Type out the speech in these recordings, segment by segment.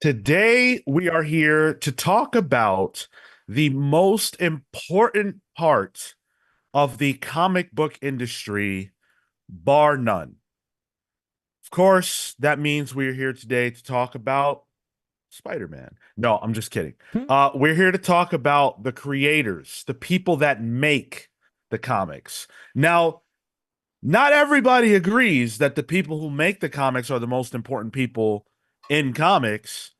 Today, we are here to talk about the most important part of the comic book industry, bar none. Of course, that means we're here today to talk about Spider-Man. No, I'm just kidding. Hmm. We're here to talk about the creators, the people that make the comics. Now, not everybody agrees that the people who make the comics are the most important people in comics.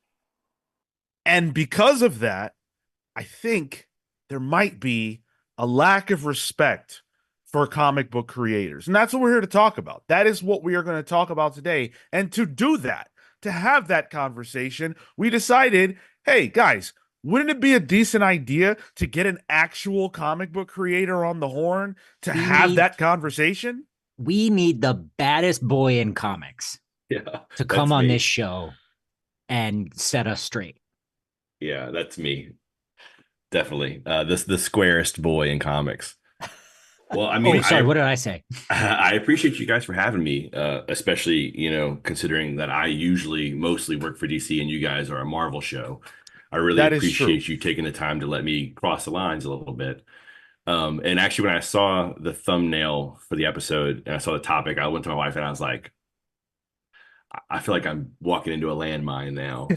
And because of that, I think there might be a lack of respect for comic book creators. And that's what we're here to talk about. That is what we are going to talk about today. And to do that, to have that conversation, we decided, hey, guys, wouldn't it be a decent idea to get an actual comic book creator on the horn to We have need that conversation? we need the baddest boy in comics Yeah, to come that's on this me. show and set us straight. Yeah, that's me. Definitely. This the squarest boy in comics. Well, I mean, Oh, We sorry, I what did I say? I appreciate you guys for having me, especially, considering that I usually mostly work for DC and you guys are a Marvel show. I really That is true. appreciate you taking the time to let me cross the lines a little bit. And actually, when I saw the thumbnail for the episode and I saw the topic, I went to my wife and I was like, I feel like I'm walking into a landmine now.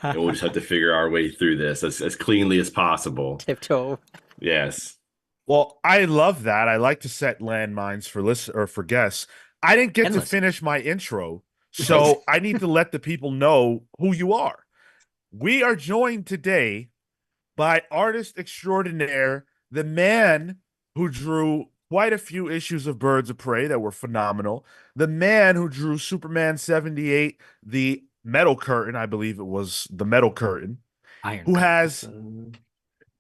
And we'll just have to figure our way through this as cleanly as possible. Tiptoe. Yes. Well, I love that. I like to set landmines for list or for guests. I didn't get to Endless. finish my intro, Okay. so I need to let the people know who you are. We are joined today by artist extraordinaire, the man who drew quite a few issues of Birds of Prey that were phenomenal, the man who drew Superman 78, the metal curtain, I believe it was the metal curtain, Iron who Curtain. has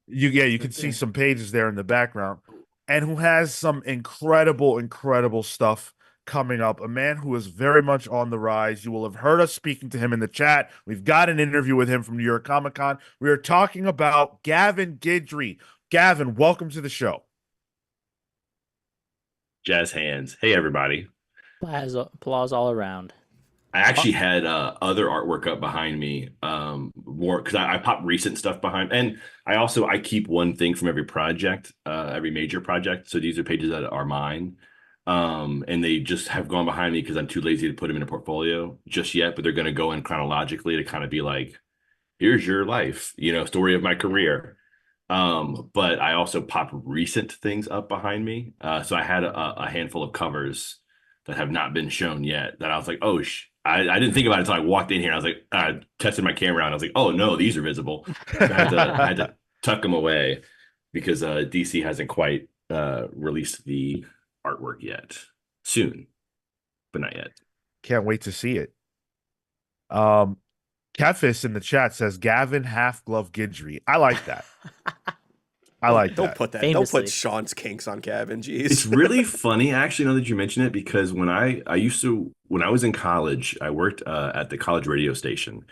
you can Right see there. some pages there in the background, and who has some incredible stuff coming up. A man who is very much on the rise. You will have heard us speaking to him in the chat. We've got an interview with him from New York Comic Con. We are talking about Gavin Guidry. Gavin, welcome to the show. Jazz hands. Hey, everybody. Applause all around. I Uh, actually had other artwork up behind me, more because I pop recent stuff behind, and I keep one thing from every project, every major project. So these are pages that are mine, and they just have gone behind me because I'm too lazy to put them in a portfolio just yet. But they're going to go in chronologically to kind of be like, here's your life, story of my career. But I also pop recent things up behind me. So I had a handful of covers that have not been shown yet that I was like, oh, I didn't think about it until I walked in here. I was like, I tested my camera out and I was like, oh no, these are visible. So I had to tuck them away because DC hasn't quite released the artwork yet. Soon, but not yet. Can't wait to see it. Um, Kefis in the chat says Gavin Half Glove Guidry. I like that. I like Don't that. put that. Don't Famously. put Sean's kinks on Gavin. It's Jeez. really funny, actually, now that you mention it, because I used to when I was in college, I worked at the college radio station,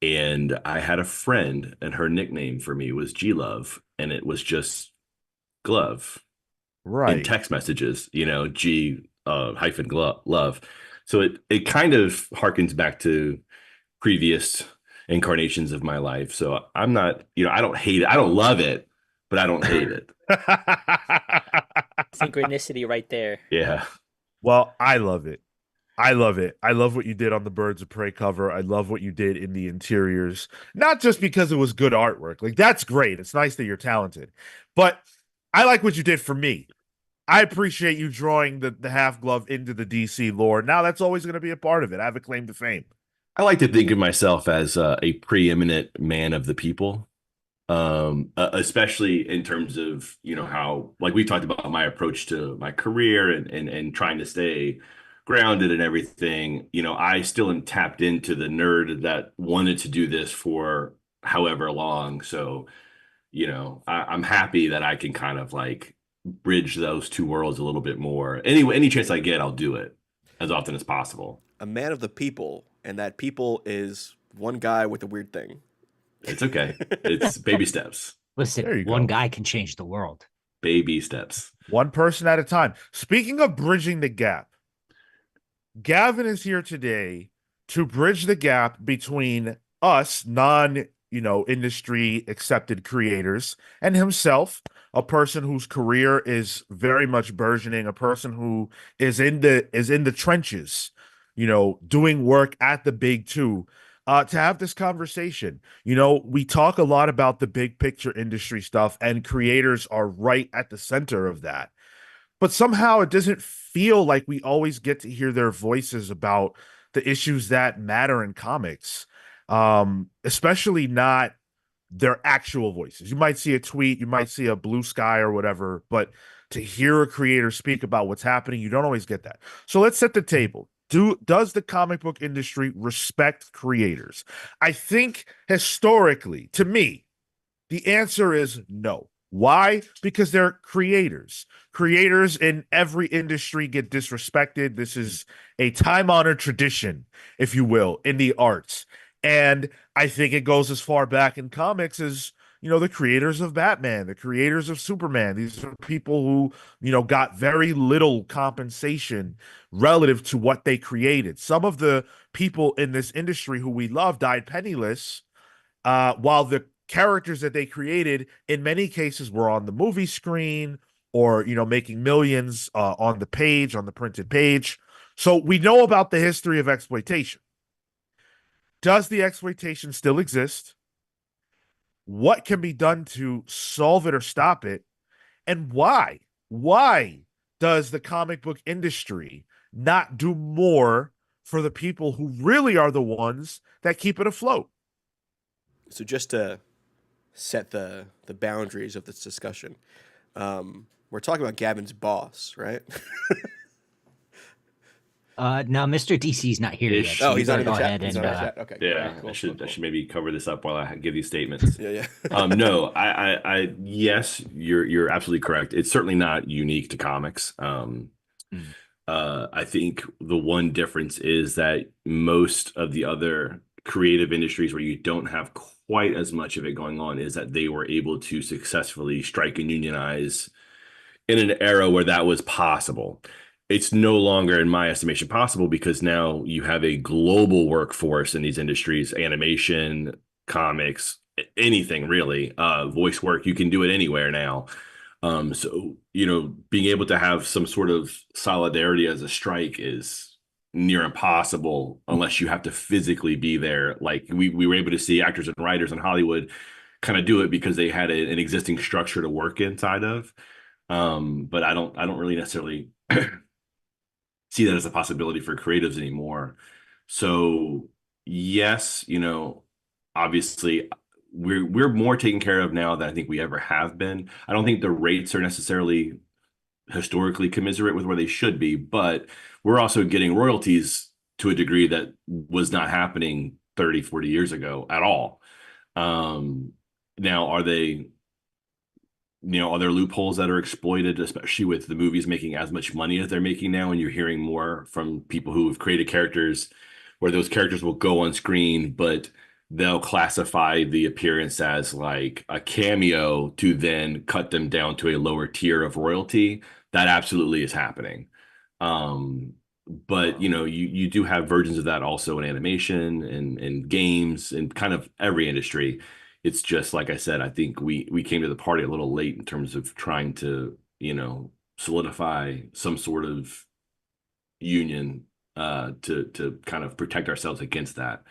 and I had a friend, and her nickname for me was G Love, and it was just glove in Right. text messages, G hyphen glove love. So it kind of harkens back to previous incarnations of my life. So I'm not, I don't hate it. I don't love it, but I don't hate it. Synchronicity right there. Yeah. Well, I love it. I love it. I love what you did on the Birds of Prey cover. I love what you did in the interiors. Not just because it was good artwork. Like, that's great. It's nice that you're talented. But I like what you did for me. I appreciate you drawing the half glove into the DC lore. Now that's always going to be a part of it. I have a claim to fame. I like to think of myself as a preeminent man of the people, especially in terms of how, like, we talked about my approach to my career and trying to stay grounded and everything. I still am tapped into the nerd that wanted to do this for however long. So I'm happy that I can kind of like bridge those two worlds a little bit more. Anyway, any chance I get, I'll do it as often as possible. A man of the people, and that people is one guy with a weird thing. It's okay. It's baby steps. Listen, There you one go. guy can change the world. Baby steps. One person at a time. Speaking of bridging the gap, Gavin is here today to bridge the gap between us non, industry accepted creators, and himself, a person whose career is very much burgeoning, a person who is in the trenches, doing work at the big two, to have this conversation. We talk a lot about the big picture industry stuff, and creators are right at the center of that. But somehow it doesn't feel like we always get to hear their voices about the issues that matter in comics, especially not their actual voices. You might see a tweet, you might see a blue sky or whatever, but to hear a creator speak about what's happening, you don't always get that. So let's set the table. Does the comic book industry respect creators? I think historically, to me, the answer is no. Why? Because they're creators. Creators in every industry get disrespected. This is a time honored tradition, if you will, in the arts. And I think it goes as far back in comics as, the creators of Batman, the creators of Superman. These are people who, got very little compensation relative to what they created. Some of the people in this industry who we love died penniless, while the characters that they created in many cases were on the movie screen or making millions on the page, on the printed page. So we know about the history of exploitation. Does the exploitation still exist? What can be done to solve it or stop it? And why does the comic book industry not do more for the people who really are the ones that keep it afloat? So just to set the boundaries of this discussion, we're talking about Gavin's boss, right? Now Mr. DC's not here Ish. yet. So Oh, you he's not better in the go chat. ahead He's and not in the chat. Okay. Yeah, All right, cool, I should cool. maybe cover this up while I give these statements. Yeah. No, yes, you're absolutely correct. It's certainly not unique to comics. I think the one difference is that most of the other creative industries where you don't have quite as much of it going on is that they were able to successfully strike and unionize in an era where that was possible. It's no longer, in my estimation, possible because now you have a global workforce in these industries, animation, comics, anything really, voice work, you can do it anywhere now. So, being able to have some sort of solidarity as a strike is near impossible unless you have to physically be there. Like we were able to see actors and writers in Hollywood kind of do it because they had an existing structure to work inside of. But I don't really necessarily see that as a possibility for creatives anymore. So yes, obviously we're more taken care of now than I think we ever have been. I don't think the rates are necessarily historically commiserate with where they should be, but we're also getting royalties to a degree that was not happening 30, 40 years ago at all. Now, are there loopholes that are exploited, especially with the movies making as much money as they're making now? And you're hearing more from people who have created characters where those characters will go on screen, but they'll classify the appearance as like a cameo to then cut them down to a lower tier of royalty. That absolutely is happening. But you do have versions of that also in animation and games and kind of every industry. It's just like I said, I think we came to the party a little late in terms of trying to, solidify some sort of union to kind of protect ourselves against that.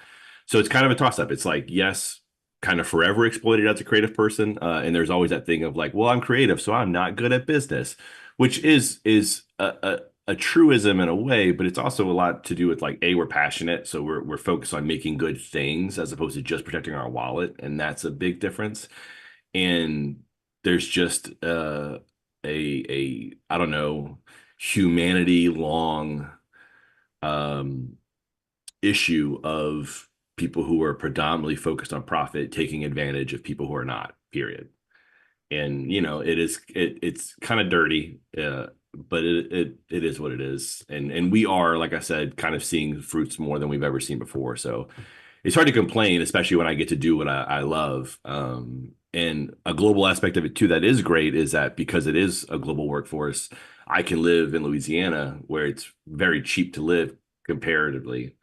So it's kind of a toss up. It's like, yes, kind of forever exploited as a creative person. And there's always that thing of like, well, I'm creative, so I'm not good at business, which is a truism in a way, but it's also a lot to do with like, we're passionate. So we're focused on making good things as opposed to just protecting our wallet. And that's a big difference. And there's just I don't know, humanity long issue of people who are predominantly focused on profit taking advantage of people who are not, period. And it's kind of dirty, but it is what it is. And we are, like I said, kind of seeing fruits more than we've ever seen before. So it's hard to complain, especially when I get to do what I love. And a global aspect of it too that is great is that because it is a global workforce, I can live in Louisiana where it's very cheap to live comparatively,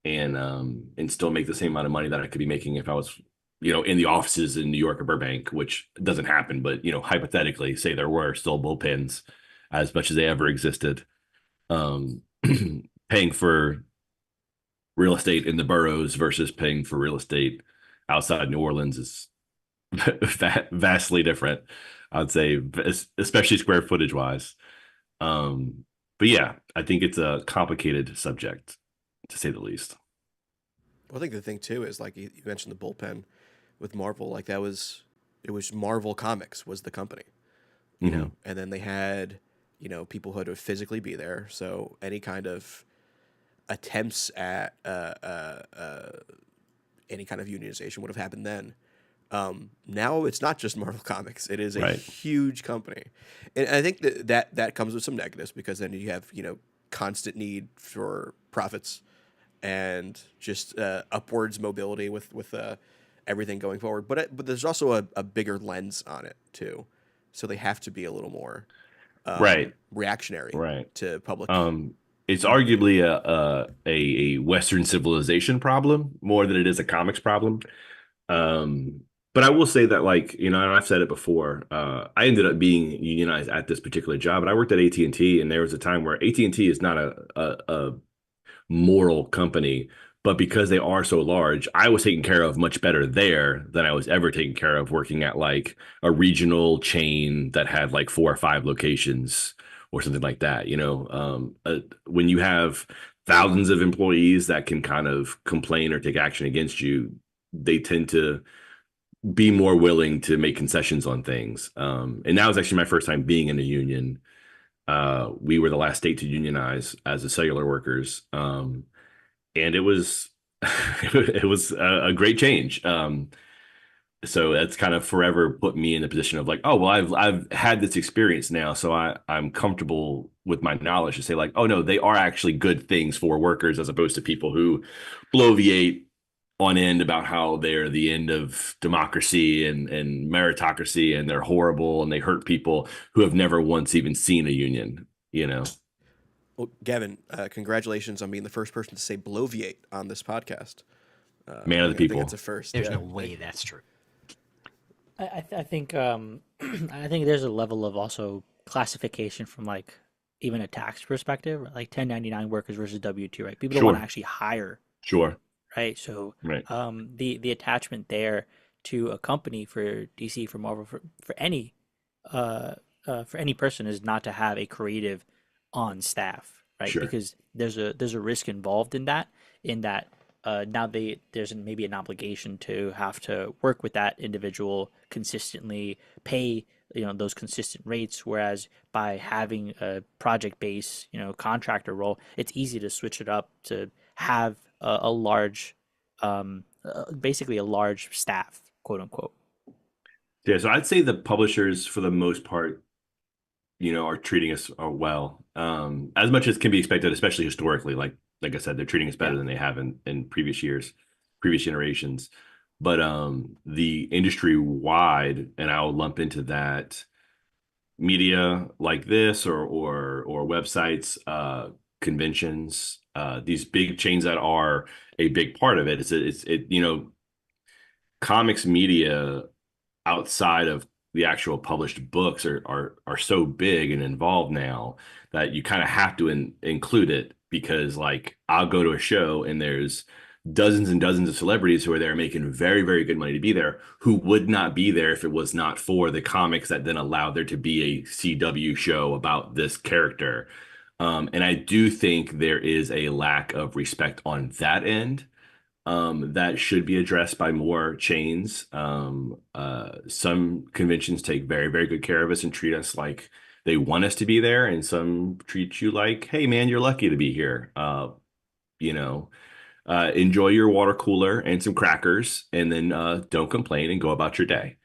and still make the same amount of money that I could be making if I was, in the offices in New York or Burbank, which doesn't happen, but hypothetically, say there were still bullpens as much as they ever existed. Um, paying for real estate in the boroughs versus paying for real estate outside New Orleans is vastly different. I'd say, especially square footage wise. But yeah, I think it's a complicated subject, to say the least. Well, I think the thing too is like you mentioned the bullpen with Marvel, like it was Marvel Comics was the company, and then they had, people who had to physically be there. So any kind of attempts at any kind of unionization would have happened then. Now it's not just Marvel Comics; it is a Right. huge company, and I think that comes with some negatives because then you have constant need for profits and just upwards mobility with everything going forward. But there's also a bigger lens on it too, so they have to be a little more Right. reactionary Right. to public. It's arguably a Western civilization problem more than it is a comics problem. But I will say that, like, and I've said it before, I ended up being unionized at this particular job, but I worked at AT&T, and there was a time where AT&T is not a moral company, but because they are so large, I was taken care of much better there than I was ever taken care of working at like a regional chain that had like 4 or 5 locations or something like that. When you have thousands of employees that can kind of complain or take action against you, they tend to be more willing to make concessions on things. And that was actually my first time being in a union. We were the last state to unionize as the cellular workers. And it was it was a great change. So that's kind of forever put me in the position of like, oh, well, I've had this experience now, so I'm comfortable with my knowledge to say like, oh no, they are actually good things for workers as opposed to people who bloviate on end about how they're the end of democracy and meritocracy and they're horrible and they hurt people who have never once even seen a union. Well, Gavin, congratulations on being the first person to say bloviate on this podcast. Man of the I people. think it's a first. There's yeah. no way that's true. I think I think there's a level of also classification from like even a tax perspective, like 1099 workers versus W-2, right? People don't want to Sure. actually hire, Sure. right? So Right. the attachment there to a company for DC, for Marvel, for any person is not to have a creative on staff, right? Sure. Because there's a risk involved in that now there's maybe an obligation to have to work with that individual consistently, pay those consistent rates, whereas by having a project based contractor role, it's easy to switch it up to have a large basically a large staff, quote unquote. Yeah, so I'd say the publishers, for the most part, are treating us well, as much as can be expected, especially historically. Like I said, they're treating us better Yeah. than they have in previous years, previous generations. But the industry wide, and I'll lump into that media like this or websites, conventions, these big chains that are a big part of it. Comics media outside of the actual published books are so big and involved now that you kind of have to include it, because like I'll go to a show and there's dozens and dozens of celebrities who are there making very, very good money to be there, who would not be there if it was not for the comics that then allowed there to be a CW show about this character. And I do think there is a lack of respect on that end, that should be addressed by more chains. Some conventions take very, very good care of us and treat us like they want us to be there, and some treat you like, hey, man, you're lucky to be here. Enjoy your water cooler and some crackers, and then don't complain and go about your day.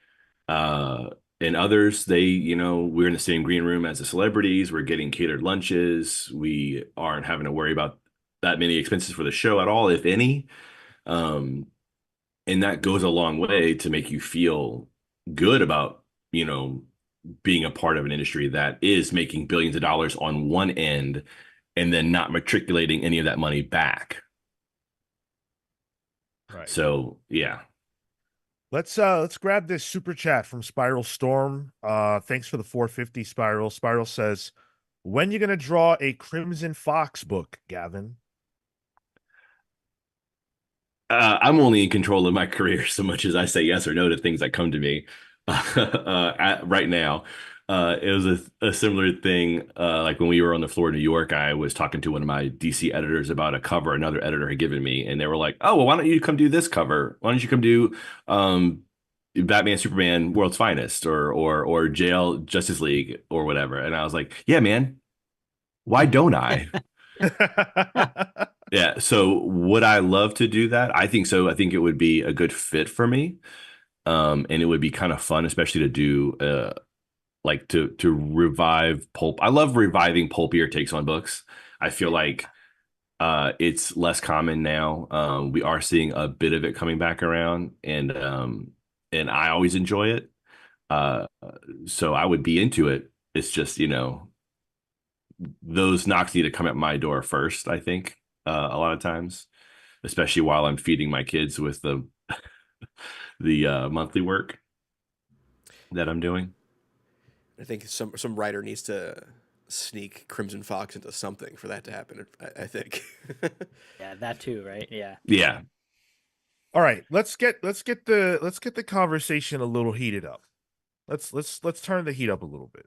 And others, we're in the same green room as the celebrities. We're getting catered lunches. We aren't having to worry about that many expenses for the show at all, if any. Um, and that goes a long way to make you feel good about, being a part of an industry that is making billions of dollars on one end and then not matriculating any of that money back. Right. So yeah. Let's grab this super chat from Spiral Storm. Thanks for the 450, Spiral. Spiral says, when you gonna draw a Crimson Fox book, Gavin? I'm only in control of my career so much as I say yes or no to things that come to me. Right now, it was a similar thing. Like when we were on the floor in New York, I was talking to one of my DC editors about a cover another editor had given me, and they were like, "Oh, well, why don't you come do this cover? Why don't you come do Batman, Superman, World's Finest, or Jail Justice League, or whatever?" And I was like, "Yeah, man, why don't I?" Yeah. So would I love to do that? I think so. I think it would be a good fit for me. And it would be kind of fun, especially to do like to revive pulp. I love reviving pulpier takes on books. I feel like it's less common now. We are seeing a bit of it coming back around, and I always enjoy it. Uh, so I would be into it. It's just, those knocks need to come at my door first, I think, a lot of times, especially while I'm feeding my kids with the monthly work that I'm doing. I think some writer needs to sneak Crimson Fox into something for that to happen. I think. Yeah, that too, right? Yeah. Yeah. All right, let's get the conversation a little heated up. Let's turn the heat up a little bit.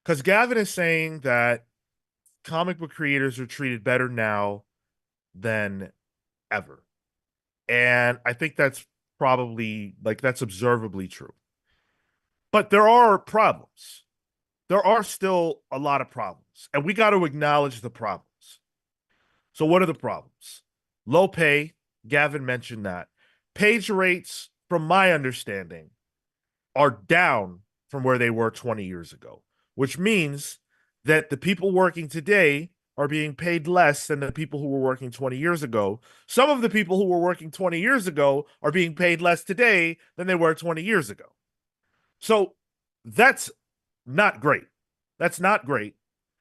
Because Gavin is saying that comic book creators are treated better now than ever. And I think that's probably that's observably true. But there are problems. There are still a lot of problems, and we got to acknowledge the problems. So what are the problems? Low pay, Gavin mentioned that. Page rates, from my understanding, are down from where they were 20 years ago, which means that the people working today are being paid less than the people who were working 20 years ago. Some of the people who were working 20 years ago are being paid less today than they were 20 years ago. So that's not great. That's not great.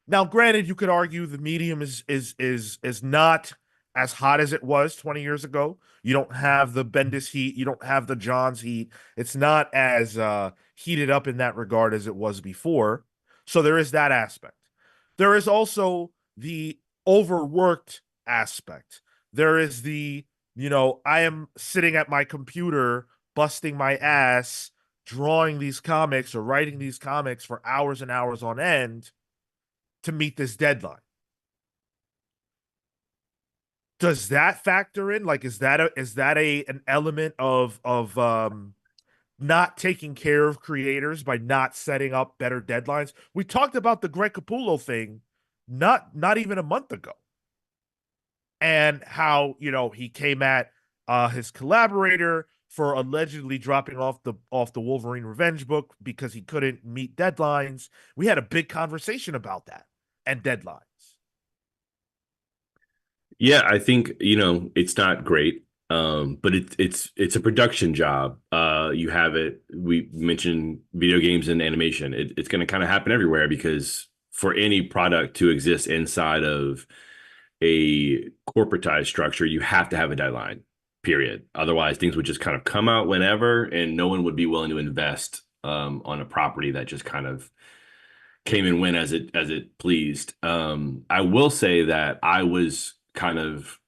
Now, granted, you could argue the medium is not as hot as it was 20 years ago. You don't have the Bendis heat. You don't have the Johns heat. It's not as heated up in that regard as it was before. So there is that aspect. There is also the overworked aspect. There is I am sitting at my computer, busting my ass, drawing these comics or writing these comics for hours and hours on end to meet this deadline. Does that factor in? Like, is that an element of not taking care of creators by not setting up better deadlines? We talked about the Greg Capullo thing not even a month ago, and how he came at his collaborator for allegedly dropping off the Wolverine Revenge book because he couldn't meet deadlines. We had a big conversation about that and deadlines. Yeah, I think, it's not great. But it's a production job. You have it. We mentioned video games and animation. It's going to kind of happen everywhere because for any product to exist inside of a corporatized structure, you have to have a deadline, period. Otherwise, things would just kind of come out whenever, and no one would be willing to invest on a property that just kind of came and went as it pleased. I will say that I was kind of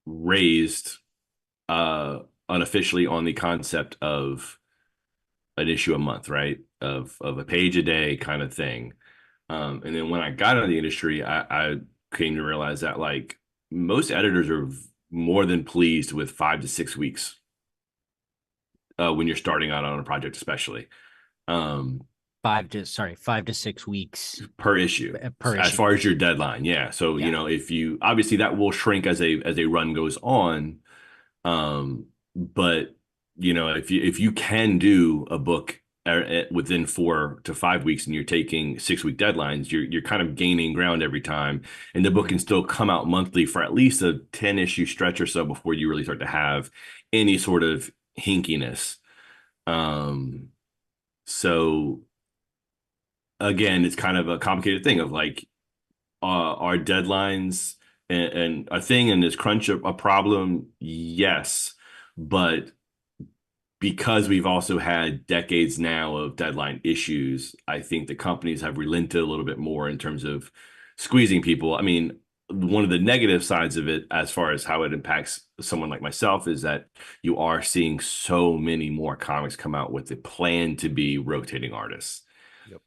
raised unofficially on the concept of an issue a month, right? Of a page a day kind of thing. And then when I got into the industry, I came to realize that like most editors are more than pleased with 5 to 6 weeks when you're starting out on a project, especially. Um, 5 to 6 weeks per issue per as issue. far as your deadline. Yeah. So, Yeah. if you obviously that will shrink as a run goes on. But if you can do a book within 4 to 5 weeks and you're taking 6 week deadlines, you're kind of gaining ground every time. And the book can still come out monthly for at least a 10 issue stretch or so before you really start to have any sort of hinkiness. So again, it's kind of a complicated thing of like, our deadlines and a thing, and is crunch a problem? Yes, but because we've also had decades now of deadline issues, I think the companies have relented a little bit more in terms of squeezing people. I mean, one of the negative sides of it, as far as how it impacts someone like myself, is that you are seeing so many more comics come out with a plan to be rotating artists. Yep.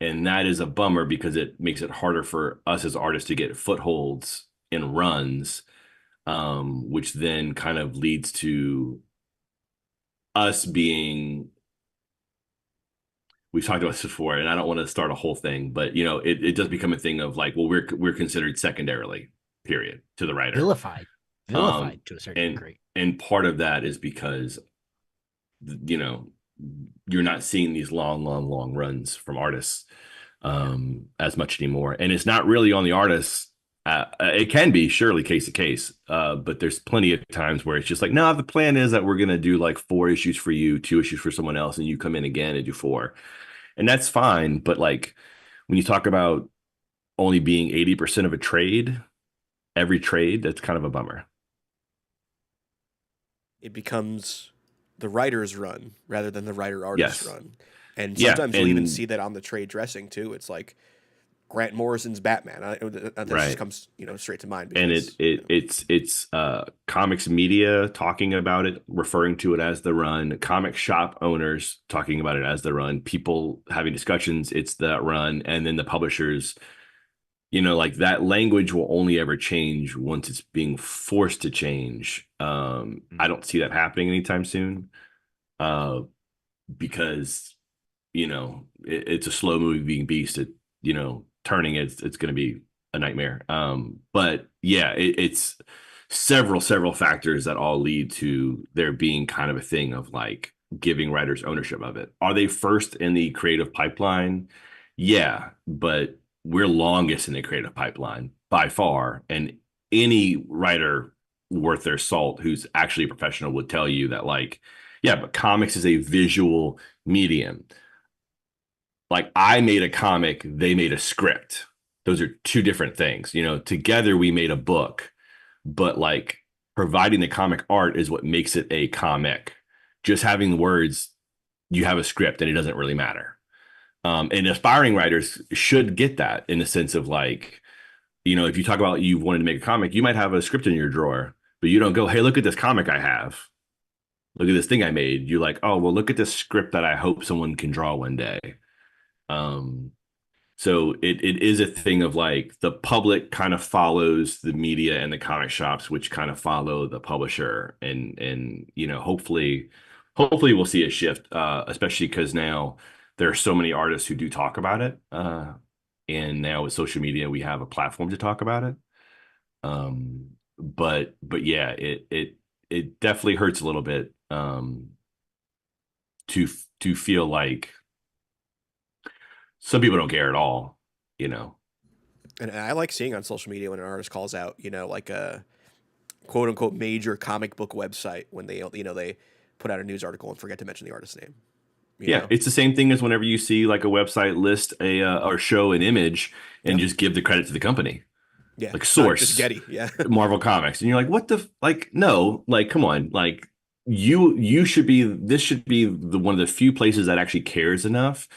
And that is a bummer because it makes it harder for us as artists to get footholds in runs, which then kind of leads to us being, we've talked about this before, and I don't want to start a whole thing, but it does become a thing of like, well, we're considered secondarily, period, to the writer. Vilified to a certain degree. And part of that is because you're not seeing these long runs from artists as much anymore, and it's not really on the artists. It can be surely case to case, but there's plenty of times where it's just like, no, the plan is that we're going to do like 4 issues for you, 2 issues for someone else, and you come in again and do 4. And that's fine. But like when you talk about only being 80% of a trade, every trade, that's kind of a bummer. It becomes the writer's run rather than the writer-artist run. And Yeah, sometimes you'll even and- see that on the trade dressing too. It's like Grant Morrison's Batman. That Right. just comes straight to mind. And Because, it's comics media talking about it, referring to it as the run, comic shop owners talking about it as the run, people having discussions, it's that run, and then the publishers, like that language will only ever change once it's being forced to change. I don't see that happening anytime soon, because it's a slow moving beast. Turning it's going to be a nightmare. But yeah, it's several factors that all lead to there being kind of a thing of like giving writers ownership of it. Are they first in the creative pipeline? Yeah, but we're longest in the creative pipeline by far. And any writer worth their salt who's actually a professional would tell you that, like, yeah, but comics is a visual medium. Like, I made a comic, they made a script. Those are 2 different things. Together we made a book, but like providing the comic art is what makes it a comic. Just having the words, you have a script and it doesn't really matter. And aspiring writers should get that, in the sense of like, if you talk about you wanted to make a comic, you might have a script in your drawer, but you don't go, hey, look at this comic I have. Look at this thing I made. You're like, oh, well, look at this script that I hope someone can draw one day. So it is a thing of like the public kind of follows the media and the comic shops, which kind of follow the publisher, and hopefully we'll see a shift, especially because now there are so many artists who do talk about it, and now with social media we have a platform to talk about it. But yeah, it definitely hurts a little bit, to feel like some people don't care at all. and I like seeing on social media when an artist calls out, like a quote unquote major comic book website when they put out a news article and forget to mention the artist's name. Yeah, it's the same thing as whenever you see like a website list or show an image and just give the credit to the company. Yeah, like Source, just Getty, yeah. Marvel Comics, and you're like, what the like? No, like, come on, like you should be. This should be one of the few places that actually cares enough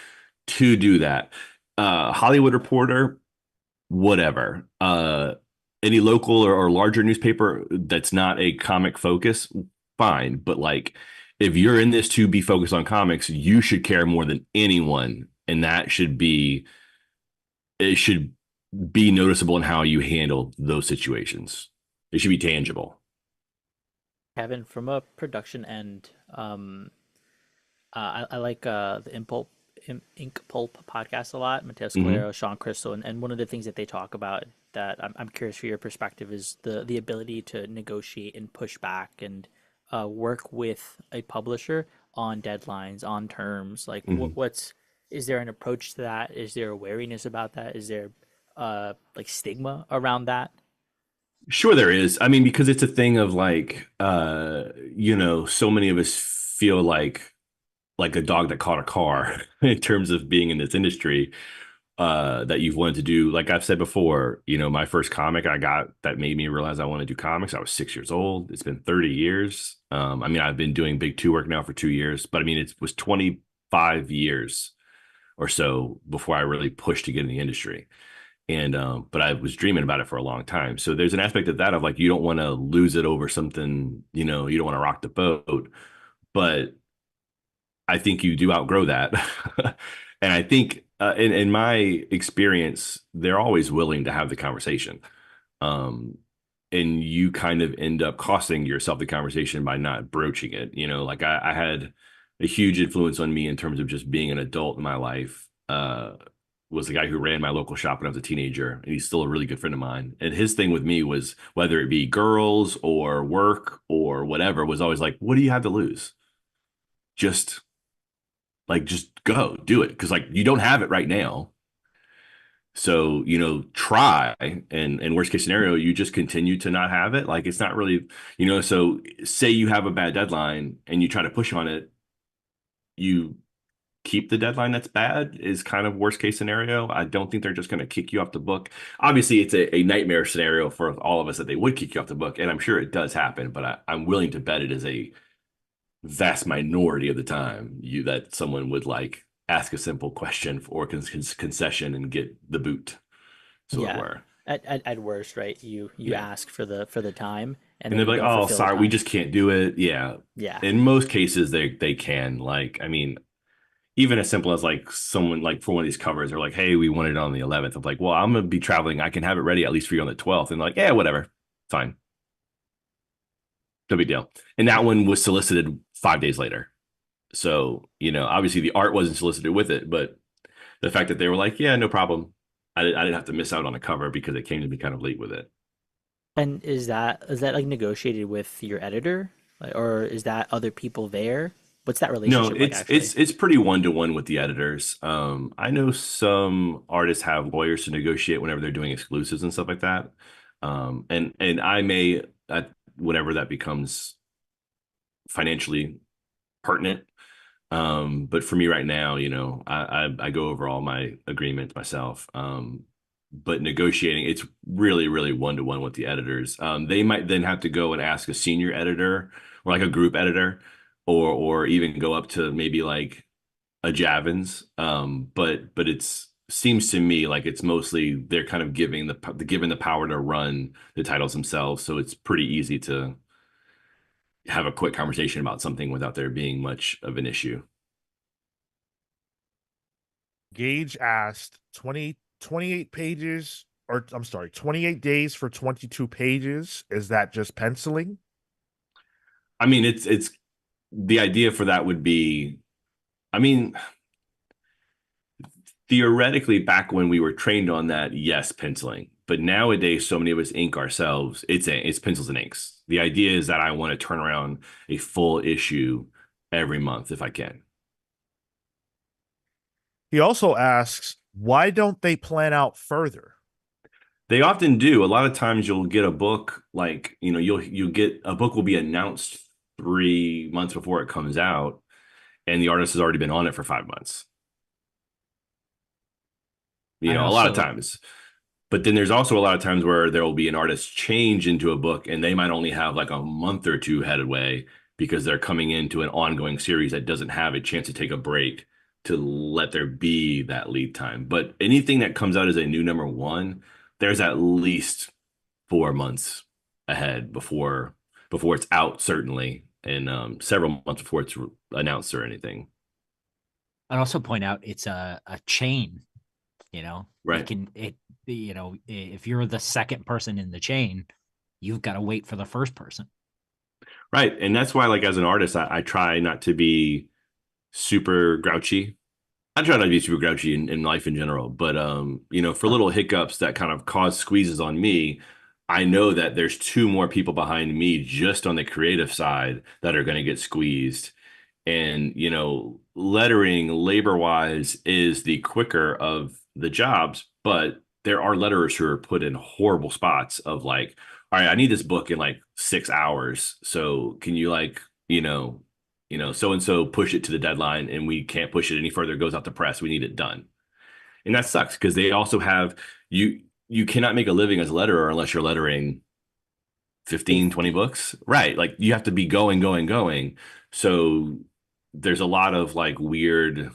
to do that. Hollywood Reporter, whatever. Any local or larger newspaper that's not a comic focus, fine. But like, if you're in this to be focused on comics, you should care more than anyone, and it should be noticeable in how you handle those situations. It should be tangible. Kevin, from a production end, I like the Ink Pulp podcast a lot. Mateo Scalero, Sean Crystal, and one of the things that they talk about that I'm curious for your perspective is the ability to negotiate and push back and work with a publisher on deadlines, on terms. Like, is there an approach to that? Is there a wariness about that? Is there like stigma around that? Sure, there is. I mean, because it's a thing of like, so many of us feel like a dog that caught a car in terms of being in this industry. that you've wanted to do. Like I've said before, you know, my first comic I got that made me realize I want to do comics. I was 6 years old. It's been 30 years. I mean, I've been doing Big Two work now for 2 years, but I mean, it was 25 years or so before I really pushed to get in the industry. And but I was dreaming about it for a long time. So there's an aspect of that of like you don't want to lose it over something, you know, you don't want to rock the boat. But I think you do outgrow that. And I think in my experience, they're always willing to have the conversation. Um, and you kind of end up costing yourself the conversation by not broaching it. You know, like I had a huge influence on me in terms of just being an adult in my life. Was the guy who ran my local shop when I was a teenager, and he's still a really good friend of mine. And his thing with me was whether it be girls or work or whatever, was always like, "What do you have to lose? Just just go do it, because like you don't have it right now." So, you know, try, and worst case scenario, you just continue to not have it. Like it's not really, you know, so say you have a bad deadline and you try to push on it, you keep the deadline that's bad is kind of worst case scenario. I don't think they're just going to kick you off the book. Obviously, it's a nightmare scenario for all of us that they would kick you off the book, and I'm sure it does happen, but I'm willing to bet it is a vast minority of the time that someone would like ask a simple question or concession and get the boot, so it Yeah. were. At worst, right? You Yeah. ask for the time, and And then they're you like, don't "Oh, fulfill the sorry, we time. just can't do it." Yeah. Yeah. In most cases, they can. Like, I mean, even as simple as like someone like for one of these covers, they're like, "Hey, we want it on the 11th." I'm like, "Well, I'm gonna be traveling. I can have it ready at least for you on the 12th." And they're like, "Yeah, whatever, fine, no big deal." And that one was solicited 5 days later. So, you know, obviously the art wasn't solicited with it, but the fact that they were like, "Yeah, no problem," I didn't have to miss out on a cover because it came to me kind of late with it. And is that like negotiated with your editor, like, or is that other people there? What's that No, relationship like it's actually? pretty one-to-one with the editors. I know some artists have lawyers to negotiate whenever they're doing exclusives and stuff like that. And I may whenever that becomes financially pertinent. But for me right now, you know, I go over all my agreements myself. But negotiating, it's really, really one-to-one with the editors. They might then have to go and ask a senior editor or like a group editor, or even go up to maybe like a Javins. But it's seems to me like it's mostly they're kind of given the power to run the titles themselves. So it's pretty easy to have a quick conversation about something without there being much of an issue. Gage asked 28 pages, or I'm sorry, 28 days for 22 pages. Is that just penciling? I mean, it's the idea for that would be, I mean, theoretically, back when we were trained on that, yes, penciling. But nowadays, so many of us ink ourselves. It's pencils and inks. The idea is that I want to turn around a full issue every month if I can. He also asks, why don't they plan out further? They often do. A lot of times you'll get a book, like, you know, you'll get a book will be announced 3 months before it comes out, and the artist has already been on it for 5 months. You I know, a lot of also times. But then there's also a lot of times where there will be an artist change into a book and they might only have like a month or two headway because they're coming into an ongoing series that doesn't have a chance to take a break to let there be that lead time. But anything that comes out as a new number one, there's at least 4 months ahead before it's out, certainly, and several months before it's announced or anything. I'd also point out it's a chain. You know, Right. if you're the second person in the chain, you've got to wait for the first person. Right. And that's why, like, as an artist, I try not to be super grouchy. I try not to be super grouchy in life in general, but you know, for little hiccups that kind of cause squeezes on me, I know that there's two more people behind me just on the creative side that are going to get squeezed. And, you know, lettering labor wise is the quicker of the jobs, but there are letterers who are put in horrible spots of like, all right, I need this book in like 6 hours. So can you like, so and so push it to the deadline and we can't push it any further. It goes out to press. We need it done. And that sucks because they also have you cannot make a living as a letterer unless you're lettering 15, 20 books. Right. Like you have to be going. So there's a lot of like weird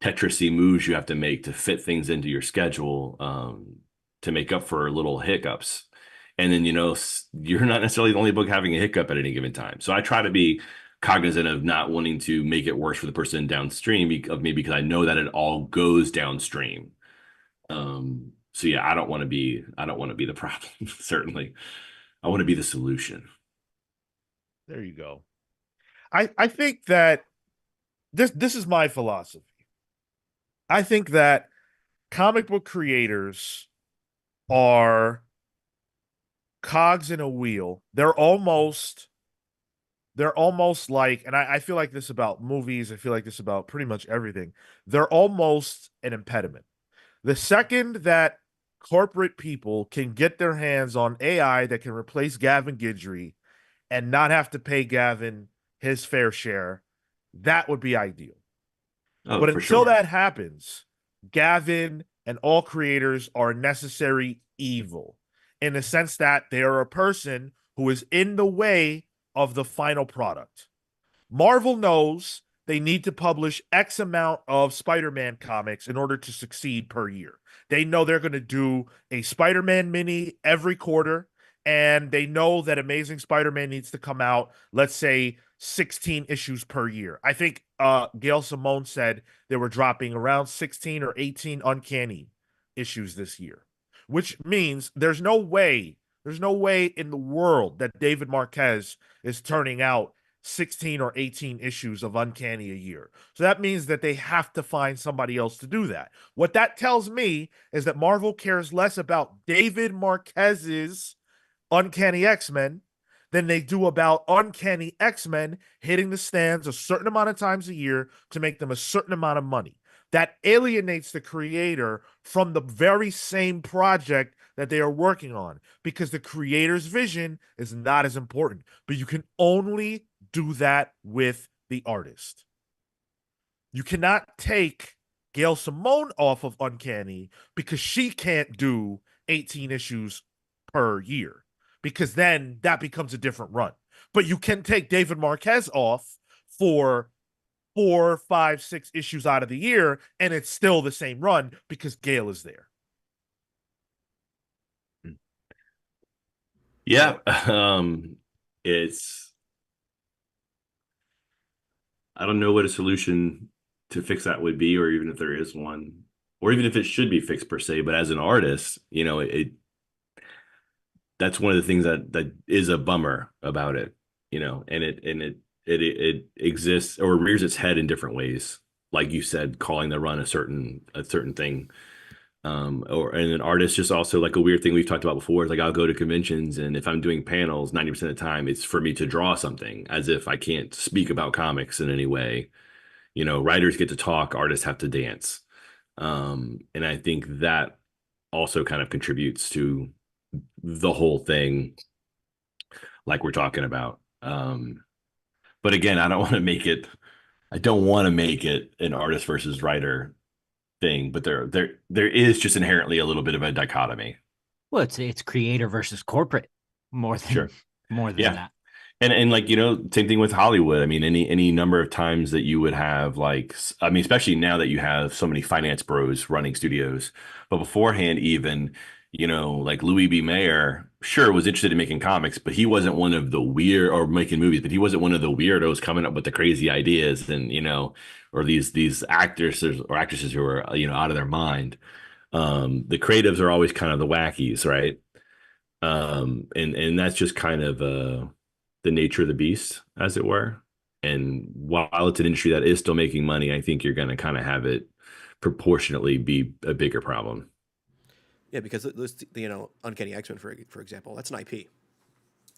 Tetrisy moves you have to make to fit things into your schedule, to make up for little hiccups. And then, you're not necessarily the only book having a hiccup at any given time. So I try to be cognizant of not wanting to make it worse for the person downstream of me because I know that it all goes downstream. So yeah, I don't want to be the problem, certainly. I want to be the solution. There you go. I think that this is my philosophy. I think that comic book creators are cogs in a wheel. They're almost like, and I feel like this about movies, I feel like this about pretty much everything. They're almost an impediment. The second that corporate people can get their hands on AI that can replace Gavin Guidry and not have to pay Gavin his fair share, that would be ideal. Oh, But for until sure. that happens, Gavin and all creators are necessary evil in the sense that they are a person who is in the way of the final product. Marvel knows they need to publish X amount of Spider-Man comics in order to succeed per year. They know they're going to do a Spider-Man mini every quarter, and they know that Amazing Spider-Man needs to come out, let's say, 16 issues per year. I think Gail Simone said they were dropping around 16 or 18 Uncanny issues this year, which means there's no way in the world that David Marquez is turning out 16 or 18 issues of Uncanny a year. So that means that they have to find somebody else to do that. What that tells me is that Marvel cares less about David Marquez's Uncanny X-Men than they do about Uncanny X-Men hitting the stands a certain amount of times a year to make them a certain amount of money. That alienates the creator from the very same project that they are working on because the creator's vision is not as important. But you can only do that with the artist. You cannot take Gail Simone off of Uncanny because she can't do 18 issues per year, because then that becomes a different run. But you can take David Marquez off for 4, 5, 6 issues out of the year, and it's still the same run because Gail is there. Yeah. It's I don't know what a solution to fix that would be, or even if there is one, or even if it should be fixed per se. But as an artist, that's one of the things that is a bummer about it, and it exists or rears its head in different ways. Like you said, calling the run a certain thing. And an artist just also like a weird thing we've talked about before is like I'll go to conventions and if I'm doing panels 90% of the time it's for me to draw something as if I can't speak about comics in any way. Writers get to talk, artists have to dance. And I think that also kind of contributes to the whole thing like we're talking about. But again, I don't want to make it an artist versus writer thing, but there is just inherently a little bit of a dichotomy. Well, it's creator versus corporate more than Sure. more than Yeah. that. And like, same thing with Hollywood. I mean, any number of times that you would have like, I mean, especially now that you have so many finance bros running studios, but beforehand, even, like Louis B. Mayer, sure, was interested in making comics, but he wasn't one of the weird or making movies, but he wasn't one of the weirdos coming up with the crazy ideas and, or these actors or actresses who are, out of their mind. The creatives are always kind of the wackies, right? And that's just kind of the nature of the beast, as it were. And while it's an industry that is still making money, I think you're going to kind of have it proportionately be a bigger problem. Yeah, because Uncanny X-Men for example, that's an IP.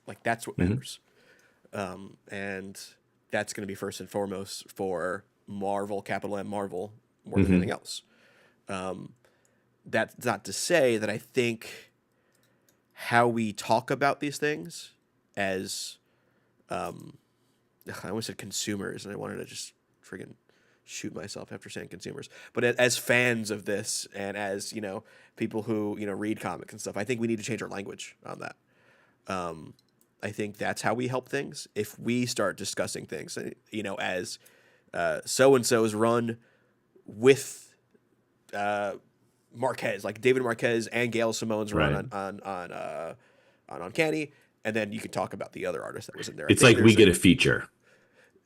Like that's what Mhm. matters, and that's going to be first and foremost for Marvel, capital M Marvel, more than Mhm. anything else. That's not to say that I think how we talk about these things as I almost said consumers, and I wanted to just friggin' shoot myself after saying consumers, but as fans of this and as, people who, read comics and stuff, I think we need to change our language on that. I think that's how we help things. If we start discussing things, as so-and-so's run with Marquez, like David Marquez and Gail Simone's run on Uncanny, and then you can talk about the other artist that was in there. It's like we get a feature.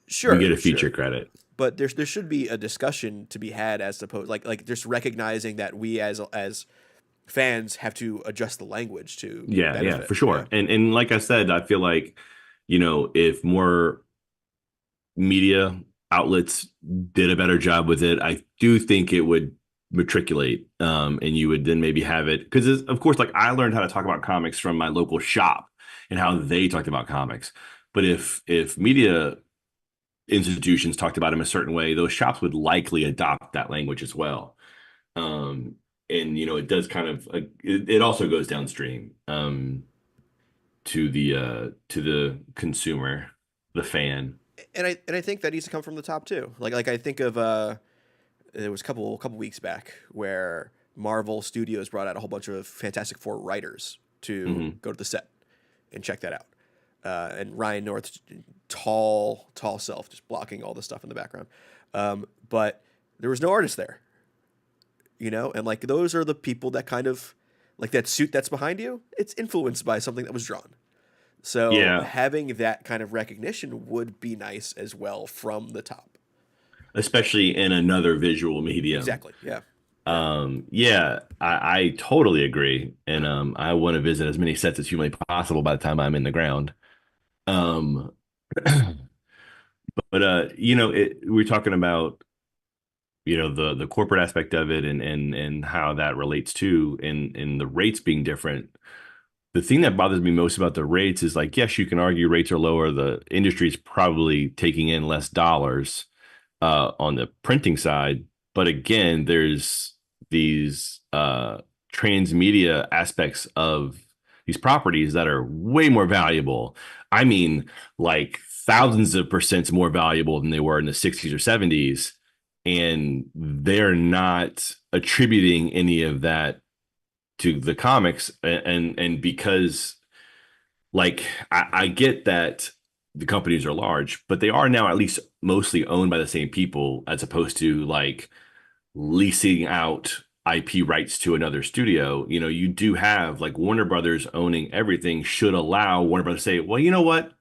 Sure, we get a feature credit. But there should be a discussion to be had as opposed like just recognizing that we as fans have to adjust the language to benefit. For sure. Yeah. And like I said, I feel like, if more media outlets did a better job with it, I do think it would matriculate, and you would then maybe have it, because of course, like I learned how to talk about comics from my local shop and how they talked about comics. But if media institutions talked about them a certain way, those shops would likely adopt that language as well. And it does kind of it also goes downstream to the consumer, the fan. And I think that needs to come from the top too. Like I think of there was a couple weeks back where Marvel Studios brought out a whole bunch of Fantastic Four writers to go to the set and check that out. And Ryan North's tall self just blocking all the stuff in the background. But there was no artist there, and like those are the people that kind of like that suit that's behind you. It's influenced by something that was drawn. So having that kind of recognition would be nice as well from the top, especially in another visual medium. Exactly. Yeah. I totally agree. And I want to visit as many sets as humanly possible by the time I'm in the ground. But we're talking about, the corporate aspect of it and how that relates to and the rates being different. The thing that bothers me most about the rates is like, yes, you can argue rates are lower. The industry is probably taking in less dollars on the printing side. But again, there's these transmedia aspects of these properties that are way more valuable. I mean, like thousands of percent more valuable than they were in the 60s or 70s. And they're not attributing any of that to the comics. And because, like, I get that the companies are large, but they are now at least mostly owned by the same people, as opposed to like leasing out IP rights to another studio. You do have like Warner Brothers owning everything should allow Warner Brothers to say, well, you know what?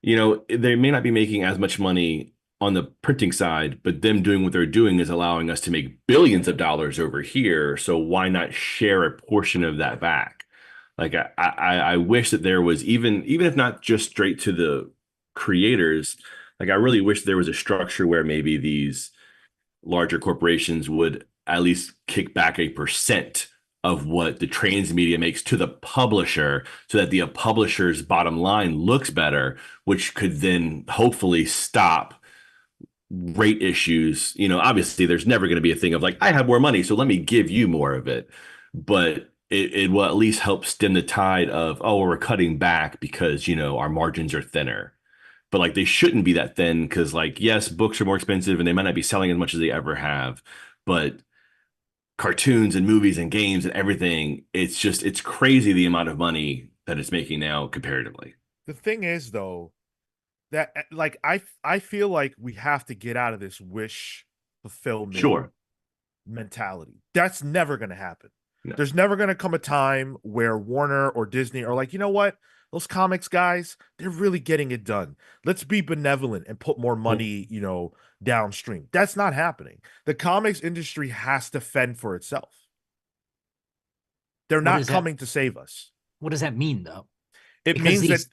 They may not be making as much money on the printing side, but them doing what they're doing is allowing us to make billions of dollars over here. So why not share a portion of that back? Like I wish that there was even if not just straight to the creators, like I really wish there was a structure where maybe these larger corporations would at least kick back a percent of what the transmedia makes to the publisher, so that the publisher's bottom line looks better, which could then hopefully stop rate issues. Obviously there's never going to be a thing of like, I have more money, so let me give you more of it. But it will at least help stem the tide of, oh, we're cutting back because, our margins are thinner. But like they shouldn't be that thin, because like, yes, books are more expensive and they might not be selling as much as they ever have. But cartoons and movies and games and everything, it's crazy the amount of money that it's making now comparatively. The thing is, though, that like I feel like we have to get out of this wish fulfillment mentality. That's never going to happen. No. There's never going to come a time where Warner or Disney are like, you know what? Those comics guys, they're really getting it done. Let's be benevolent and put more money, downstream. That's not happening. The comics industry has to fend for itself. They're not coming to save us. What does that mean, though? It means that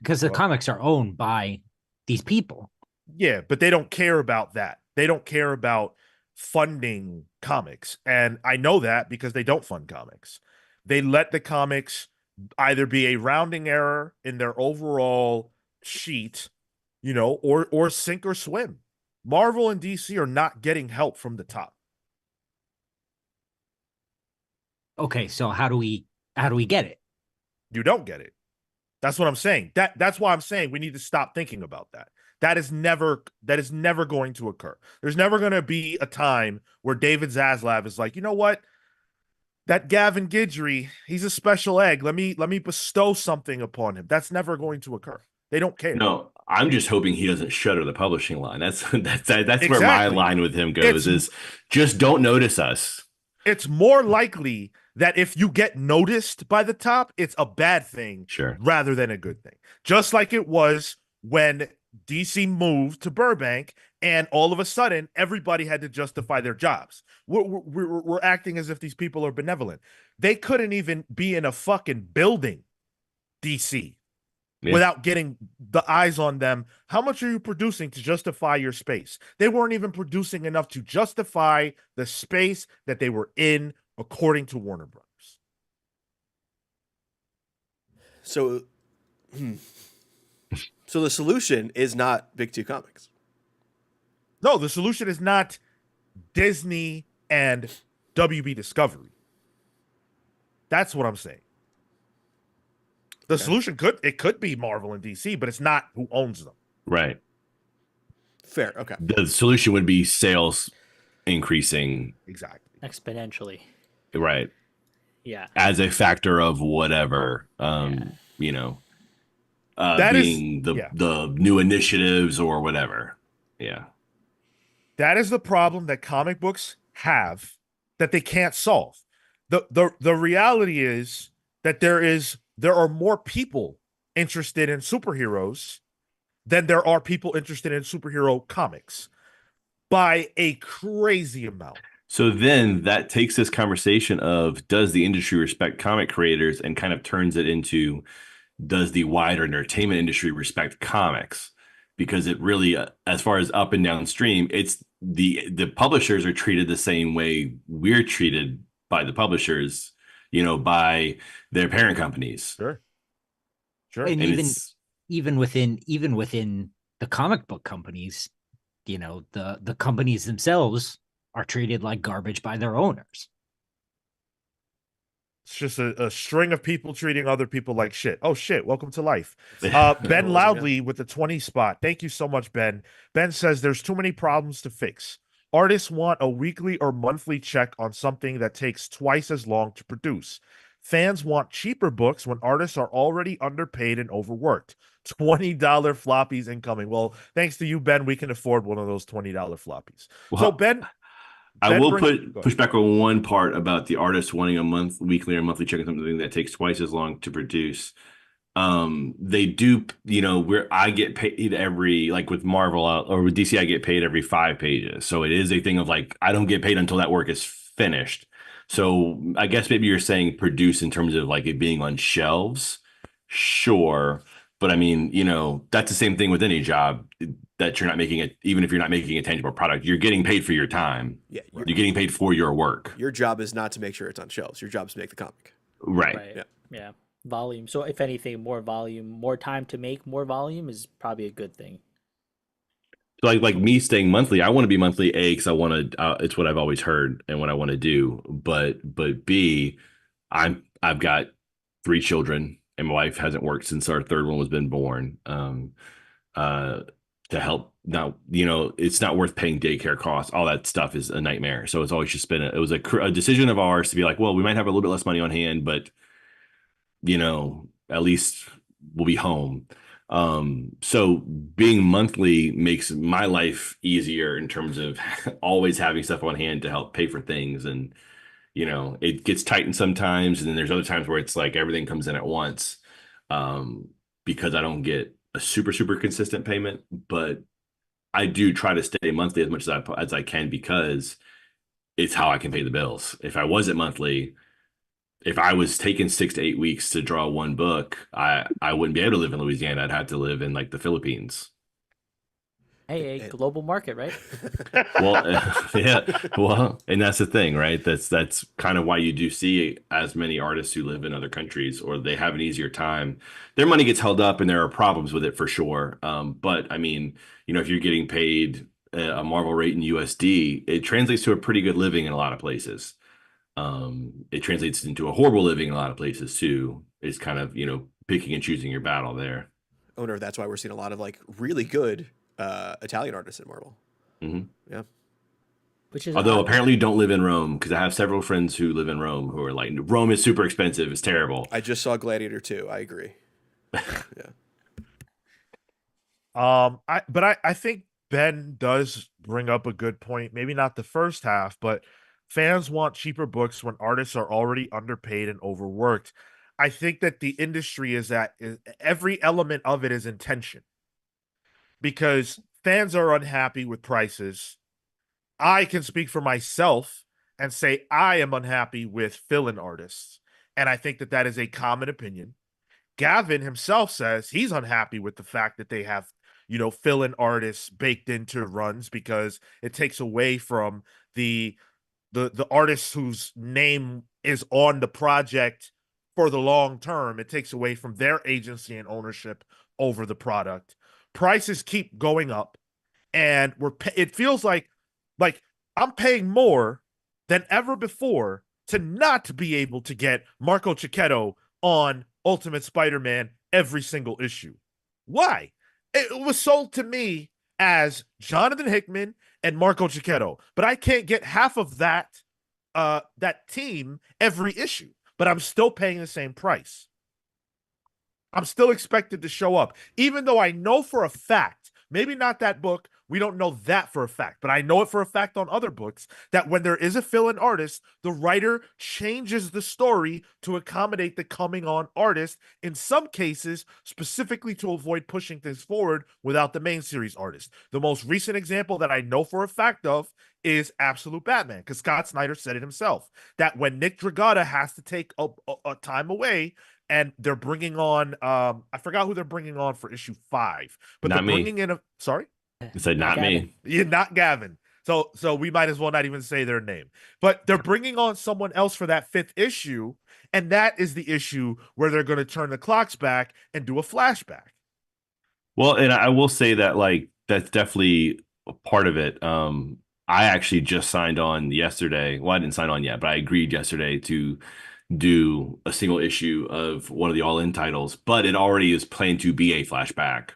because the comics are owned by these people. Yeah, but they don't care about that. They don't care about funding comics. And I know that because they don't fund comics. They let the comics either be a rounding error in their overall sheet, or sink or swim. Marvel and DC are not getting help from the top. Okay, so how do we get it? You don't get it. That's what I'm saying. That's why I'm saying we need to stop thinking about that. That is never going to occur. There's never going to be a time where David Zaslav is like, you know what? That Gavin Guidry, he's a special egg. Let me bestow something upon him. That's never going to occur. They don't care. No, I'm just hoping he doesn't shutter the publishing line. That's where my Exactly. line with him goes, is just don't notice us. It's more likely that if you get noticed by the top, it's a bad thing Sure. rather than a good thing. Just like it was when DC moved to Burbank and all of a sudden everybody had to justify their jobs. We're acting as if these people are benevolent. They couldn't even be in a fucking building, DC, without getting the eyes on them. How much are you producing to justify your space? They weren't even producing enough to justify the space that they were in, according to Warner Brothers. So, so the solution is not Big Two Comics. No, the solution is not Disney and WB Discovery. That's what I'm saying. The solution could be Marvel and DC, but it's not who owns them. Right. Fair. Okay. The solution would be sales increasing. Exactly. Exponentially. Right. Yeah. As a factor of whatever, you know, That being is- the new initiatives or whatever. Yeah. That is the problem that comic books have that they can't solve. The reality is that there are more people interested in superheroes than there are people interested in superhero comics by a crazy amount. So then that takes this conversation of, does the industry respect comic creators, and kind of turns it into, does the wider entertainment industry respect comics? Because it really, as far as up and downstream, it's the publishers are treated the same way we're treated by the publishers, you know, by their parent companies. Sure. And And even within the comic book companies, you know, the companies themselves are treated like garbage by their owners. It's just a string of people treating other people like shit. Oh shit, welcome to life. Ben Loudly with the 20 spot. Thank you so much, Ben. Ben says there's too many problems to fix. Artists want a weekly or monthly check on something that takes twice as long to produce. Fans want cheaper books when artists are already underpaid and overworked. $20 floppies incoming. Well, thanks to you, Ben, we can afford one of those $20 floppies. Well, So Ben, I will go ahead. push back on one part about the artist wanting a weekly or monthly check on something that takes twice as long to produce. They do, you know, where I get paid every, like with Marvel or with DC, I get paid every 5 pages. So it is a thing of like, I don't get paid until that work is finished. So I guess maybe you're saying produce in terms of like it being on shelves. Sure. But I mean, you know, that's the same thing with any job that you're not making it, even if you're not making a tangible product, you're getting paid for your time. Yeah. You're getting paid for your work. Your job is not to make sure it's on shelves. Your job is to make the comic. Right. Yeah. Volume. So if anything, more volume, more time to make more volume is probably a good thing. Like me staying monthly, I want to be monthly, A, because I want to, it's what I've always heard and what I want to do. But B, I've got 3 children and my wife hasn't worked since our 3rd one was been born. To help now, you know, it's not worth paying daycare costs. All that stuff is a nightmare. So it's always just been it was a decision of ours to be like, well, we might have a little bit less money on hand, but you know, at least we'll be home. So being monthly makes my life easier in terms of always having stuff on hand to help pay for things. And, you know, it gets tightened sometimes. And then there's other times where it's like everything comes in at once. Because I don't get a super consistent payment, but I do try to stay monthly as much as I can, because it's how I can pay the bills. If I wasn't monthly, if I was taking 6 to 8 weeks to draw one book, I wouldn't be able to live in Louisiana. I'd have to live in like the Philippines. Hey, global market, right? Well, yeah. Well, and that's the thing, right? That's kind of why you do see as many artists who live in other countries, or they have an easier time. Their money gets held up, and there are problems with it for sure. But I mean, you know, if you're getting paid a Marvel rate in USD, it translates to a pretty good living in a lot of places. It translates into a horrible living in a lot of places too. It's kind of, you know, picking and choosing your battle there. Owner, that's why we're seeing a lot of like really good Italian artists at Marvel. Mhm. Yeah. Which is Although apparently you don't live in Rome, because I have several friends who live in Rome who are like, Rome is super expensive. It's terrible. I just saw Gladiator 2. I agree. Yeah. I think Ben does bring up a good point. Maybe not the first half, but fans want cheaper books when artists are already underpaid and overworked. I think that the industry every element of it is intention because fans are unhappy with prices. I can speak for myself and say I am unhappy with fill-in artists, and I think that that is a common opinion. Gavin himself says he's unhappy with the fact that they have, fill-in artists baked into runs because it takes away from the the artists whose name is on the project for the long term. It takes away from their agency and ownership over the product. Prices keep going up, and it feels like I'm paying more than ever before to not be able to get Marco Cicchetto on Ultimate Spider-Man every single issue. Why? It was sold to me as Jonathan Hickman and Marco Cicchetto, but I can't get half of that team every issue, but I'm still paying the same price. I'm still expected to show up, even though I know for a fact, maybe not that book, we don't know that for a fact, but I know it for a fact on other books that when there is a fill-in artist, the writer changes the story to accommodate the coming on artist, in some cases, specifically to avoid pushing things forward without the main series artist. The most recent example that I know for a fact of is Absolute Batman, because Scott Snyder said it himself, that when Nick Dragotta has to take a time away, and they're bringing on I forgot who they're bringing on for issue 5, but Not they're me. bringing in It said not Gavin. me. yeah, not Gavin. So we might as well not even say their name. But they're bringing on someone else for that 5th issue, and that is the issue where they're going to turn the clocks back and do a flashback. Well, and I will say that like that's definitely a part of it. I actually just signed on yesterday. Well, I didn't sign on yet, but I agreed yesterday to do a single issue of one of the all-in titles, but it already is planned to be a flashback.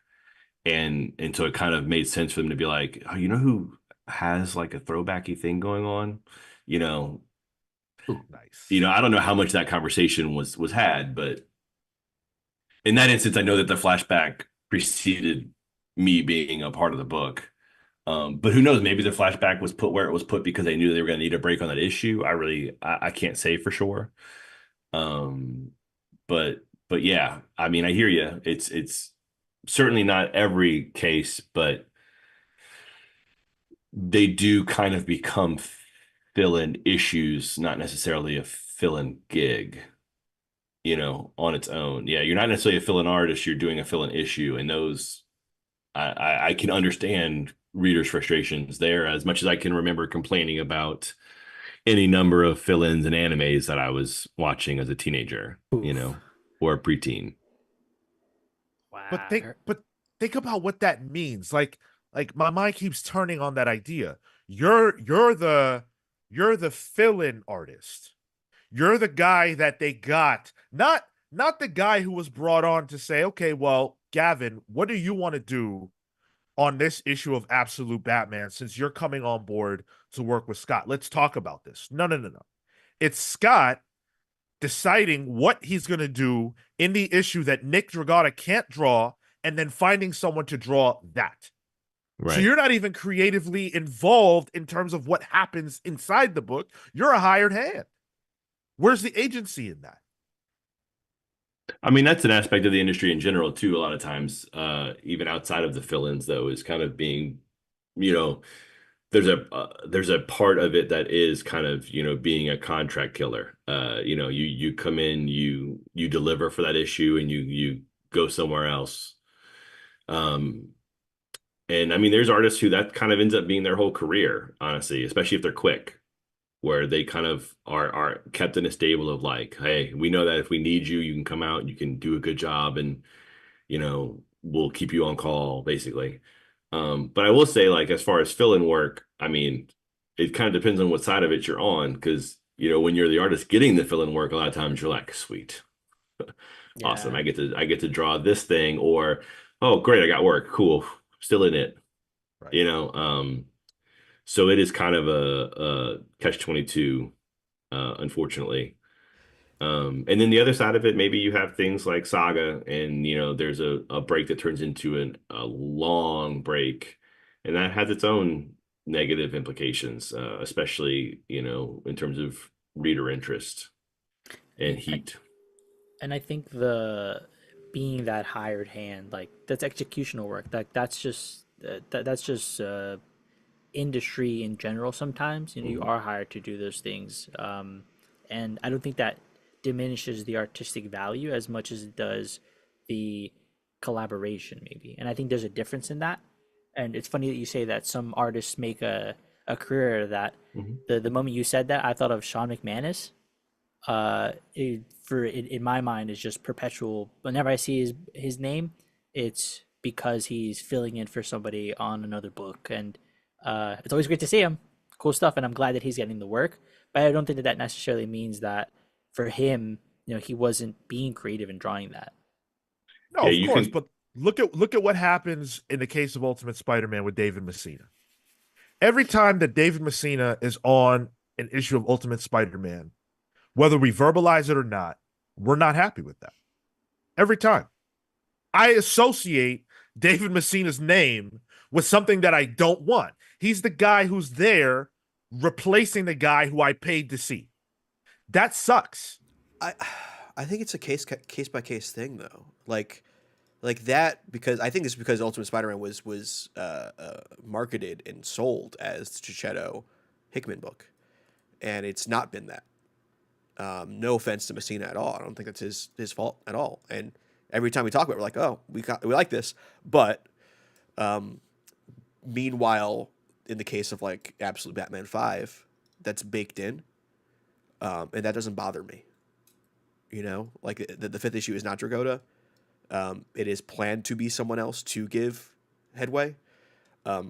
And so it kind of made sense for them to be like, oh, you know who has like a throwbacky thing going on? You know, Ooh, nice. I don't know how much that conversation was had, but in that instance, I know that the flashback preceded me being a part of the book. But who knows? Maybe the flashback was put where it was put because they knew they were going to need a break on that issue. I can't say for sure. Um, but yeah, I mean, I hear you. It's certainly not every case, but they do kind of become fill-in issues, not necessarily a fill-in gig, on its own. Yeah, you're not necessarily a fill-in artist, you're doing a fill-in issue, and those I can understand readers' frustrations there as much as I can remember complaining about any number of fill-ins and animes that I was watching as a teenager, or a preteen. Wow. But think about what that means. Like my mind keeps turning on that idea. You're the fill-in artist. You're the guy that they got, not the guy who was brought on to say, okay, well, Gavin, what do you want to do on this issue of Absolute Batman since you're coming on board to work with Scott? Let's talk about this. No, no, no, no. It's Scott deciding what he's going to do in the issue that Nick Dragotta can't draw and then finding someone to draw that. So Right. you're not even creatively involved in terms of what happens inside the book. You're a hired hand. Where's the agency in that? I mean, that's an aspect of the industry in general too. A lot of times, even outside of the fill-ins, though, is kind of being, you know, there's a part of it that is kind of being a contract killer. You come in, you deliver for that issue, and you go somewhere else. And I mean, there's artists who that kind of ends up being their whole career, honestly, especially if they're quick, where they kind of are kept in a stable of like, hey, we know that if we need you, you can come out, you can do a good job, and we'll keep you on call, basically. But I will say, like, as far as fill-in work, I mean, it kind of depends on what side of it you're on, because when you're the artist getting the fill-in work, a lot of times you're like, sweet, awesome, Yeah. I get to draw this thing, or oh, great, I got work, cool, still in it, Right. You know, so it is kind of a catch-22, unfortunately. And then the other side of it, maybe you have things like Saga, and there's a break that turns into a long break, and that has its own negative implications, especially in terms of reader interest and heat. And I think the being that hired hand, like that's executional work. Like that's just industry in general. Sometimes you Mhm. are hired to do those things, and I don't think that diminishes the artistic value as much as it does the collaboration, maybe. And I think there's a difference in that. And it's funny that you say that some artists make a career out of that. Mhm. The moment you said that, I thought of Sean McManus. In my mind is just perpetual. Whenever I see his name, it's because he's filling in for somebody on another book, and it's always great to see him. Cool stuff, and I'm glad that he's getting the work. But I don't think that that necessarily means that for him, he wasn't being creative in drawing that. No, Yeah, of you course, can. but look at what happens in the case of Ultimate Spider-Man with David Messina. Every time that David Messina is on an issue of Ultimate Spider-Man, whether we verbalize it or not, we're not happy with that. Every time. I associate David Messina's name with something that I don't want. He's the guy who's there replacing the guy who I paid to see. That sucks. I I think it's a case by case thing though. Like that, because I think it's because Ultimate Spider-Man was marketed and sold as the Chichetto Hickman book, and it's not been that. No offense to Messina at all. I don't think that's his fault at all. And every time we talk about it, we're like, oh, we like this, but meanwhile, in the case of like Absolute Batman 5, that's baked in, and that doesn't bother me. Like the fifth issue is not Dragotta. It is planned to be someone else to give headway. But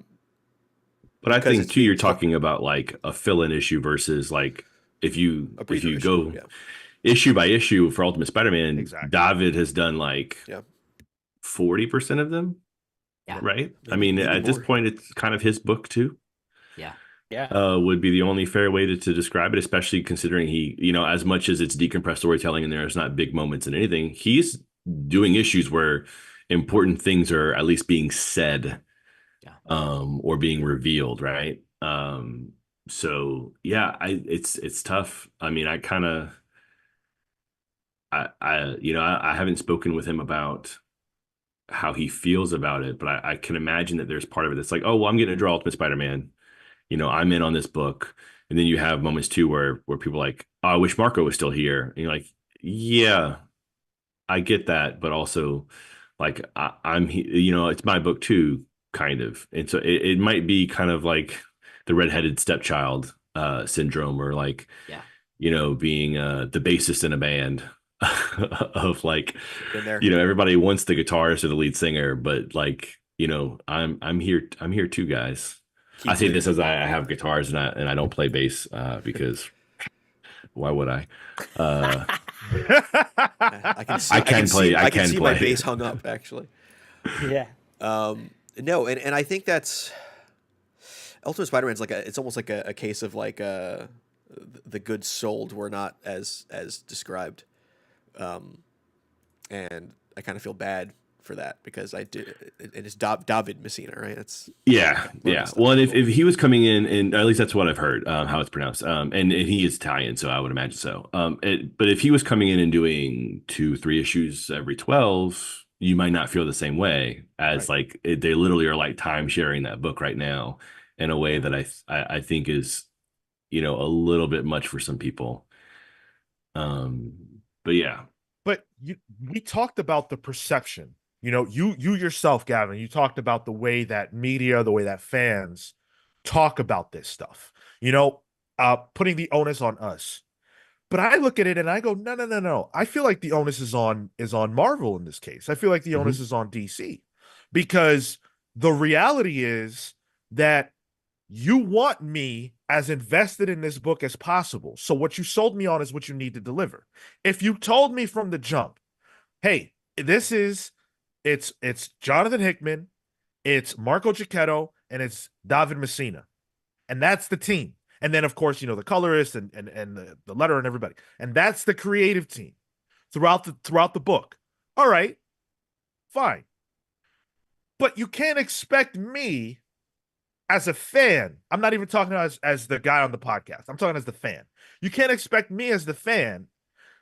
I Because think it's too, you're being told talking about like a fill-in issue versus like if you a if breather you issue. go Yeah, issue by issue for Ultimate Spider-Man, Exactly. David has done like yeah, 40% of them, Yeah. right? I maybe mean, at this more. point, it's kind of his book too. Yeah. Yeah. Would be the only fair way to describe it, especially considering he, as much as it's decompressed storytelling and there's not big moments in anything, he's doing issues where important things are at least being said, Yeah. or being revealed, right? So yeah, it's tough. I mean, I haven't spoken with him about how he feels about it, but I can imagine that there's part of it that's like, oh, well, I'm getting to draw Ultimate Spider-Man. I'm in on this book. And then you have moments too where people are like, oh, I wish Marco was still here. And you're like, yeah, I get that, but also like it's my book too, kind of. And so it might be kind of like the redheaded stepchild syndrome, or like, Yeah. being the bassist in a band of like, Been there. everybody wants the guitarist or the lead singer, but like, I'm here too, guys. I Keith say Lee. this as I have guitars and I don't play bass because why would I? Uh, I can see. I can play. I can can see play. my bass hung up actually. Yeah. No, and I think that's Ultimate Spider-Man's like it's almost like a case of like the goods sold were not as described, and I kind of feel bad for that because I did. It's David Messina, right? It's Yeah. Stuff. Well, and if he was coming in, and at least that's what I've heard, how it's pronounced. And he is Italian, so I would imagine so. But if he was coming in and doing 2-3 issues every 12, you might not feel the same way as Right. like they literally are like time sharing that book right now in a way that I think is, a little bit much for some people. But yeah. But we talked about the perception. You yourself, Gavin, you talked about the way that media, the way that fans talk about this stuff. Putting the onus on us. But I look at it and I go, no, no, no, no. I feel like the onus is on Marvel in this case. I feel like the onus is on DC, because the reality is that you want me as invested in this book as possible. So what you sold me on is what you need to deliver. If you told me from the jump, hey, it's Jonathan Hickman, it's Marco Cicchetto, and it's David Messina, and that's the team. And then, of course, the colorist and the letter and everybody, and that's the creative team throughout the book. All right, fine, but you can't expect me as a fan. I'm not even talking as the guy on the podcast. I'm talking as the fan. You can't expect me as the fan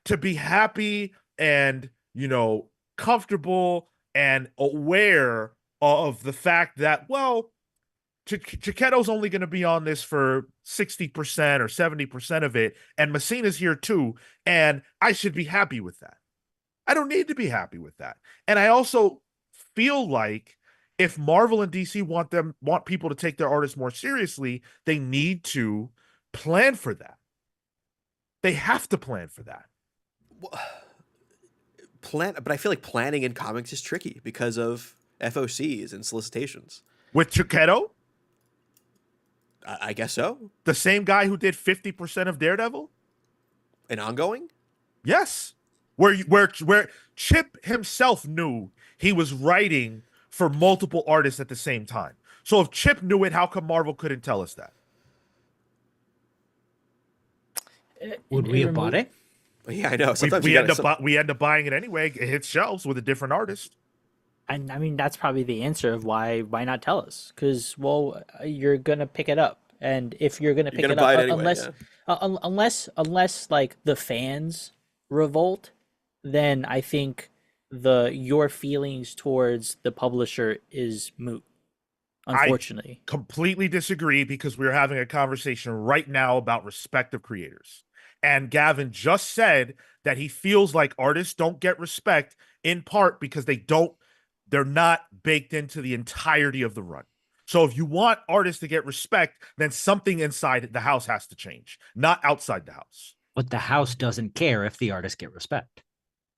to be happy and comfortable and aware of the fact that, well, Chiquetto's only going to be on this for 60% or 70% of it, and Messina's here too, and I should be happy with that. I don't need to be happy with that. And I also feel like if Marvel and DC want people to take their artists more seriously, they need to plan for that. They have to plan for that. But I feel like planning in comics is tricky because of FOCs and solicitations. With Chiquetto? I guess so. The same guy who did 50% of Daredevil? An ongoing? Yes. Where Chip himself knew he was writing for multiple artists at the same time. So if Chip knew it, how come Marvel couldn't tell us that? Would we have bought it? Yeah, I know. Sometimes we end up buying it anyway. It hits shelves with a different artist. And I mean, that's probably the answer of why not tell us? Because, well, you're gonna pick it up, and if you're gonna pick it up, anyway, unless like the fans revolt, then I think your feelings towards the publisher is moot. Unfortunately, I completely disagree, because we're having a conversation right now about respect of creators. And Gavin just said that he feels like artists don't get respect in part because they're not baked into the entirety of the run. So if you want artists to get respect, then something inside the house has to change, not outside the house. But the house doesn't care if the artists get respect.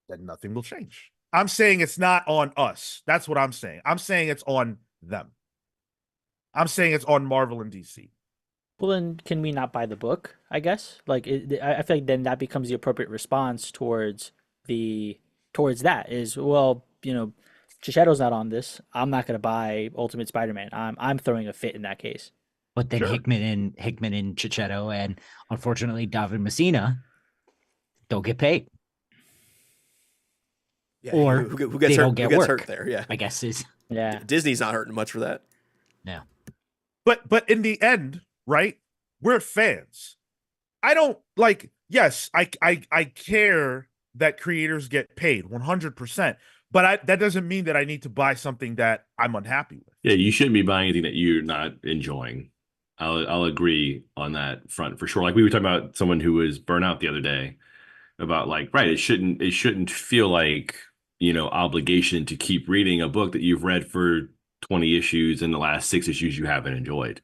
Then nothing will change. I'm saying it's not on us. That's what I'm saying. I'm saying it's on them. I'm saying it's on Marvel and DC. well, then can we not buy the book? I guess like I feel like then that becomes the appropriate response towards that is, well, Chichetto's not on this. I'm not going to buy Ultimate Spider-Man. I'm throwing a fit in that case. But then Sure. Hickman and Chichetto and unfortunately David Messina don't get paid. Yeah, Or who they gets hurt? don't get Who gets work. hurt there? Yeah, I guess is Yeah. Disney's not hurting much for that. no. But in the end, right? We're fans. I don't like. Yes, I care that creators get paid 100%. But that doesn't mean that I need to buy something that I'm unhappy with. Yeah, you shouldn't be buying anything that you're not enjoying. I'll agree on that front for sure. Like we were talking about someone who was burnt out the other day about like, right, it shouldn't feel like, obligation to keep reading a book that you've read for 20 issues and the last 6 issues you haven't enjoyed.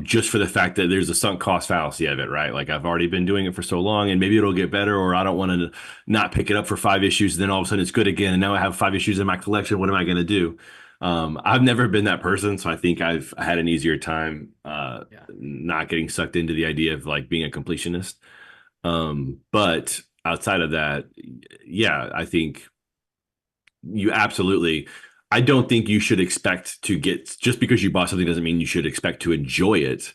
Just for the fact that there's a sunk cost fallacy of it, right? Like I've already been doing it for so long and maybe it'll get better, or I don't want to not pick it up for 5 issues. And then all of a sudden it's good again. And now I have 5 issues in my collection. What am I going to do? I've never been that person. So I think I've had an easier time, not getting sucked into the idea of like being a completionist. But outside of that, yeah, I think you absolutely, I don't think you should expect to get, just because you bought something doesn't mean you should expect to enjoy it,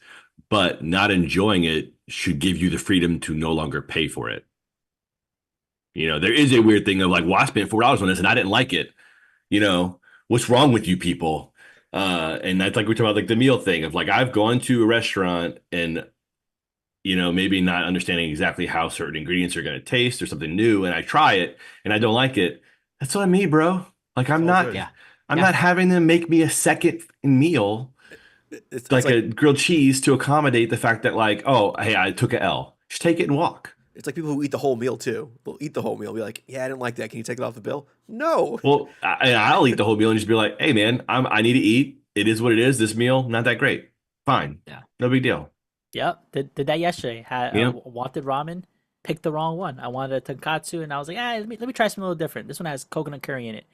but not enjoying it should give you the freedom to no longer pay for it. There is a weird thing of like, well, I spent $4 on this and I didn't like it. What's wrong with you people? And that's like, we're talking about like the meal thing of like, I've gone to a restaurant and, maybe not understanding exactly how certain ingredients are going to taste or something new. And I try it and I don't like it. That's on me, bro. Like I'm not, good. I'm not having them make me a second meal, It's like a grilled cheese to accommodate the fact that like, oh, hey, I took a L. Just take it and walk. It's like people who eat the whole meal too. They'll eat the whole meal, be like, "Yeah, I didn't like that. Can you take it off the bill?" No. Well, I'll eat the whole meal and just be like, hey, man, I need to eat. It is what it is. This meal, not that great. Fine. Yeah. No big deal. Yep. Did that yesterday. Had Yeah. wanted ramen, picked the wrong one. I wanted a tonkatsu, and I was like, let me try something a little different. This one has coconut curry in it.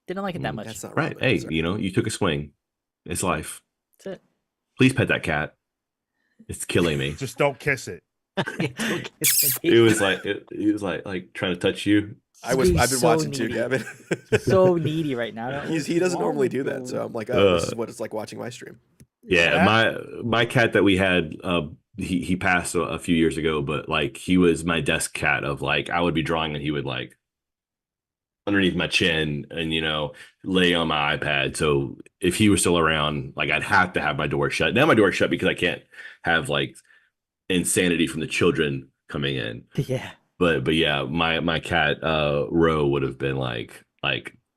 Didn't like it that much. That's not Right. ramen, Hey, is it? you took a swing. It's life. That's it. Please pet that cat. It's killing me. Just don't kiss it. It was like trying to touch you. I've being been so watching too, needy. Gavin. So needy right now. He doesn't normally do that, so I'm like, oh, this is what it's like watching my stream. Yeah, Matt? my cat that we had, he passed a few years ago, but like he was my desk cat of like I would be drawing and he would like underneath my chin and lay on my iPad. So if he was still around, like I'd have to have my door shut. Now my door's shut because I can't have like insanity from the children coming in. Yeah. But yeah, my cat Ro would have been like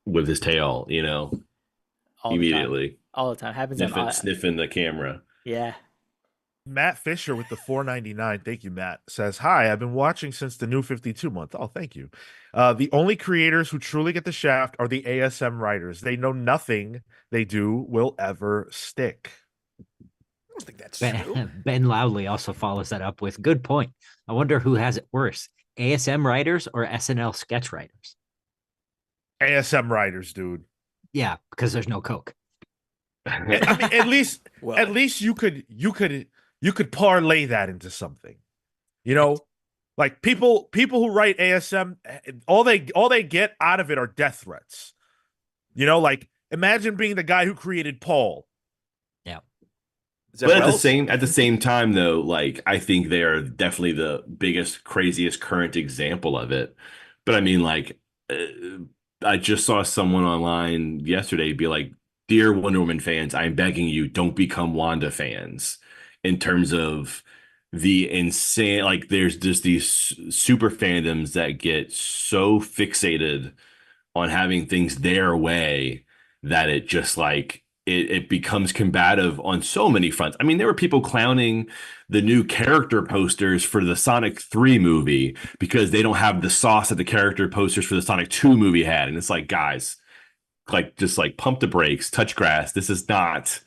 with his tail, All the time. immediately All the time. Happens on sniffing the camera. Yeah. Matt Fisher with the 4.99. Thank you, Matt. Says, hi, I've been watching since the new 52 month. Oh, thank you. The only creators who truly get the shaft are the ASM writers. They know nothing they do will ever stick. I don't think that's true. Ben Loudly also follows that up with good point. I wonder who has it worse, ASM writers or SNL sketch writers? ASM writers, dude. Yeah, because there's no Coke. I mean, at least you could parlay that into something. Like people who write ASM, all they get out of it are death threats. Like imagine being the guy who created Paul. Yeah. But at the same time though, like I think they are definitely the biggest, craziest current example of it. But I mean, like I just saw someone online yesterday be like, "Dear Wonder Woman fans, I'm begging you, don't become Wanda fans." In terms of the insane, like there's just these super fandoms that get so fixated on having things their way that it just like it becomes combative on so many fronts. I mean, there were people clowning the new character posters for the Sonic 3 movie because they don't have the sauce that the character posters for the Sonic 2 movie had. And it's like, guys, like just like pump the brakes, touch grass. This is not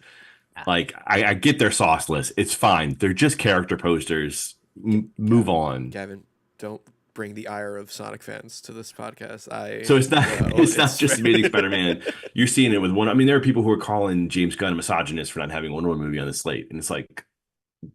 like I get their sauceless. It's fine. They're just character posters. Move on. Gavin, don't bring the ire of Sonic fans to this podcast. So it's not just Amazing Spider-Man. You're seeing it with one. I mean, there are people who are calling James Gunn a misogynist for not having a Wonder Woman movie on the slate, and it's like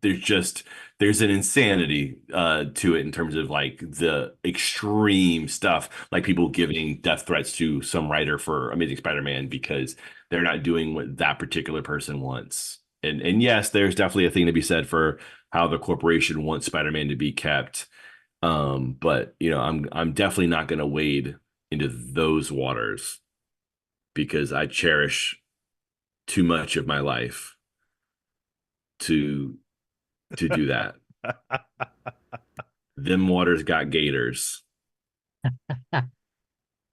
there's an insanity to it in terms of like the extreme stuff, like people giving death threats to some writer for Amazing Spider-Man because they're not doing what that particular person wants. And yes, there's definitely a thing to be said for how the corporation wants Spider-Man to be kept. But I'm definitely not going to wade into those waters because I cherish too much of my life to do that. Them waters got gators.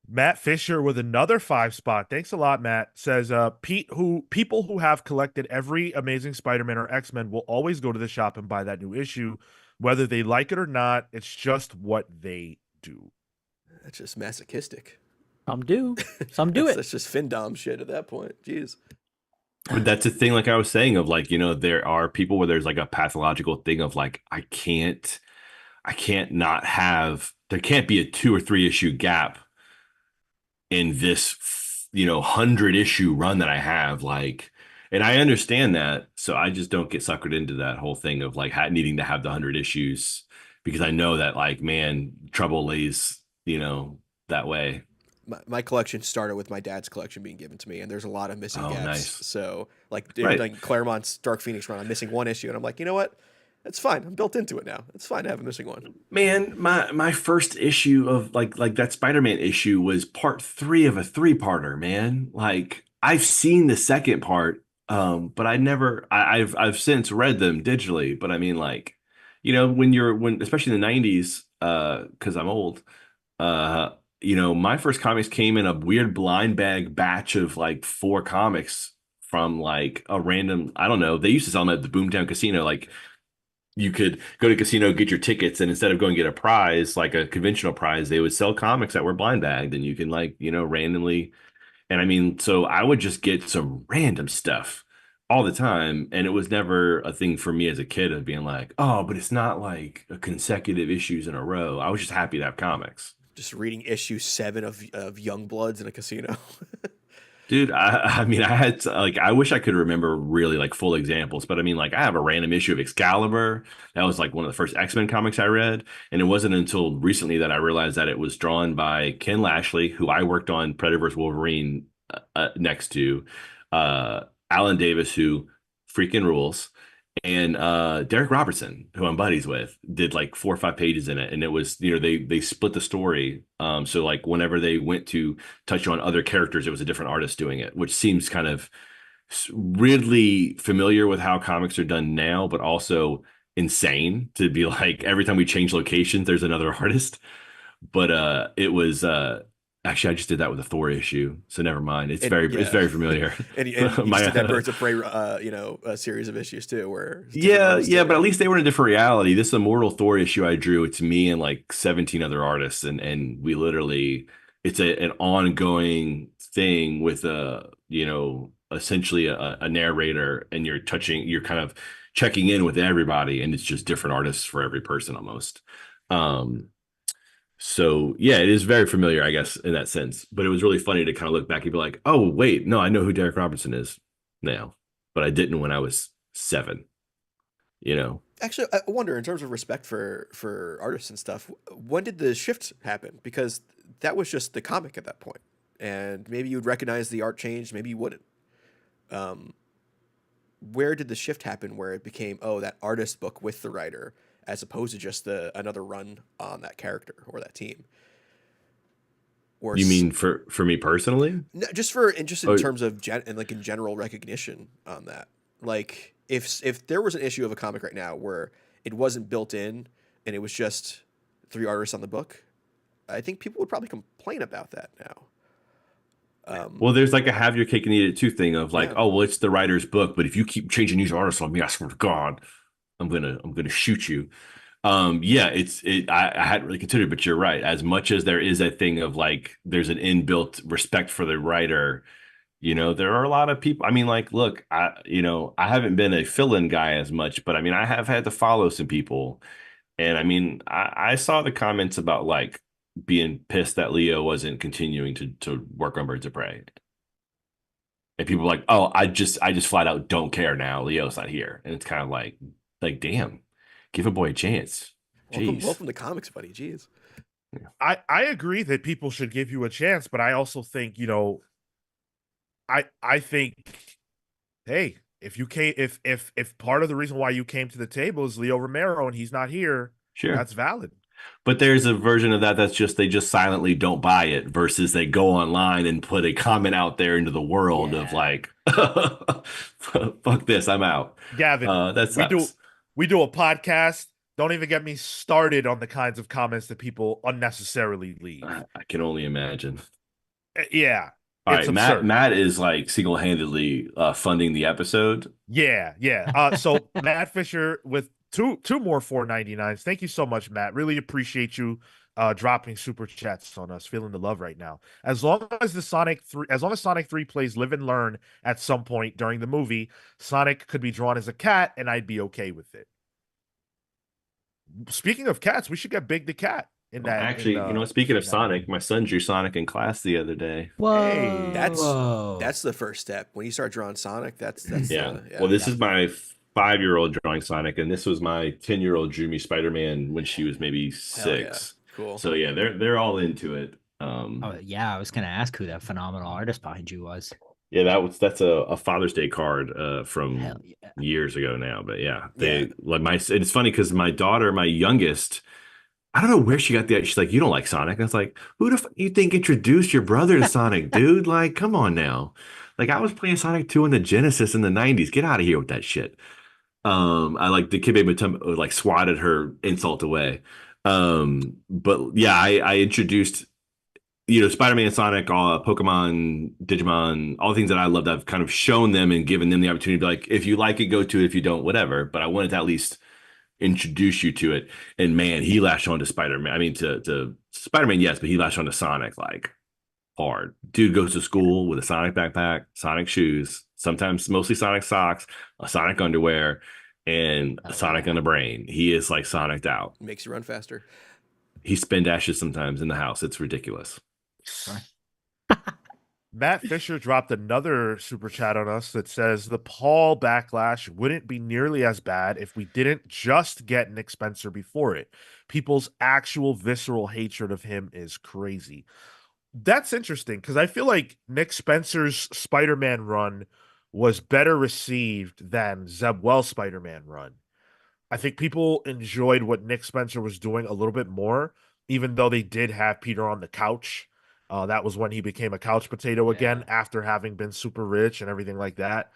Matt Fisher with another 5 spot. Thanks a lot, Matt. Says people who have collected every Amazing Spider-Man or X-Men will always go to the shop and buy that new issue, whether they like it or not. It's just what they do. That's just masochistic. Some do it. That's just Findom shit at that point. Jeez. But that's the thing, like I was saying, of like, there are people where there's like a pathological thing of like, I can't not have, there can't be a 2 or 3 issue gap in this 100 issue run that I have, like, and I understand that, so I just don't get suckered into that whole thing of like needing to have the 100 issues because I know that like, man, trouble lays that way. My collection started with my dad's collection being given to me, and there's a lot of missing gaps. Nice. So like Claremont's Dark Phoenix run, I'm missing 1 issue, and I'm like, you know what? It's fine. I'm built into it now. It's fine to have a missing one. Man, my first issue of like that Spider-Man issue was part 3 of a 3-parter, man. Like I've seen the second part, but I've since read them digitally. But I mean, like, when especially in the 90s, because I'm old, my first comics came in a weird blind bag batch of like 4 comics from like a random, I don't know, they used to sell them at the Boomtown Casino, like you could go to casino, get your tickets, and instead of going to get a prize, like a conventional prize, they would sell comics that were blind bagged, and you can like, randomly. And I mean, so I would just get some random stuff all the time, and it was never a thing for me as a kid of being like, oh, but it's not like a consecutive issues in a row. I was just happy to have comics. Just reading issue 7 of Youngbloods in a casino. Dude, I mean, I had like, I wish I could remember really like full examples, but I mean, like, I have a random issue of Excalibur. That was like one of the first X-Men comics I read. And it wasn't until recently that I realized that it was drawn by Ken Lashley, who I worked on Predator vs. Wolverine next to, Alan Davis, who freaking rules, and Derek Robertson, who I'm buddies with, did like 4 or 5 pages in it, and it was, they split the story. So like whenever they went to touch on other characters, it was a different artist doing it, which seems kind of weirdly familiar with how comics are done now, but also insane to be like every time we change locations, there's another artist. But it was actually, I just did that with a Thor issue, so never mind. It's very familiar. And you just did that Birds of Prey, a series of issues too, where yeah, but at least they were in a different reality. This Immortal Thor issue I drew, it's me and like 17 other artists, and we literally, it's an ongoing thing with essentially a narrator, and you're kind of checking in with everybody, and it's just different artists for every person almost. So yeah, it is very familiar, I guess, in that sense. But it was really funny to kind of look back and be like, oh wait, no, I know who Derek Robertson is now, but I didn't when I was 7. Actually, I wonder, in terms of respect for artists and stuff, when did the shift happen? Because that was just the comic at that point, and maybe you would recognize the art change, maybe you wouldn't. Where did the shift happen where it became, oh, that artist book with the writer, as opposed to just another run on that character or that team? Or you mean for me personally? No, just in terms of in general recognition on that. Like if there was an issue of a comic right now where it wasn't built in and it was just 3 artists on the book, I think people would probably complain about that now. Well, there's like a have your cake and eat it too thing of like, oh, well, it's the writer's book, but if you keep changing these artists on me, I swear to God, I'm gonna shoot you. I hadn't really considered, but you're right. As much as there is a thing of like, there's an inbuilt respect for the writer, there are a lot of people. I mean, like, look, I haven't been a fill-in guy as much, but I mean, I have had to follow some people. And I mean, I saw the comments about like being pissed that Leo wasn't continuing to work on Birds of Prey. And people were like, oh, I just flat out don't care now. Leo's not here. And it's kind of like, damn, give a boy a chance. Welcome to comics, buddy. Jeez. I agree that people should give you a chance, but I also think, I think, hey, if part of the reason why you came to the table is Leo Romero and he's not here, sure, that's valid. But there's a version of that that's just they just silently don't buy it versus they go online and put a comment out there into the world of like, fuck this, I'm out. Gavin, we do a podcast. Don't even get me started on the kinds of comments that people unnecessarily leave. I can only imagine. Yeah. All right, Matt is like single-handedly funding the episode. Yeah. So Matt Fisher with two more 4.99s. Thank you so much, Matt. Really appreciate you dropping super chats on us. Feeling the love right now. As long as Sonic 3 plays Live and Learn at some point during the movie, Sonic could be drawn as a cat, and I'd be okay with it. Speaking of cats, we should get Big the Cat in that. Actually, speaking of Sonic, my son drew Sonic in class the other day. Whoa, hey, that's the first step. When you start drawing Sonic, that's yeah. Well, this is my 5-year-old drawing Sonic, and this was my 10-year-old drew me Spider-Man when she was maybe 6. Yeah. Cool. So yeah, they're all into it. I was gonna ask who that phenomenal artist behind you was. Yeah, that's a Father's Day card from years ago now. But yeah, it's funny because my daughter, my youngest, I don't know where she got that. She's like, you don't like Sonic. I was like, who the you think introduced your brother to Sonic, dude? Like, come on now. Like, I was playing Sonic 2 on the Genesis in the 90s. Get out of here with that shit. I like the kid made like swatted her insult away. But yeah, I introduced Spider-Man, Sonic, all Pokemon, Digimon, all the things that I loved. I've kind of shown them and given them the opportunity to be like, if you like it, go to it. If you don't, whatever. But I wanted to at least introduce you to it. And man, he latched on to Spider-Man. I mean, to Spider-Man, yes, but he latched on to Sonic like hard. Dude goes to school with a Sonic backpack, Sonic shoes, sometimes mostly Sonic socks, a Sonic underwear, and a Sonic on the brain. He is like Sonic'd out. Makes you run faster. He spin dashes sometimes in the house. It's ridiculous. Matt Fisher dropped another super chat on us that says the Paul backlash wouldn't be nearly as bad if we didn't just get Nick Spencer before it. People's actual visceral hatred of him is crazy. That's interesting because I feel like Nick Spencer's Spider-Man run was better received than Zeb Wells' Spider-Man run. I think people enjoyed what Nick Spencer was doing a little bit more, even though they did have Peter on the couch. That was when he became a couch potato again after having been super rich and everything like that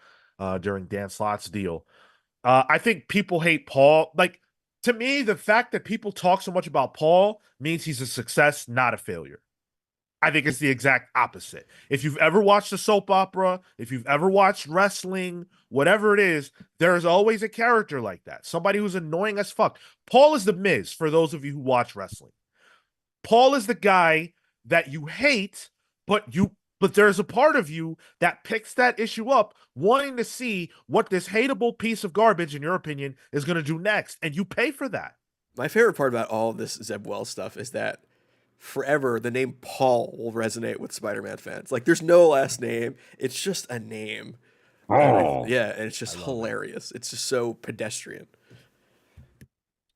during Dan Slott's deal. I think people hate Paul. Like, to me, the fact that people talk so much about Paul means he's a success, not a failure. I think it's the exact opposite. If you've ever watched a soap opera, if you've ever watched wrestling, whatever it is, there is always a character like that. Somebody who's annoying as fuck. Paul is the Miz, for those of you who watch wrestling. Paul is the guy that you hate, but there's a part of you that picks that issue up, wanting to see what this hateable piece of garbage, in your opinion, is going to do next. And you pay for that. My favorite part about all of this Zeb Wells stuff is that forever the name Paul will resonate with Spider-Man fans. Like, there's no last name. It's just a name. Oh, Yeah, and it's just hilarious. It's just so pedestrian.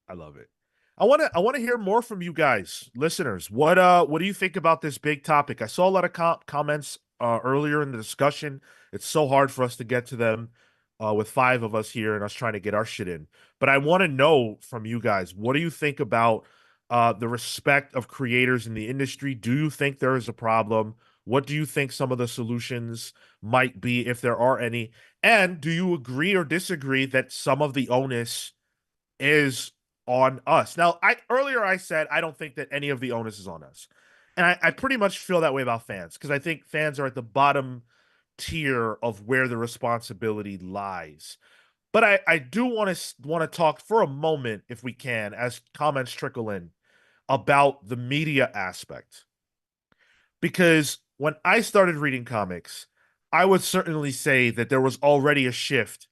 I love it. I want to hear more from you guys, listeners. What do you think about this big topic? I saw a lot of comments earlier in the discussion. It's so hard for us to get to them with 5 of us here and us trying to get our shit in. But I want to know from you guys, what do you think about the respect of creators in the industry? Do you think there is a problem? What do you think some of the solutions might be, if there are any? And do you agree or disagree that some of the onus is on us? Now, earlier I said I don't think that any of the onus is on us. And I pretty much feel that way about fans, because I think fans are at the bottom tier of where the responsibility lies. But I do want to talk for a moment, if we can, as comments trickle in, about the media aspect. Because when I started reading comics, I would certainly say that there was already a shift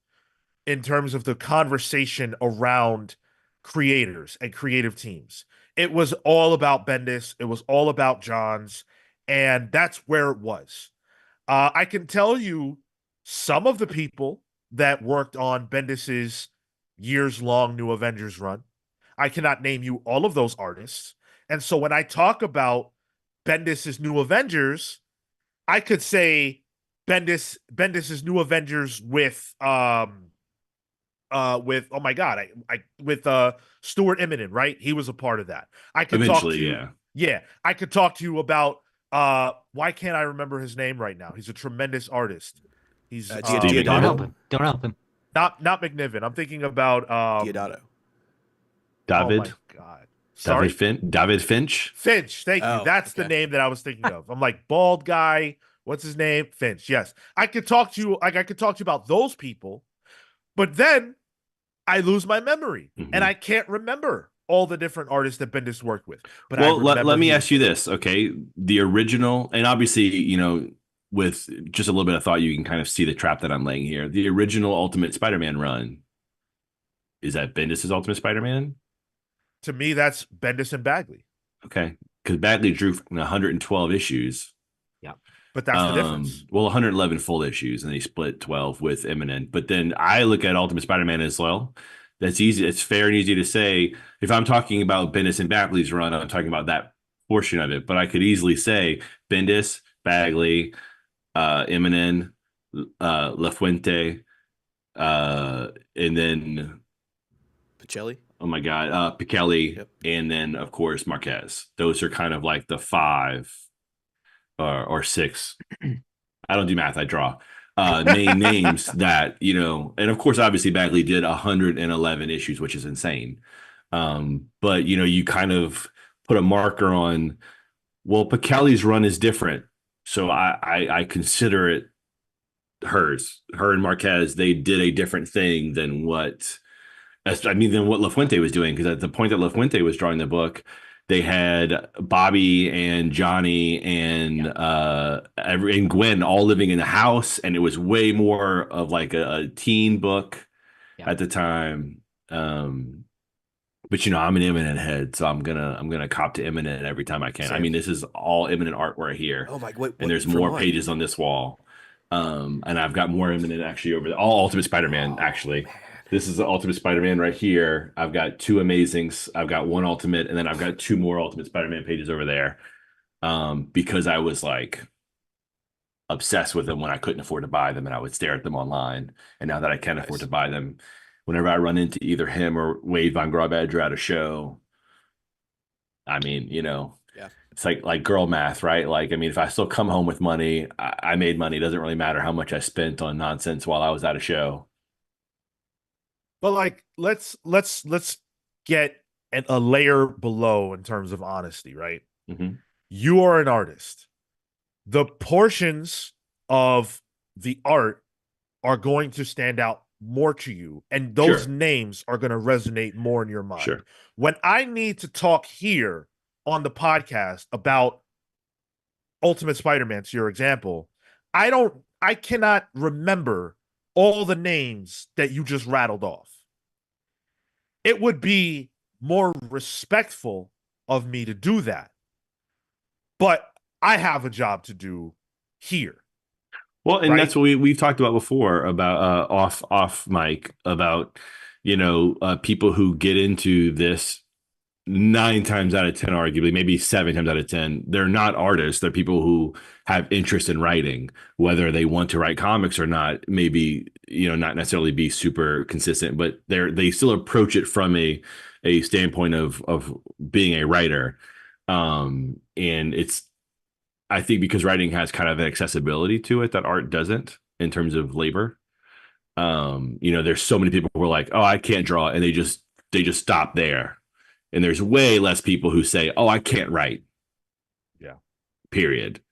in terms of the conversation around creators and creative teams. It was all about Bendis. It was all about Johns. And that's where it was. I can tell you some of the people that worked on Bendis's years-long New Avengers run. I cannot name you all of those artists. And so when I talk about Bendis's New Avengers, I could say Bendis's New Avengers with oh my god, with Stuart Immonen, right? He was a part of that. I could eventually, talk to you, yeah. I could talk to you about why can't I remember his name right now? He's a tremendous artist. He's David Don't Dino? help him. Don't help him. not McNiven. I'm thinking about Diodato. David. Oh my god. Sorry. David Finch. Finch, thank you. Oh, That's the okay. name that I was thinking of. I'm like, bald guy. What's his name? Finch. Yes. I could talk to you about those people, but then I lose my memory and I can't remember all the different artists that Bendis worked with. But Well, I remember let me he ask you this, okay? The original, and obviously, with just a little bit of thought, you can kind of see the trap that I'm laying here. The original Ultimate Spider-Man run, is that Bendis' Ultimate Spider-Man? To me, that's Bendis and Bagley. Okay, because Bagley drew 112 issues. Yeah, but that's the difference. Well, 111 full issues, and they split 12 with Immonen. But then I look at Ultimate Spider-Man as well. That's easy. It's fair and easy to say. If I'm talking about Bendis and Bagley's run, I'm talking about that portion of it. But I could easily say Bendis, Bagley, Immonen, LaFuente, and then Pacelli. oh my God, Pichelli, Yep. and then of course Marquez. Those are kind of like the 5 or 6. I don't do math, I draw. Main names that, and of course, obviously Bagley did 111 issues, which is insane. But you kind of put a marker on, well, Pichelli's run is different. So I consider it hers. Her and Marquez, they did a different thing than what LaFuente was doing, because at the point that LaFuente was drawing the book, they had Bobby and Johnny and and Gwen all living in the house, and it was way more of like a teen book at the time. But I'm an Imminent head, so I'm gonna cop to Imminent every time I can. I Same. mean, this is all Imminent artwork here, Oh my, what and there's from more what? pages on this wall. And I've got more Imminent actually over there. All Ultimate Spider-Man, Oh actually. man. This is the Ultimate Spider-Man right here. I've got two Amazings. I've got one Ultimate, and then I've got two more Ultimate Spider-Man pages over there. Because I was like obsessed with them when I couldn't afford to buy them, and I would stare at them online. And now that I can afford Nice. to buy them, whenever I run into either him or Wade Von Grawbadger at a show, I mean, Yeah. it's like girl math, right? Like, I mean, if I still come home with money, I made money. It doesn't really matter how much I spent on nonsense while I was at a show. But like, let's get a layer below in terms of honesty, right? Mm-hmm. You are an artist. The portions of the art are going to stand out more to you, and those Sure. names are going to resonate more in your mind. Sure. When I need to talk here on the podcast about Ultimate Spider-Man, to your example, I cannot remember all the names that you just rattled off. It would be more respectful of me to do that. But I have a job to do here. Well, and Right? that's what we've talked about before about off mic about people who get into this 9 times out of 10, arguably maybe 7 times out of 10, they're not artists. They're people who have interest in writing, whether they want to write comics or not. Maybe not necessarily be super consistent, but they still approach it from a standpoint of being a writer. And it's, I think, because writing has kind of an accessibility to it that art doesn't in terms of labor. There's so many people who are like, oh, I can't draw, and they just stop there. And there's way less people who say, oh, I can't write. Yeah. Period.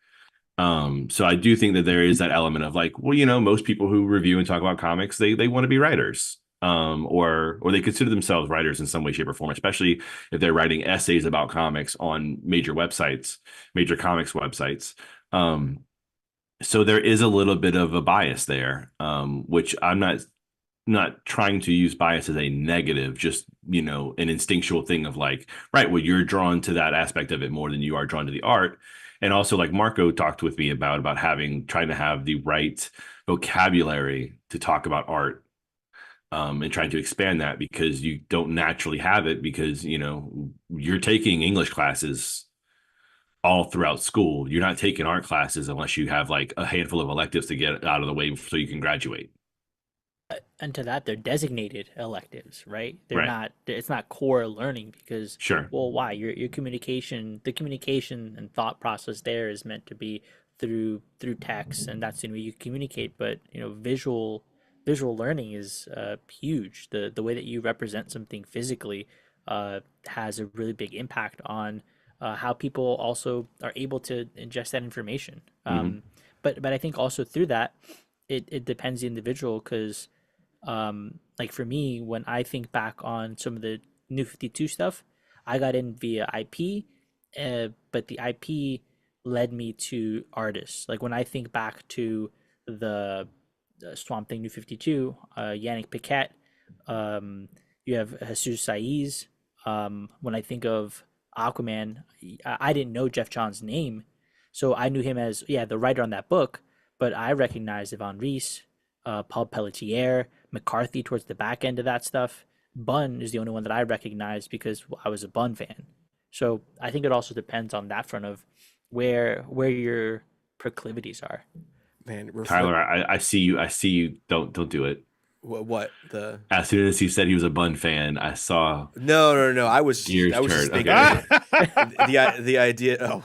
So I do think that there is that element of like, well, most people who review and talk about comics, they want to be writers. Or they consider themselves writers in some way, shape, or form, especially if they're writing essays about comics on major websites, major comics websites. So there is a little bit of a bias there, which I'm not trying to use bias as a negative, just an instinctual thing of like, right, well, you're drawn to that aspect of it more than you are drawn to the art. And also, like Marco talked with me about trying to have the right vocabulary to talk about art, and trying to expand that, because you don't naturally have it, because you're taking English classes all throughout school. You're not taking art classes unless you have like a handful of electives to get out of the way so you can graduate. And to that, they're designated electives, right? They're Right. not. It's not core learning because, Sure. well, why? Your communication, the communication and thought process there is meant to be through text, and that's the way you communicate. But visual learning is huge. The way that you represent something physically has a really big impact on how people also are able to ingest that information. Mhm. But I think also through that, it depends the individual because like for me, when I think back on some of the New 52 stuff, I got in via IP, but the IP led me to artists. Like when I think back to the Swamp Thing New 52, Yannick Paquette, you have Jesus Saiz. When I think of Aquaman, I didn't know Jeff Johns' name, so I knew him as the writer on that book, but I recognized Yvonne Reese, Paul Pelletier, McCarthy towards the back end of that stuff. Bunn is the only one that I recognized because I was a Bunn fan. So I think it also depends on that front of where your proclivities are. Man, Tyler, I see you. I see you. Don't do it. what the? As soon as he said he was a Bun fan, I saw No. I was gears just turn. thinking Okay. the idea. Oh,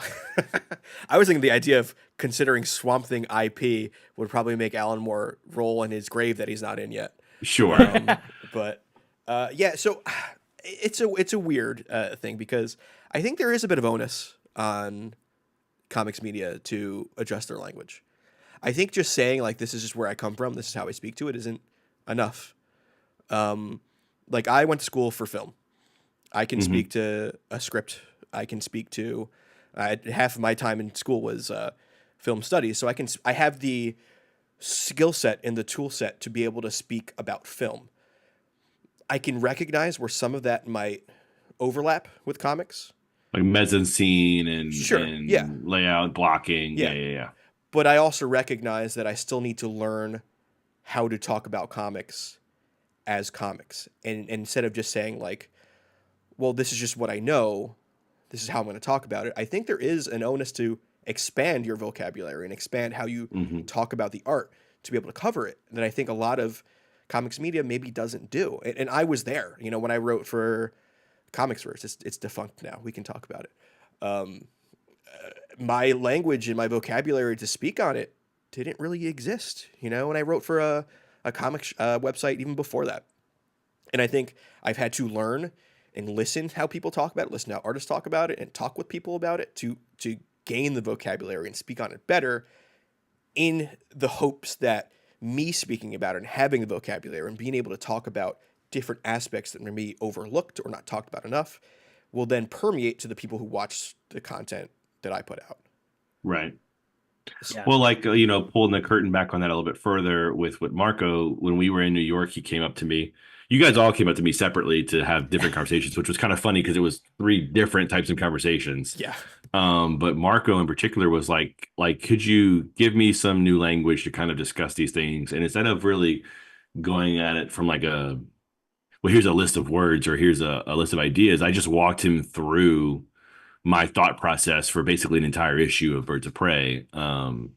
I was thinking the idea of considering Swamp Thing IP would probably make Alan Moore roll in his grave that he's not in yet. Sure. But yeah, so it's a weird thing because I think there is a bit of onus on comics media to adjust their language. I think just saying like this is just where I come from, this is how I speak to it, isn't enough. Like I went to school for film. I can speak to a script. I can speak to half of my time in school was film studies, so I have the skill set and the tool set to be able to speak about film. I can recognize where some of that might overlap with comics. Like mezzanine and Sure, yeah. layout blocking. Yeah. Yeah. But I also recognize that I still need to learn how to talk about comics as comics. And instead of just saying like, well, this is just what I know, this is how I'm going to talk about it. I think there is an onus to expand your vocabulary and expand how you talk about the art to be able to cover it that I think a lot of comics media maybe doesn't do. And I was there, you know, when I wrote for Comics Verse. It's defunct now. We can talk about it. My language and my vocabulary to speak on it didn't really exist, you know, and I wrote for a comic website even before that. And I think I've had to learn and listen how people talk about it, listen how artists talk about it, and talk with people about it to gain the vocabulary and speak on it better, in the hopes that me speaking about it and having the vocabulary and being able to talk about different aspects that may be overlooked or not talked about enough will then permeate to the people who watch the content that I put out. Right. Yeah. Well, like, you know, pulling the curtain back on that a little bit further with Marco, when we were in New York, he came up to me. You guys all came up to me separately to have different conversations, which was kind of funny because it was 3 different types of conversations. Yeah. But Marco in particular was like, could you give me some new language to kind of discuss these things? And instead of really going at it from like well, here's a list of words or here's a list of ideas, I just walked him through my thought process for basically an entire issue of Birds of Prey. And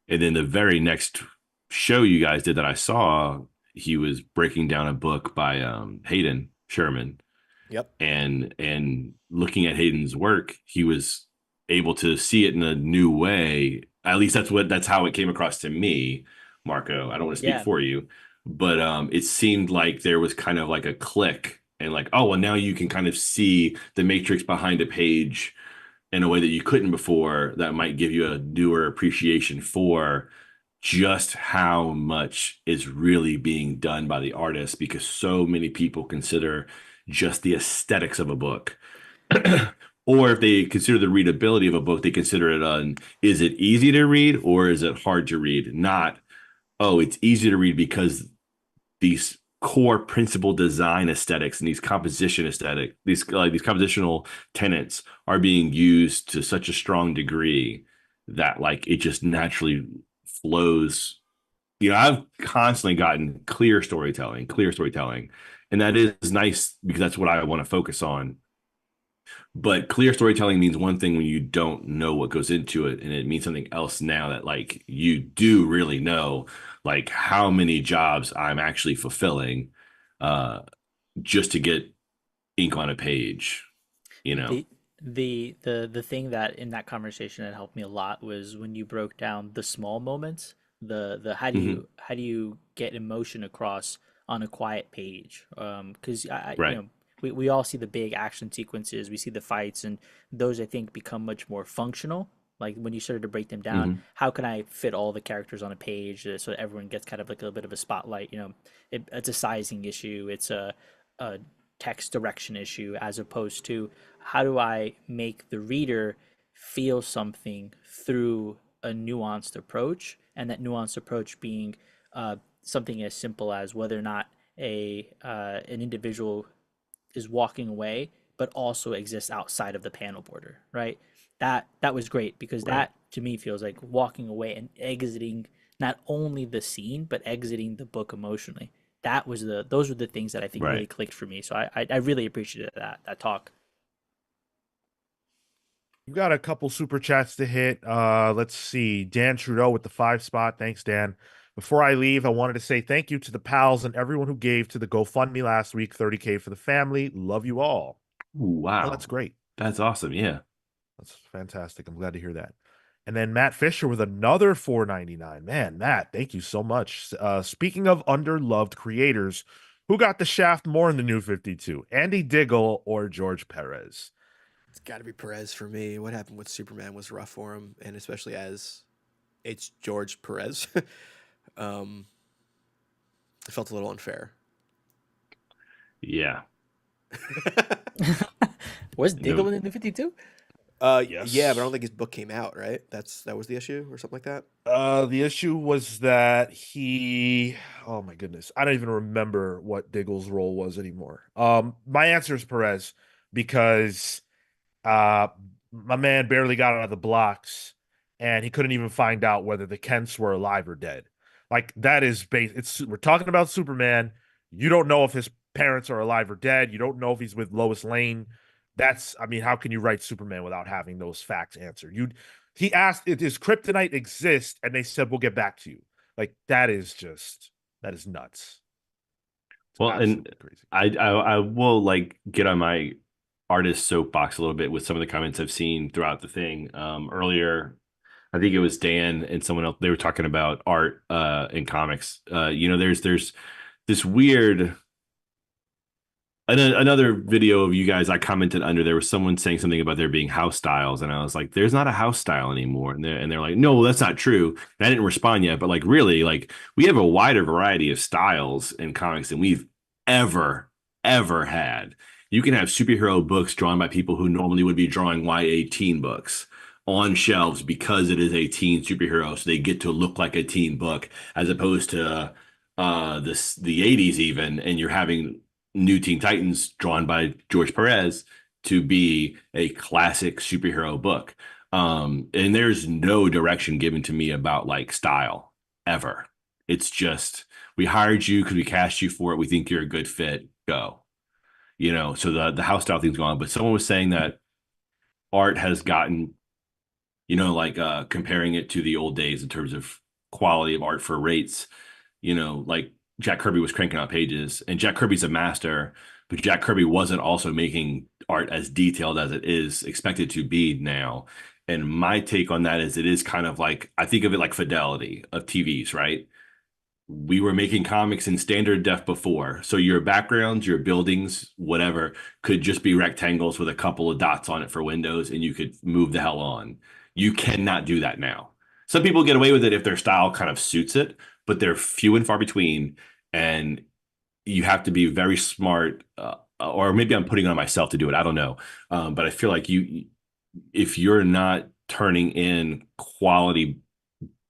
then the very next show you guys did that I saw, he was breaking down a book by Hayden Sherman. Yep. And looking at Hayden's work, he was able to see it in a new way. At least that's how it came across to me, Marco. I don't want to speak for you, but it seemed like there was kind of like a click and like, oh, well, now you can kind of see the matrix behind a page in a way that you couldn't before. That might give you a newer appreciation for just how much is really being done by the artist, because so many people consider just the aesthetics of a book. Or if they consider the readability of a book, they consider it is it easy to read or is it hard to read? Not, oh, it's easy to read because these core principal design aesthetics and these composition aesthetic, these compositional tenets are being used to such a strong degree that like it just naturally flows. You know, I've constantly gotten clear storytelling, and that is nice because that's what I want to focus on. But clear storytelling means one thing when you don't know what goes into it, and it means something else now that like you do really know like how many jobs I'm actually fulfilling just to get ink on a page, you know. The thing that in that conversation that helped me a lot was when you broke down the small moments, the how do you get emotion across on a quiet page? Because Right. you know, we all see the big action sequences, we see the fights, and those I think become much more functional. Like when you started to break them down, how can I fit all the characters on a page so that everyone gets kind of like a bit of a spotlight? You know, it's a sizing issue, it's a text direction issue, as opposed to how do I make the reader feel something through a nuanced approach, and that nuanced approach being something as simple as whether or not an individual is walking away, but also exists outside of the panel border, right? That was great because that to me feels like walking away and exiting not only the scene but exiting the book emotionally. Those were the things that I think really clicked for me. So I really appreciated that talk. We've got a couple super chats to hit. Let's see. Dan Trudeau with the 5 spot. Thanks, Dan. Before I leave, I wanted to say thank you to the pals and everyone who gave to the GoFundMe last week. 30K for the family. Love you all. Ooh, wow. Oh, that's great. That's awesome. Yeah. That's fantastic. I'm glad to hear that. And then Matt Fisher with another $4.99. Man, Matt, thank you so much. Speaking of underloved creators, who got the shaft more in the New 52? Andy Diggle or George Perez? It's got to be Perez for me. What happened with Superman was rough for him, and especially as it's George Perez. It felt a little unfair. Yeah. Was Diggle in the 52? Yes. Yeah, but I don't think his book came out, right? That was the issue or something like that. The issue was that oh my goodness, I don't even remember what Diggle's role was anymore. My answer is Perez. because uh my man barely got out of the blocks and he couldn't even find out whether the Kents were alive or dead. Like that is base it's we're talking about Superman. You don't know if his parents are alive or dead. You don't know if he's with Lois Lane. That's I mean, how can you write Superman without having those facts answered? He asked, does kryptonite exist? And they said, we'll get back to you. Like that is nuts. It's Well, and absolutely crazy. I will like get on my artist soapbox a little bit with some of the comments I've seen throughout the thing. Earlier, I think it was Dan and someone else. They were talking about art in comics. There's this weird. Another video of you guys, I commented under, there was someone saying something about there being house styles, and I was like, "There's not a house style anymore." And they're like, "No, that's not true." And I didn't respond yet, but like, really, like we have a wider variety of styles in comics than we've ever had. You can have superhero books drawn by people who normally would be drawing YA teen books on shelves because it is a teen superhero, so they get to look like a teen book as opposed to the 80s even, and you're having New Teen Titans drawn by George Perez to be a classic superhero book. And there's no direction given to me about like style ever. It's just we hired you because we cast you for it. We think you're a good fit. Go. So the house style thing's gone. But someone was saying that art has gotten, like comparing it to the old days in terms of quality of art for rates, like Jack Kirby was cranking out pages, and Jack Kirby's a master, but Jack Kirby wasn't also making art as detailed as it is expected to be now. And my take on that is it is kind of like, I think of it like fidelity of TVs, right? We were making comics in standard def before. So your backgrounds, your buildings, whatever, could just be rectangles with a couple of dots on it for windows, and you could move the hell on. You cannot do that now. Some people get away with it if their style kind of suits it, but they're few and far between. And you have to be very smart, or maybe I'm putting it on myself to do it. I don't know. But I feel like if you're not turning in quality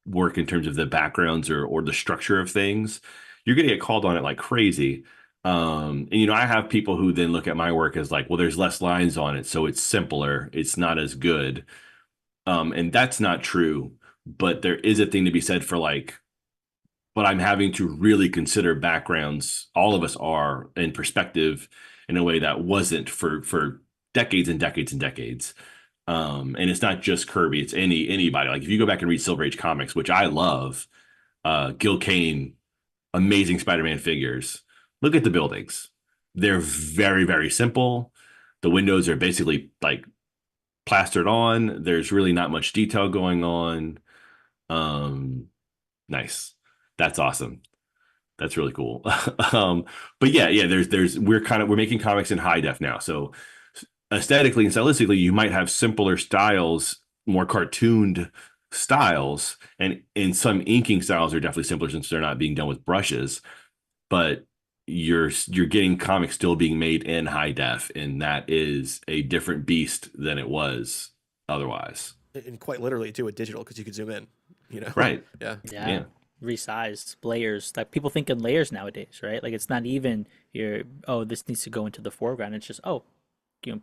work in terms of the backgrounds or the structure of things, you're going to get called on it like crazy. And I have people who then look at my work as like, well, there's less lines on it, so it's simpler, it's not as good. And that's not true, but there is a thing to be said for like, but I'm having to really consider backgrounds. All of us are in perspective in a way that wasn't for decades and decades and decades. And it's not just Kirby, it's anybody. Like if you go back and read Silver Age comics, which I love, Gil Kane, amazing Spider-Man figures. Look at the buildings. They're very, very simple. The windows are basically like plastered on. There's really not much detail going on. Nice. That's awesome. That's really cool. But yeah, we're making comics in high def now. So aesthetically and stylistically, you might have simpler styles, more cartooned styles, and in some inking styles are definitely simpler since they're not being done with brushes. But you're getting comics still being made in high def, and that is a different beast than it was otherwise. And quite literally too, a digital, because you could zoom in. Right? Yeah. Resized layers, like people think in layers nowadays, right? Like it's not even this needs to go into the foreground. It's just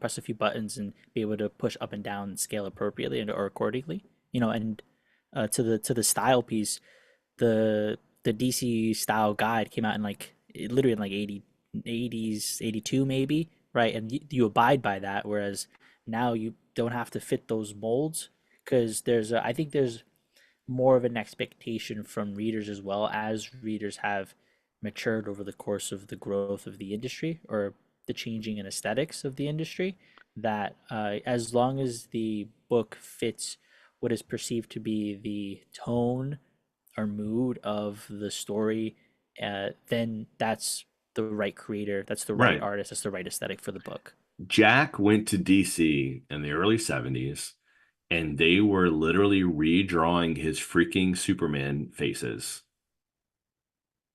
press a few buttons and be able to push up and down and scale appropriately or accordingly. And to the style piece, the DC style guide came out in like literally in like 80s 82 maybe, right? And you abide by that, whereas now you don't have to fit those molds because I think there's more of an expectation from readers as well, as readers have matured over the course of the growth of the industry or the changing in aesthetics of the industry, that as long as the book fits what is perceived to be the tone or mood of the story, then that's the right creator, that's the right artist, that's the right aesthetic for the book. Jack went to DC in the early 70s, and they were literally redrawing his freaking Superman faces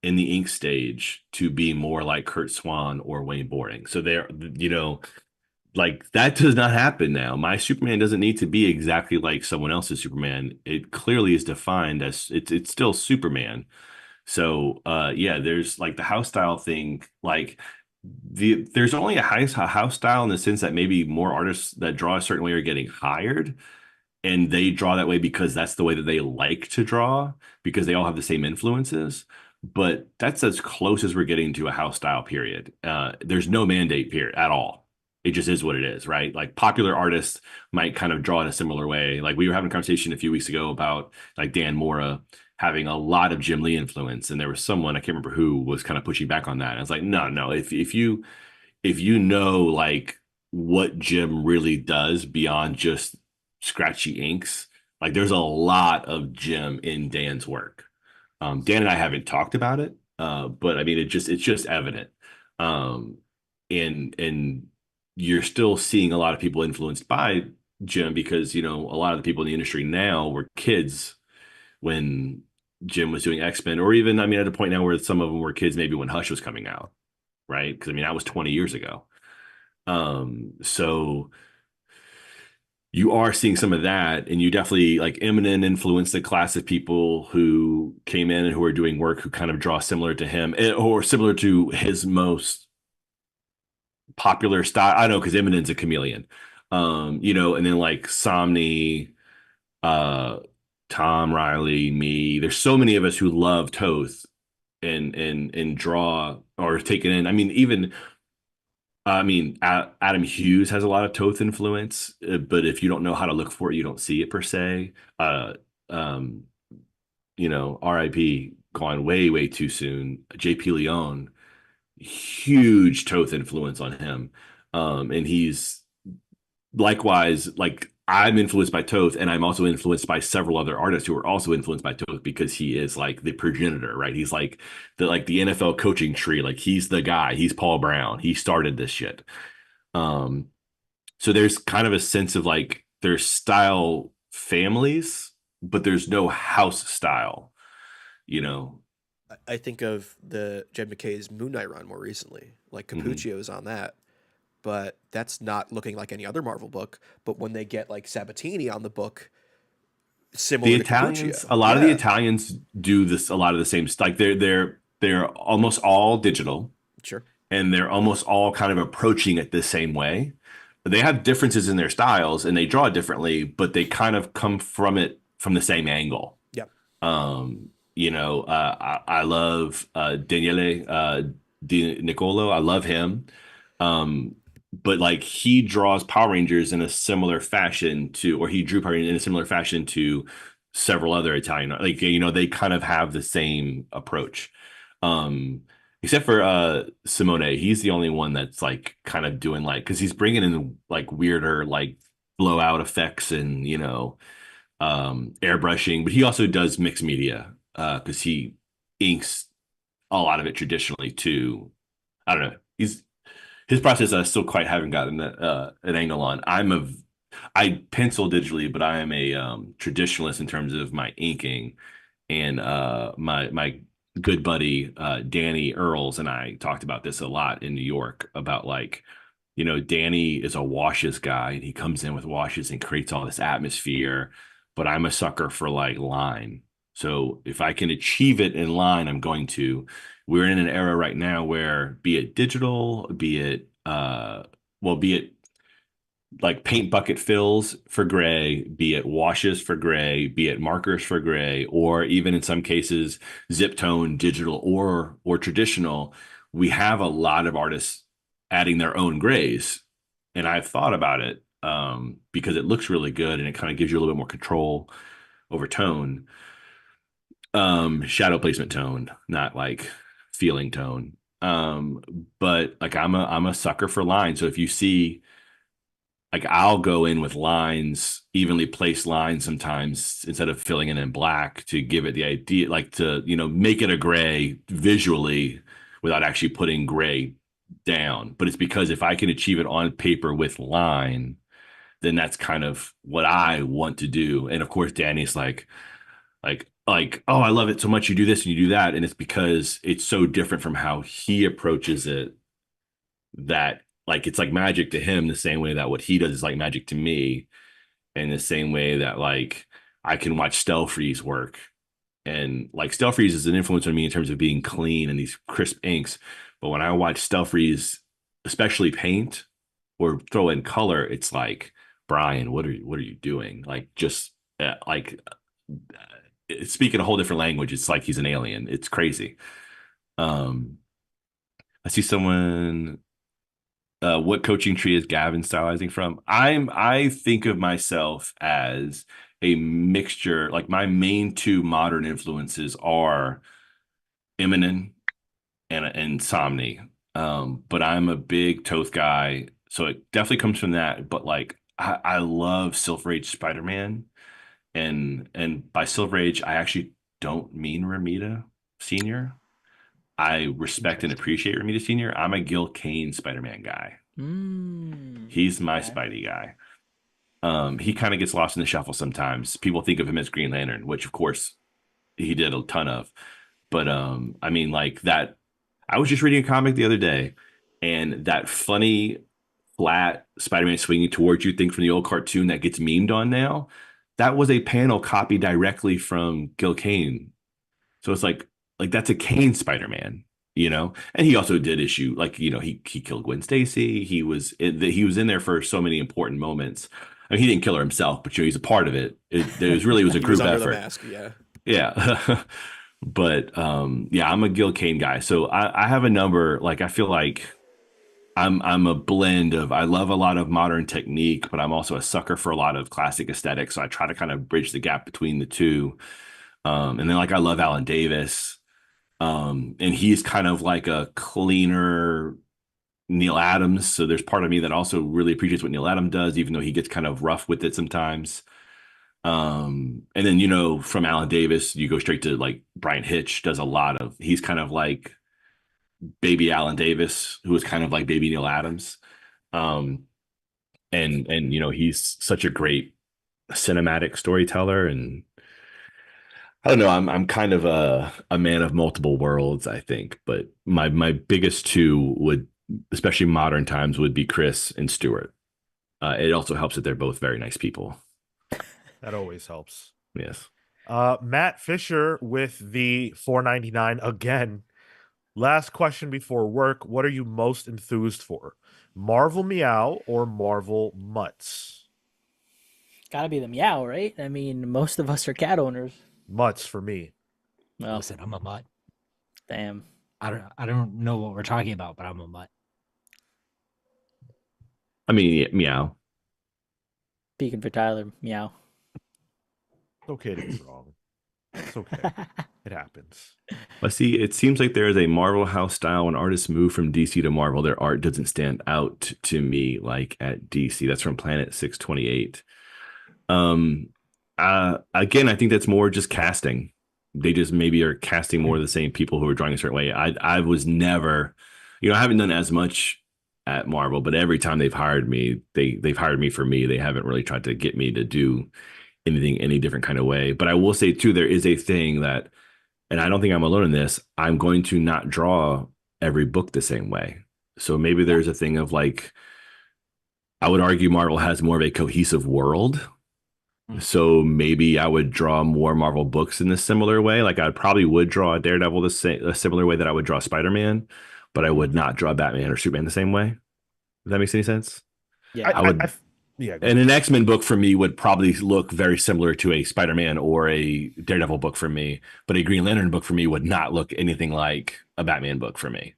in the ink stage to be more like Kurt Swan or Wayne Boring. So they're, like that does not happen now. My Superman doesn't need to be exactly like someone else's Superman. It clearly is defined as it's still Superman. So there's like the house style thing. Like there's only a house style in the sense that maybe more artists that draw a certain way are getting hired, and they draw that way because that's the way that they like to draw, because they all have the same influences. But that's as close as we're getting to a house style, period. There's no mandate period at all. It just is what it is, right? Like popular artists might kind of draw in a similar way. Like we were having a conversation a few weeks ago about like Dan Mora having a lot of Jim Lee influence, and there was someone, I can't remember who, was kind of pushing back on that. And I was like, no, no, if you know like what Jim really does beyond just scratchy inks, like there's a lot of Jim in Dan's work. Dan and I haven't talked about it, but I mean it's just evident. Um, and you're still seeing a lot of people influenced by Jim because you know a lot of the people in the industry now were kids when Jim was doing X-Men, or even I mean at a point now where some of them were kids maybe when Hush was coming out, right? Because I mean that was 20 years ago. So you are seeing some of that, and you definitely like Eminem influenced the class of people who came in and who are doing work who kind of draw similar to him or similar to his most popular style. I know because Eminem's a chameleon. You know, and then like Somni, uh, Tom Riley, me. There's so many of us who love Toth and draw or take it in. Adam Hughes has a lot of Toth influence, but if you don't know how to look for it, you don't see it per se. Um, you know, RIP, gone way, way too soon. JP Leone, huge Toth influence on him. And he's likewise, like I'm influenced by Toth, and I'm also influenced by several other artists who are also influenced by Toth because he is like the progenitor, right? He's like the NFL coaching tree. Like he's the guy. He's Paul Brown. He started this shit. Um, so there's kind of a sense of like there's style families, but there's no house style, you know. I think of the Jed McKay's Moon Knight run more recently. Like Capuccio is on that, but that's not looking like any other Marvel book. But when they get like Sabatini on the book, similar The to Italians, Capuccio, a lot of the Italians do this, a lot of the same stuff. Like they're almost all digital, sure, and they're almost all kind of approaching it the same way. They have differences in their styles and they draw differently, but they kind of come from it from the same angle. yeah, I love Daniele Di Nicolo. I love him. But like he draws Power Rangers in a similar fashion to, or he drew Power Rangers in a similar fashion to several other Italian, like, you know, they kind of have the same approach. Um, Except for Simone, he's the only one that's like kind of doing like, because he's bringing in like weirder like blowout effects and you know airbrushing, but he also does mixed media because he inks a lot of it traditionally too. I don't know. His process I still quite haven't gotten an angle on. I pencil digitally, but I am a traditionalist in terms of my inking. And my good buddy Danny Earls and I talked about this a lot in New York about like, you know, Danny is a washes guy and he comes in with washes and creates all this atmosphere, but I'm a sucker for like line. So if I can achieve it in line, I'm going to. We're in an era right now where be it digital, be it like paint bucket fills for gray, be it washes for gray, be it markers for gray, or even in some cases zip tone, digital or traditional, we have a lot of artists adding their own grays. And I've thought about it because it looks really good and it kind of gives you a little bit more control over tone. Shadow placement tone, not like feeling tone. Um, but like I'm a sucker for lines. So if you see like I'll go in with lines, evenly placed lines sometimes instead of filling in black to give it the idea, like to, you know, make it a gray visually without actually putting gray down. But it's because if I can achieve it on paper with line, then that's kind of what I want to do. And of course, Danny's like, oh, I love it so much. You do this and you do that. And it's because it's so different from how he approaches it that like it's like magic to him the same way that what he does is like magic to me, in the same way that like I can watch Stelfreeze work and like Stelfreeze is an influence on me in terms of being clean and these crisp inks, But when I watch Stealth Reeves, especially paint or throw in color, it's like, Brian, what are you doing? Like, just like speaking a whole different language. It's like he's an alien. It's crazy. Um, I see someone. What coaching tree is Gavin stylizing from? I think of myself as a mixture. Like my main two modern influences are Eminem and Somni. But I'm a big Toth guy, so it definitely comes from that. But like I love Silver Age Spider-Man, and by Silver Age, I actually don't mean Ramita Senior. I respect and appreciate Ramita Senior. I'm a Gil Kane Spider-Man guy. He's my Okay. Spidey guy. He kind of gets lost in the shuffle sometimes. People think of him as Green Lantern, which of course he did a ton of. But I mean, like that. I was just reading a comic the other day, and that funny flat Spider-Man swinging towards you thing from the old cartoon that gets memed on now, that was a panel copied directly from Gil Kane. So it's like that's a Kane Spider-Man, you know. And he also did issue like he killed Gwen Stacy. He was in there for so many important moments. I mean, he didn't kill her himself, but he's a part of it. It was a He group was under effort. the mask. Yeah. Yeah. But yeah, I'm a Gil Kane guy. So I have a number. Like I feel like I'm a blend of, I love a lot of modern technique, but I'm also a sucker for a lot of classic aesthetics. So I try to kind of bridge the gap between the two. And then like I love Alan Davis. And he's kind of like a cleaner Neil Adams. So there's part of me that also really appreciates what Neil Adams does, even though he gets kind of rough with it sometimes. And then, from Alan Davis, you go straight to like Brian Hitch does a lot of, he's kind of like baby Alan Davis, who is kind of like baby Neil Adams. Um, and he's such a great cinematic storyteller. And I don't know, I'm kind of a man of multiple worlds, I think, but my biggest two would, especially modern times, would be Chris and Stuart. It also helps that they're both very nice people. That always helps. Yes. Matt Fisher with the $4.99 again. Last question before work. What are you most enthused for? Marvel Meow or Marvel Mutts? Gotta be the meow, right? I mean, most of us are cat owners. Mutts for me. Well, Listen, I'm a mutt. damn. I don't know what we're talking about, but I'm a mutt. I mean, yeah, meow. Speaking for Tyler, meow. It's okay to be wrong. It's okay. It happens. Let's see. It seems like there is a Marvel house style when artists move from DC to Marvel. Their art doesn't stand out to me like at DC. That's from Planet 628. Again, I think that's more just casting. They just maybe are casting more of the same people who are drawing a certain way. I was never, I haven't done as much at Marvel, but every time they've hired me, they've hired me for me. They haven't really tried to get me to do anything any different kind of way. But I will say too, there is a thing that, and I don't think I'm alone in this, I'm going to not draw every book the same way. So maybe there's a thing of like, I would argue Marvel has more of a cohesive world. So maybe I would draw more Marvel books in a similar way. Like I probably would draw a Daredevil a similar way that I would draw Spider-Man, but I would not draw Batman or Superman the same way. Does that make any sense? Yeah. I would. Yeah. And an X-Men book for me would probably look very similar to a Spider-Man or a Daredevil book for me, but a Green Lantern book for me would not look anything like a Batman book for me.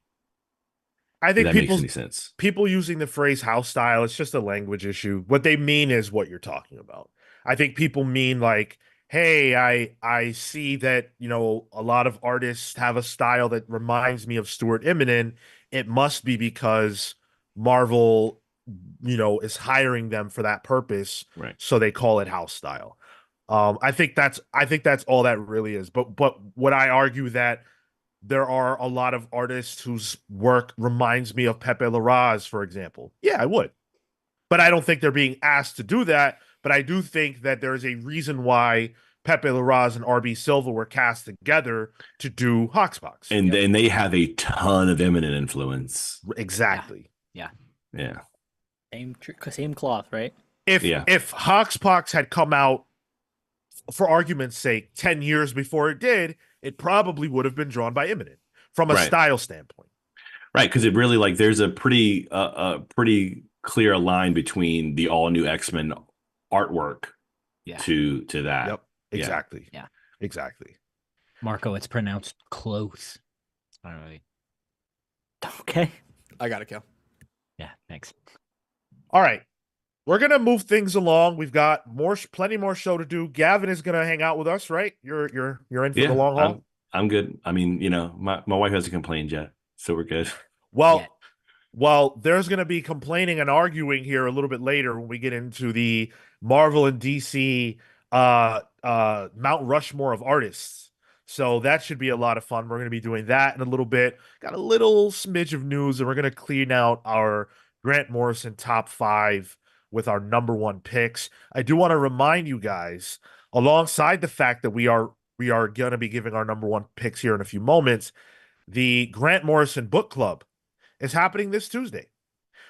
I think If that makes any sense. people using the phrase house style, it's just a language issue. What they mean is what you're talking about. I think people mean like, hey, I see that, a lot of artists have a style that reminds me of Stuart Immonen. It must be because Marvel, is hiring them for that purpose. Right. So they call it house style. I think that's all that really is. But would I argue that there are a lot of artists whose work reminds me of Pepe Larraz, for example? Yeah, I would. But I don't think they're being asked to do that. But I do think that there is a reason why Pepe Larraz and RB Silva were cast together to do Hoxpox. And they have a ton of Eminem influence. Exactly. Yeah. Same cloth, right? If Hoxpox had come out, for argument's sake, 10 years before it did, it probably would have been drawn by Eminem from a style standpoint. Right, because it really like there's a pretty clear line between the all new X-Men artwork Yeah. to that. Yep. Yeah. Exactly. Yeah. Exactly. Marco, it's pronounced close. All right. Okay. I got it, Cal. Yeah, thanks. All right. We're gonna move things along. We've got plenty more show to do. Gavin is gonna hang out with us, right? You're in for the Yeah, long haul. I'm good. I mean, my wife hasn't complained yet, so we're good. Well, Yeah. well, there's gonna be complaining and arguing here a little bit later when we get into the Marvel and DC Mount Rushmore of artists. So that should be a lot of fun. We're gonna be doing that in a little bit. Got a little smidge of news, and we're gonna clean out our Grant Morrison top 5 with our number 1 picks. I do want to remind you guys, alongside the fact that we are going to be giving our number 1 picks here in a few moments, the Grant Morrison Book Club is happening this Tuesday.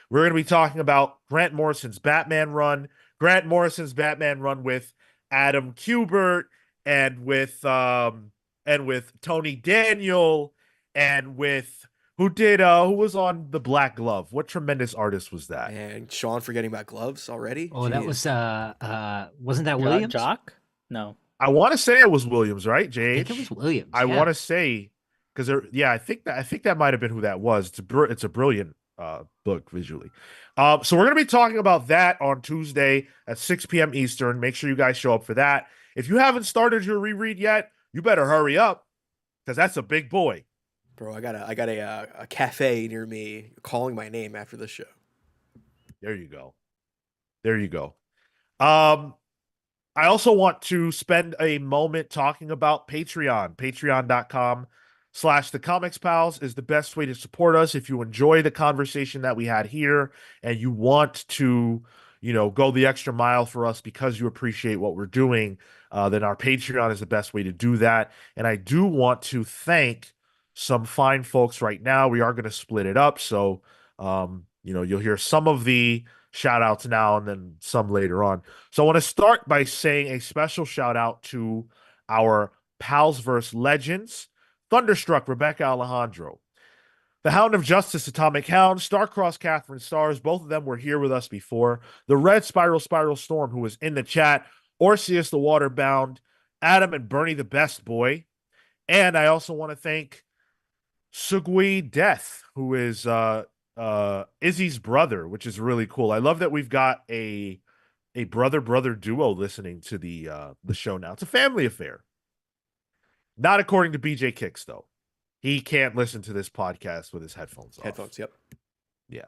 We're going to be talking about Grant Morrison's Batman run, with Adam Kubert and with Tony Daniel and with who was on the Black Glove? What tremendous artist was that? And Sean forgetting about gloves already. Oh, that Jeez. was wasn't that Williams? Jock? No. I want to say it was Williams, right? I JH. think it was Williams. I want to say because I think that might have been who that was. It's a brilliant book visually. So we're gonna be talking about that on Tuesday at 6 p.m. Eastern. Make sure you guys show up for that. If you haven't started your reread yet, you better hurry up because that's a big boy. Bro, I got a cafe near me calling my name after the show. There you go. There you go. I also want to spend a moment talking about Patreon. Patreon.com/The Comics Pals is the best way to support us. If you enjoy the conversation that we had here and you want to, go the extra mile for us because you appreciate what we're doing, then our Patreon is the best way to do that. And I do want to thank some fine folks right now. We are going to split it up. So, you'll hear some of the shout outs now and then some later on. So I want to start by saying a special shout out to our Palsverse legends, Thunderstruck Rebecca Alejandro, the Hound of Justice Atomic Hound, Starcross Catherine Stars, both of them were here with us before, the Red Spiral Storm, who was in the chat, Orseus the Waterbound, Adam and Bernie the Best Boy, and I also want to thank Sugui Death, who is Izzy's brother, which is really cool. I love that we've got a brother duo listening to the show now. It's a family affair. Not according to BJ Kicks, though. He can't listen to this podcast with his headphones off. Headphones, yep. Yeah.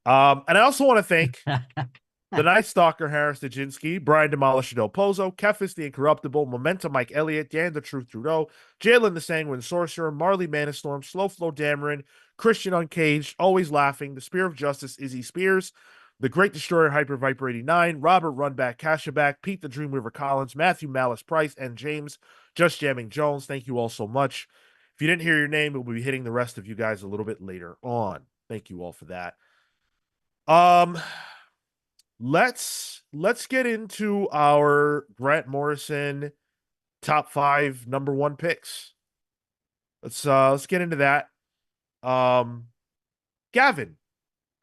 And I also want to thank the Night Stalker, Harris Dajinski, Brian Demolisher Del Pozo, Kefis the Incorruptible, Momentum Mike Elliott, Dan the Truth Trudeau, Jalen the Sanguine Sorcerer, Marley Manastorm, Slow Flow Dameron, Christian Uncaged, Always Laughing, The Spear of Justice, Izzy Spears, The Great Destroyer, Hyper Viper 89, Robert Runback, Cashaback, Pete the Dreamweaver Collins, Matthew Malice Price, and James Just Jamming Jones. Thank you all so much. If you didn't hear your name, we'll be hitting the rest of you guys a little bit later on. Thank you all for that. Let's get into our Grant Morrison top 5 number 1 picks. Let's get into that. Gavin,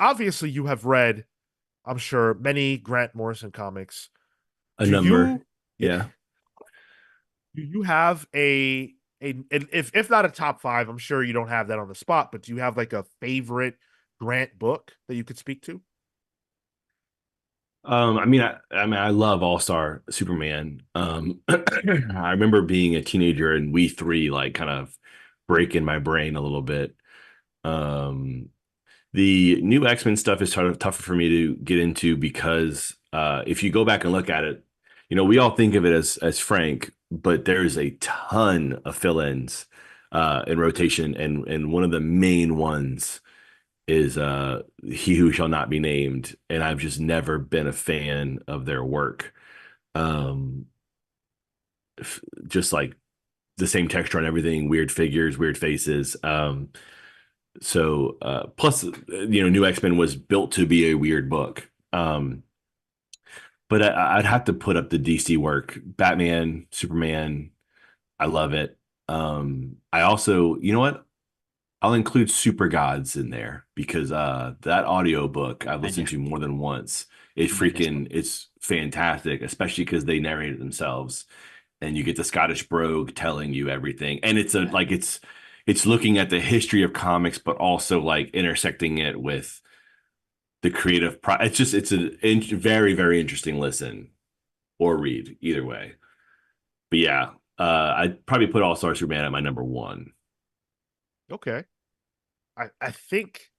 obviously you have read, I'm sure, many Grant Morrison comics. A number. Yeah. Do you have if not a top 5, I'm sure you don't have that on the spot, but do you have like a favorite Grant book that you could speak to? I love All-Star Superman. I remember being a teenager and We Three like kind of breaking my brain a little bit. The new X-Men stuff is sort of tougher for me to get into because if you go back and look at it, we all think of it as Frank, but there's a ton of fill-ins in rotation, and one of the main ones is He Who Shall Not Be Named, and I've just never been a fan of their work. Just like the same texture on everything, weird figures, weird faces. Plus, New X-Men was built to be a weird book. But I'd have to put up the DC work, Batman, Superman. I love it. I also, you know what? I'll include Super Gods in there because that audiobook I've listened to more than once. It's fantastic, especially because they narrate it themselves. And you get the Scottish brogue telling you everything. And it's looking at the history of comics, but also like intersecting it with the it's a very, very interesting listen or read either way. But yeah, I'd probably put All Star Superman at my number one. Okay. I think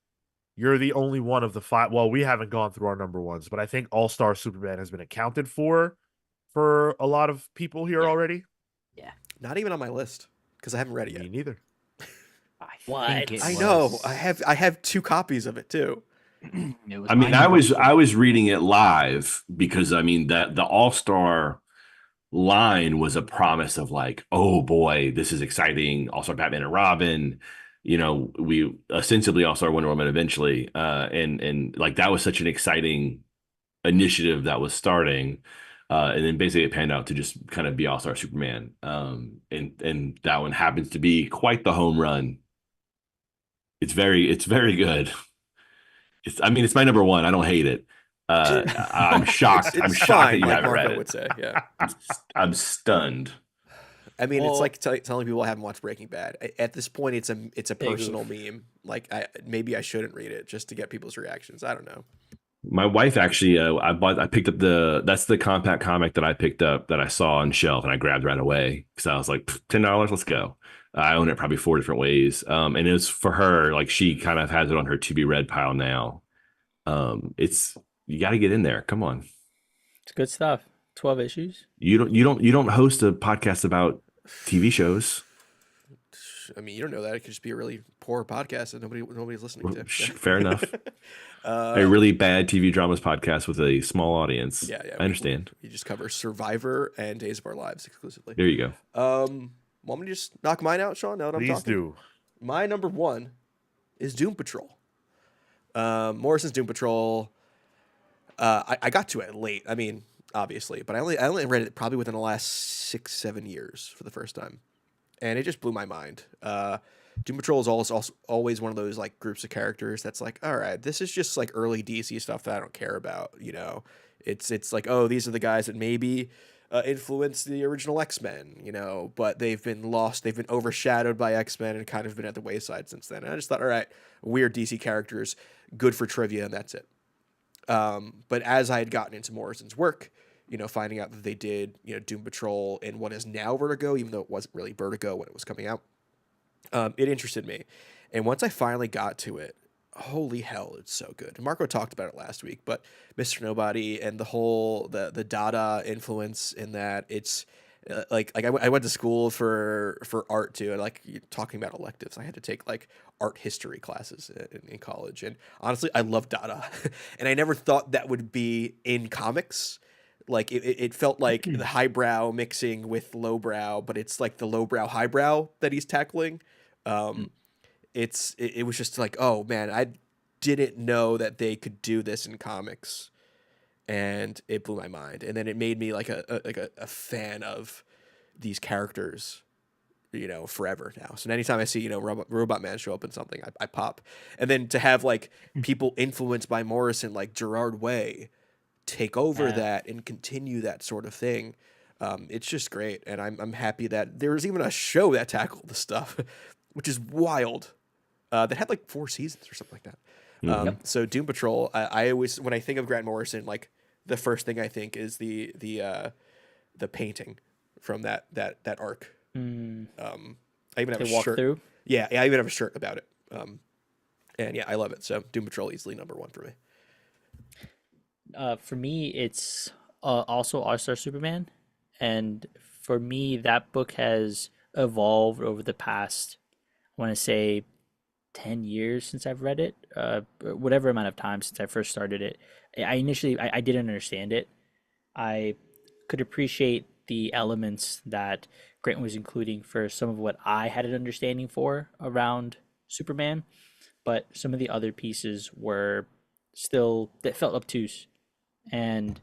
you're the only one of the five. Well, we haven't gone through our number ones, but I think All Star Superman has been accounted for a lot of people here already. Yeah. Not even on my list because I haven't read it Me yet. neither. I think it I know. was- I have 2 copies of it too. it was I mean, my I number was four. I was reading it live because I mean that the All Star line was a promise of like, oh boy, this is exciting. All Star Batman and Robin. You know, we ostensibly All Star Wonder Woman eventually, and like that was such an exciting initiative that was starting. And then basically it panned out to just kind of be All Star Superman. And that one happens to be quite the home run. It's very good. I mean, it's my number one. I don't hate it. I'm shocked. I'm It's shocked fine, that you like haven't read Marco it. would say. Yeah. I'm stunned. I mean, Well- it's like telling people I haven't watched Breaking Bad. At this point, it's a Big personal oof. meme. Like, maybe I shouldn't read it just to get people's reactions. I don't know. My wife actually, I picked up that's the compact comic that I picked up that I saw on shelf and I grabbed right away because I was like, $10, let's go. I own it probably 4 different ways. And it was for her, like she kind of has it on her to be read pile now. You got to get in there. Come on. It's good stuff. 12 issues. You don't host a podcast about TV shows. I mean, you don't know that. It could just be a really poor podcast that nobody's listening to. Fair enough. A really bad TV dramas podcast with a small audience. Yeah. I understand. We just cover Survivor and Days of Our Lives exclusively. There you go. Want me to just knock mine out, Sean? Now that I'm Please talking. do. My number one is Doom Patrol. Morrison's Doom Patrol. I got to it late. I mean, obviously, but I only read it probably within the last 6-7 years for the first time, and it just blew my mind. Doom Patrol is always one of those like groups of characters that's like, all right, this is just like early DC stuff that I don't care about. You know, it's like, oh, these are the guys that maybe influenced the original X-Men, you know, but they've been lost, they've been overshadowed by X-Men and kind of been at the wayside since then. And I just thought, all right, weird DC characters, good for trivia, and that's it. But as I had gotten into Morrison's work, you know, finding out that they did, you know, Doom Patrol in what is now Vertigo, even though it wasn't really Vertigo when it was coming out, it interested me. And once I finally got to it, holy hell, it's so good. Marco talked about it last week, but Mr. Nobody and the whole the Dada influence in that, it's like I went to school for art too, and like talking about electives, I had to take like art history classes in college, and honestly, I love Dada, and I never thought that would be in comics. Like it felt like the highbrow mixing with lowbrow, but it's like the lowbrow highbrow that he's tackling. It was just like, oh man, I didn't know that they could do this in comics, and it blew my mind. And then it made me like a fan of these characters, you know, forever now. So anytime I see, you know, Robot Man show up in something, I pop. And then to have like people influenced by Morrison, like Gerard Way, take over that and continue that sort of thing. It's just great, and I'm happy that there was even a show that tackled the stuff, which is wild. That had like 4 seasons or something like that. So Doom Patrol, I always, when I think of Grant Morrison, like the first thing I think is the painting from that arc. I even have a shirt. Through. Yeah, I even have a shirt about it. And yeah, I love it. So Doom Patrol easily number 1 for me. For me, it's also All-Star Superman. And for me, that book has evolved over the past, I want to say, 10 years since I've read it. Whatever amount of time since I first started it. I initially didn't understand it. I could appreciate the elements that Grant was including for some of what I had an understanding for around Superman. But some of the other pieces were still, that felt obtuse. And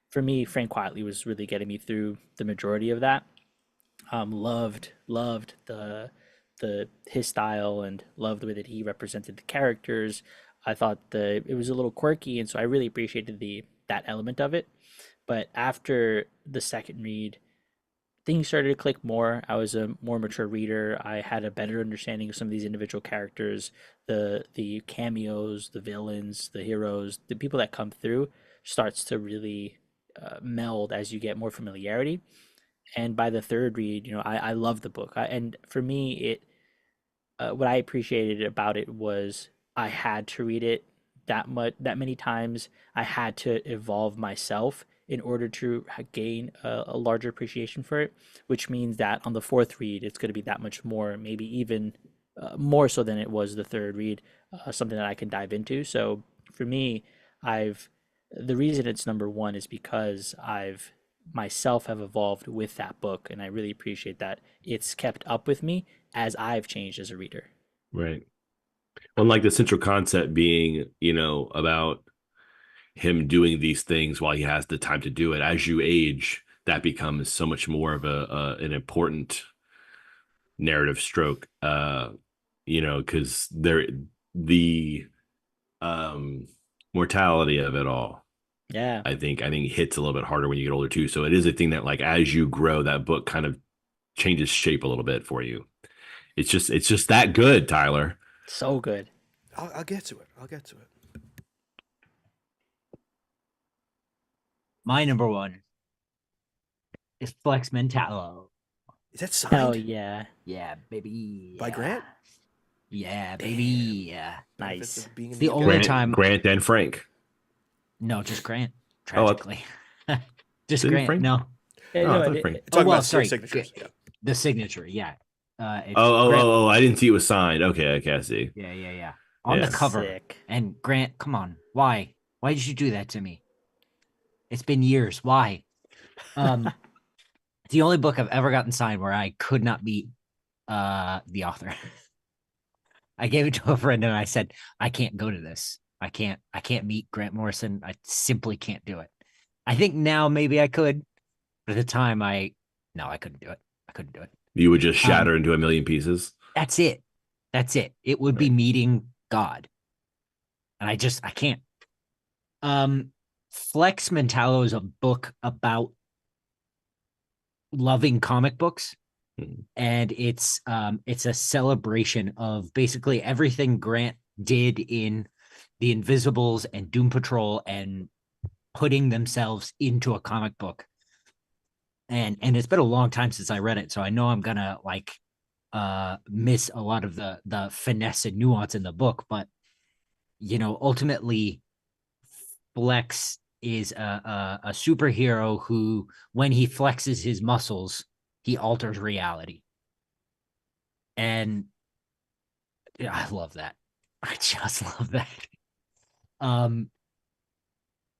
for me, Frank Quietly was really getting me through the majority of that. Loved the his style and loved the way that he represented the characters. I thought it was a little quirky, and so I really appreciated that element of it. But after the second read, things started to click more. I was a more mature reader. I had a better understanding of some of these individual characters, the cameos, the villains, the heroes, the people that come through starts to really meld as you get more familiarity. And by the third read, I love the book. And for me, what I appreciated about it was I had to read it that many times. I had to evolve myself in order to gain a larger appreciation for it, which means that on the fourth read, it's going to be that much more, maybe even more so than it was the third read, something that I can dive into. So for me, the reason it's number one is because I've myself have evolved with that book, and I really appreciate that it's kept up with me as I've changed as a reader. Right. Unlike the central concept being, about him doing these things while he has the time to do it. As you age, that becomes so much more of an important narrative stroke. Because the mortality of it all, Yeah. I think hits a little bit harder when you get older too. So it is a thing that, like, as you grow, that book kind of changes shape a little bit for you. It's just that good, Tyler. So good. I'll get to it. I'll get to it. My number one is Flex Mentallo. Is that signed? Hell yeah. Yeah, baby. By Grant? Yeah, baby. Yeah. Benefits Nice. of being in The the only UK. time. Grant and Frank. No, just Grant. Oh, Tragically. Just Didn't Grant. Frank? No. Yeah, Oh, no, I thought it- Frank. Talking well, about sorry. signatures. Yeah. The signature. Yeah. It's Oh, Grant. I didn't see it was signed. Okay, I see. Yeah. On the Yeah. cover. Sick. And Grant, come on. Why? Why did you do that to me? It's been years. Why? The only book I've ever gotten signed where I could not meet the author. I gave it to a friend and I said, I can't go to this. I can't meet Grant Morrison. I simply can't do it. I think now maybe I could, but at the time no, I couldn't do it. I couldn't do it. You would just shatter into a million pieces. That's it. It would be Right. meeting God. And I can't. Flex Mentallo is a book about loving comic books. And it's a celebration of basically everything Grant did in the Invisibles and Doom Patrol and putting themselves into a comic book. And it's been a long time since I read it, so I know I'm gonna miss a lot of the finesse and nuance in the book, but ultimately Flex is a superhero who, when he flexes his muscles, he alters reality. And I love that. I just love that.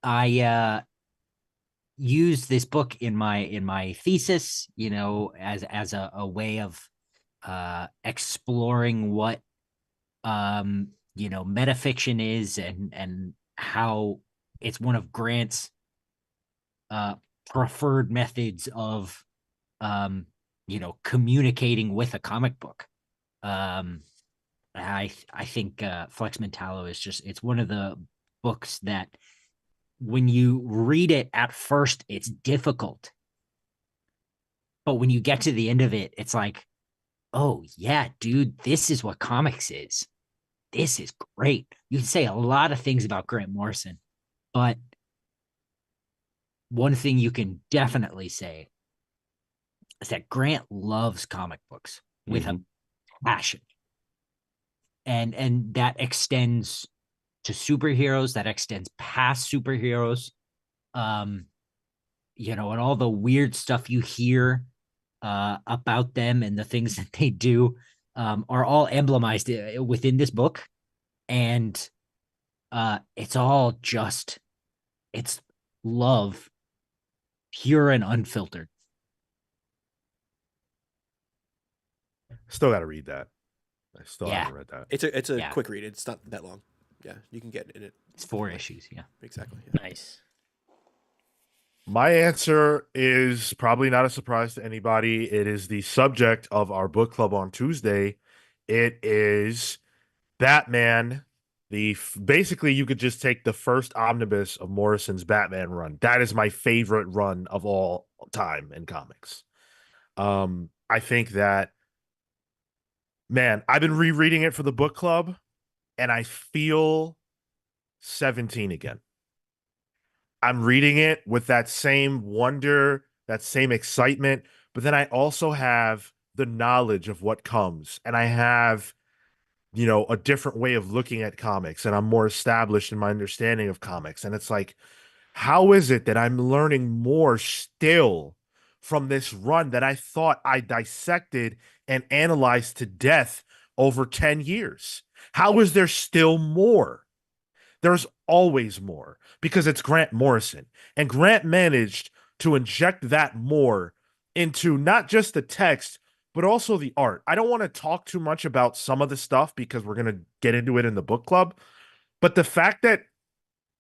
I used this book in my thesis, as a way of exploring what metafiction is and how it's one of Grant's preferred methods of communicating with a comic book. I think Flex Mentallo is it's one of the books that when you read it at first, it's difficult. But when you get to the end of it, it's like, oh yeah, dude, this is what comics is. This is great. You can say a lot of things about Grant Morrison, but one thing you can definitely say is that Grant loves comic books with a passion. And that extends to superheroes, that extends past superheroes. And all the weird stuff you hear about them and the things that they do are all emblemized within this book. And it's all it's love, pure and unfiltered. Still got to read that. I still Yeah. haven't read that. It's a Yeah. quick read. It's not that long. Yeah, you can get in it. It's 4 issues. Yeah. Exactly. Yeah. Nice. My answer is probably not a surprise to anybody. It is the subject of our book club on Tuesday. It is Batman. Basically, you could just take the first omnibus of Morrison's Batman run. That is my favorite run of all time in comics. I think that, man, I've been rereading it for the book club, and I feel 17 again. I'm reading it with that same wonder, that same excitement, but then I also have the knowledge of what comes, and I have, a different way of looking at comics, and I'm more established in my understanding of comics. And it's like, how is it that I'm learning more still from this run that I thought I dissected and analyzed to death over 10 years? How is there still more? There's always more because it's Grant Morrison. And Grant managed to inject that more into not just the text, but also the art. I don't want to talk too much about some of the stuff because we're going to get into it in the book club. But the fact that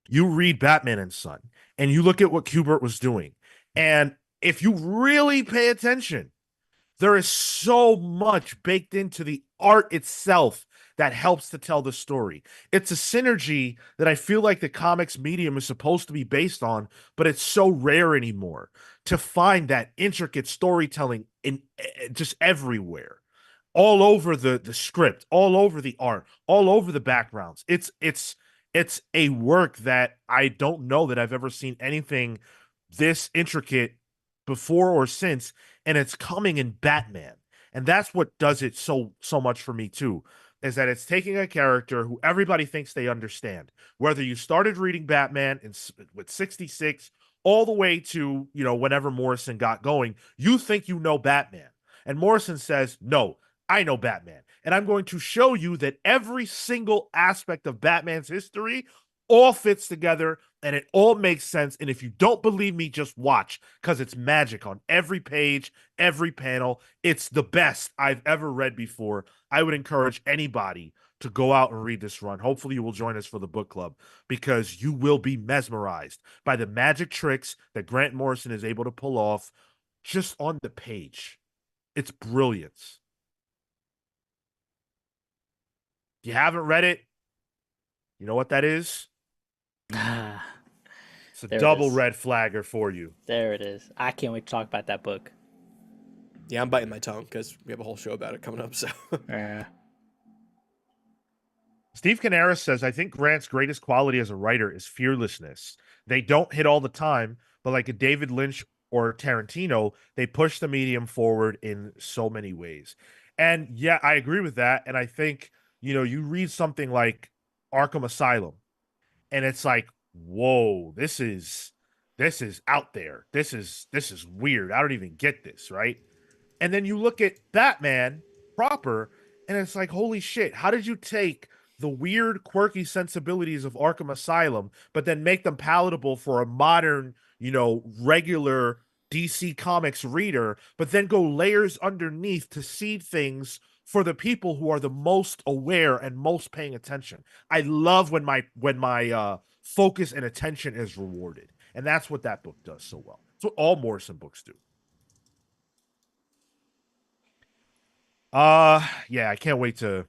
you read Batman and Son and you look at what Kubert was doing, and if you really pay attention, there is so much baked into the art itself that helps to tell the story. It's a synergy that I feel like the comics medium is supposed to be based on, but it's so rare anymore to find that intricate storytelling in just everywhere. All over the script, all over the art, all over the backgrounds. It's a work that I don't know that I've ever seen anything this intricate before or since, and it's coming in Batman. And that's what does it so much for me too, is that it's taking a character who everybody thinks they understand. Whether you started reading Batman with 66 all the way to, whenever Morrison got going, you think you know Batman. And Morrison says, "No, I know Batman. And I'm going to show you that every single aspect of Batman's history all fits together and it all makes sense. And if you don't believe me, just watch, because it's magic on every page, every panel. It's the best I've ever read before. I would encourage anybody to go out and read this run. Hopefully you will join us for the book club, because you will be mesmerized by the magic tricks that Grant Morrison is able to pull off just on the page. It's brilliance. If you haven't read it, you know what that is? It's a There it double is. red flagger for you. There it is. I can't wait to talk about that book. Yeah, I'm biting my tongue because we have a whole show about it coming up. So Steve Canaris says, I think Grant's greatest quality as a writer is fearlessness. They don't hit all the time, but like a David Lynch or Tarantino, they push the medium forward in so many ways. And yeah, I agree with that. And I think, you read something like Arkham Asylum, and it's like, whoa, this is out there. This is weird. I don't even get this, right? And then you look at Batman proper, and it's like, holy shit, how did you take the weird, quirky sensibilities of Arkham Asylum, but then make them palatable for a modern, regular DC Comics reader, but then go layers underneath to seed things for the people who are the most aware and most paying attention. I love when my focus and attention is rewarded. And that's what that book does so well. It's what all Morrison books do. Yeah, I can't wait to,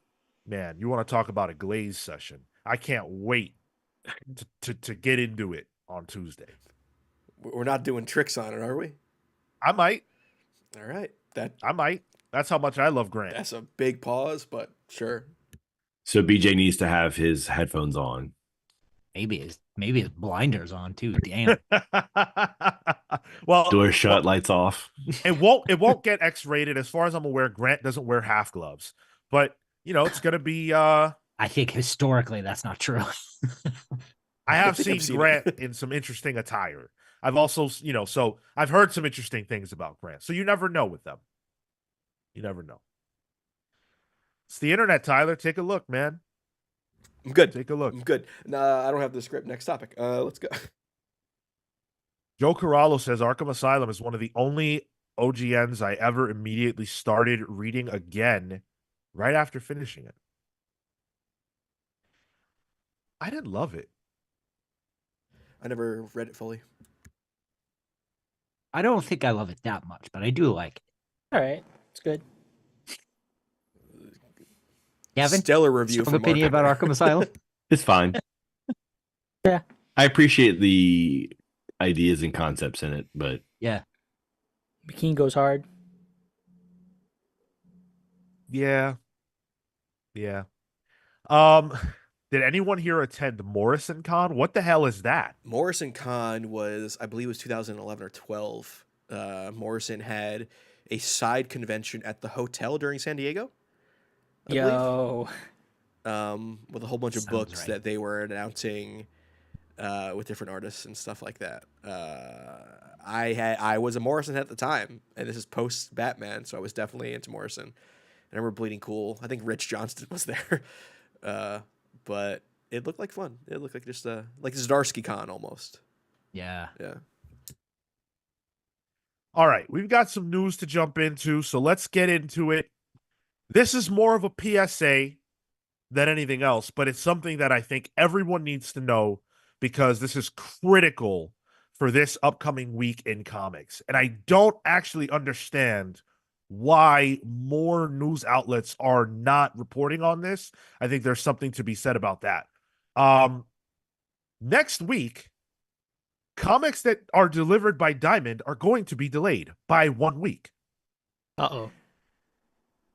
man, you want to talk about a Glaze session. I can't wait to get into it on Tuesday. we're not doing tricks on it, are we? I might. All right. I might. That's how much I love Grant. That's a big pause, but sure. So BJ needs to have his headphones on. Maybe his blinders on too. Damn. Well, Door shut, lights off. it won't get X-rated. As far as I'm aware, Grant doesn't wear half gloves. But, it's going to be I think historically that's not true. I have think seen I've seen Grant it. in some interesting attire. I've also, so I've heard some interesting things about Grant. So you never know with them. You never know. It's the internet, Tyler. Take a look, man. I'm good. Take a look. I'm good. Nah, I don't have the script. Next topic. Let's go. Joe Corallo says Arkham Asylum is one of the only OGNs I ever immediately started reading again right after finishing it. I didn't love it. I never read it fully. I don't think I love it that much, but I do like it. All right, it's good. Gavin, stellar review strong from opinion Mark. about Arkham Asylum. It's fine. Yeah. I appreciate the ideas and concepts in it, but Yeah. McKean goes hard. Yeah. Yeah. Um, did anyone here attend Morrison Con? What the hell is that? Morrison Con was, I believe, it was 2011 or 12. Morrison had a side convention at the hotel during San Diego, I believe, Yo. with a whole bunch of Sounds books right. that they were announcing with different artists and stuff like that. I was a Morrison at the time, and this is post Batman, so I was definitely into Morrison. I remember Bleeding Cool. I think Rich Johnston was there, but it looked like fun. It looked like just like Zdarsky Con almost. Yeah. Yeah. All right, we've got some news to jump into, so let's get into it. This is more of a PSA than anything else, but it's something that I think everyone needs to know because this is critical for this upcoming week in comics. And I don't actually understand why more news outlets are not reporting on this. I think there's something to be said about that. Next week, comics that are delivered by Diamond are going to be delayed by 1 week. Uh-oh.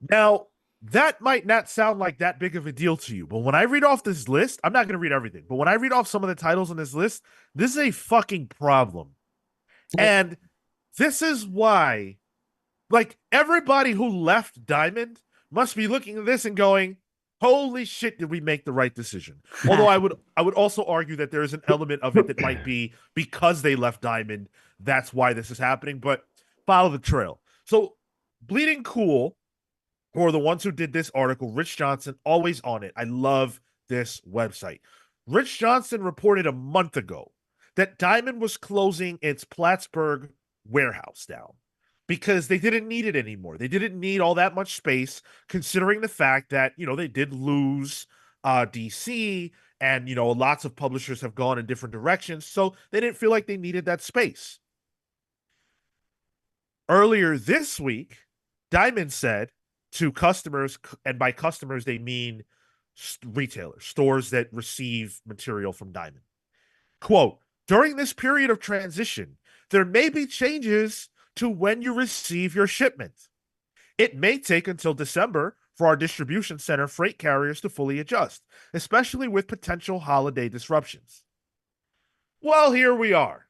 Now, that might not sound like that big of a deal to you, but when I read off this list, I'm not going to read everything, but when I read off some of the titles on this list, this is a fucking problem. And this is why, like, everybody who left Diamond must be looking at this and going, holy shit, did we make the right decision? Although I would also argue that there is an element of it that might be because they left Diamond, that's why this is happening, but follow the trail. So, Bleeding Cool, or the ones who did this article, Rich Johnson, always on it. I love this website. Rich Johnson reported a month ago that Diamond was closing its Plattsburgh warehouse down because they didn't need it anymore. They didn't need all that much space, considering the fact that, they did lose DC, and, lots of publishers have gone in different directions, so they didn't feel like they needed that space. Earlier this week, Diamond said to customers, and by customers they mean retailers, stores that receive material from Diamond, quote, during this period of transition, there may be changes to when you receive your shipment. It may take until December for our distribution center freight carriers to fully adjust, especially with potential holiday disruptions. Well, here we are.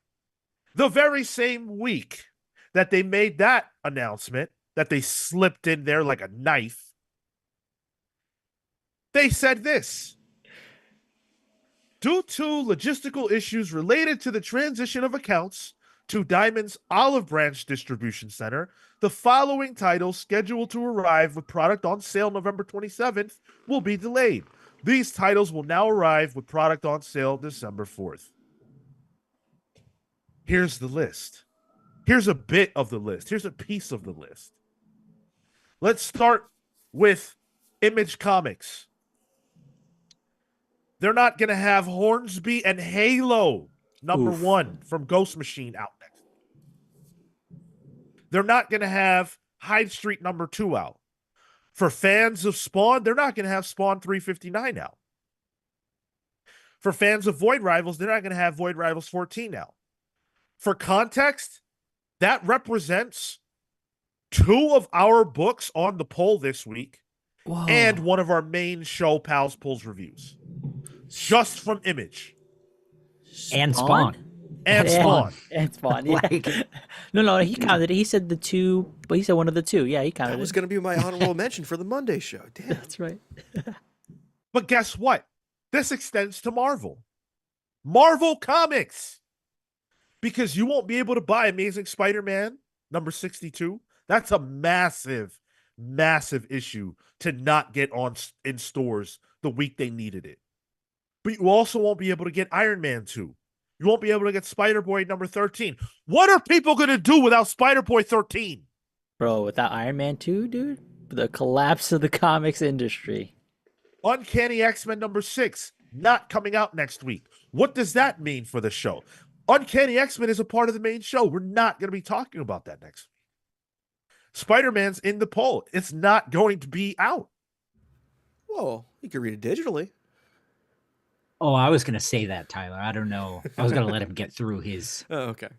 The very same week that they made that announcement, that they slipped in there like a knife, they said this. Due to logistical issues related to the transition of accounts to Diamond's Olive Branch distribution center, the following titles scheduled to arrive with product on sale November 27th will be delayed. These titles will now arrive with product on sale December 4th. Here's the list. Here's a bit of the list. Here's a piece of the list. Let's start with Image Comics. They're not going to have Hornsby and Halo #1 from Ghost Machine out next. They're not going to have Hyde Street #2 out. For fans of Spawn, they're not going to have Spawn 359 out. For fans of Void Rivals, they're not going to have Void Rivals 14 out. For context, that represents 2 of our books on the poll this week. Whoa. And one of our main show Pals Pulls reviews. Just from Image. And Spawn. And Spawn. And Spawn, yeah. Like- No, he counted it. He said the 2, but he said one of the 2. Yeah, he counted That was it. going to be my honorable mention for the Monday show. Damn. That's right. But guess what? This extends to Marvel. Marvel Comics. Because you won't be able to buy Amazing Spider-Man #62. That's a massive, massive issue to not get in stores the week they needed it. But you also won't be able to get Iron Man 2. You won't be able to get Spider-Boy #13. What are people going to do without Spider-Boy 13? Bro, without Iron Man 2, dude, the collapse of the comics industry. Uncanny X-Men #6, not coming out next week. What does that mean for the show? Uncanny X-Men is a part of the main show. We're not going to be talking about that next week. Spider-Man's in the poll. It's not going to be out. Oh, you can read it digitally. Oh, I was gonna say that, Tyler. I don't know. I was gonna let him get through his Oh, okay.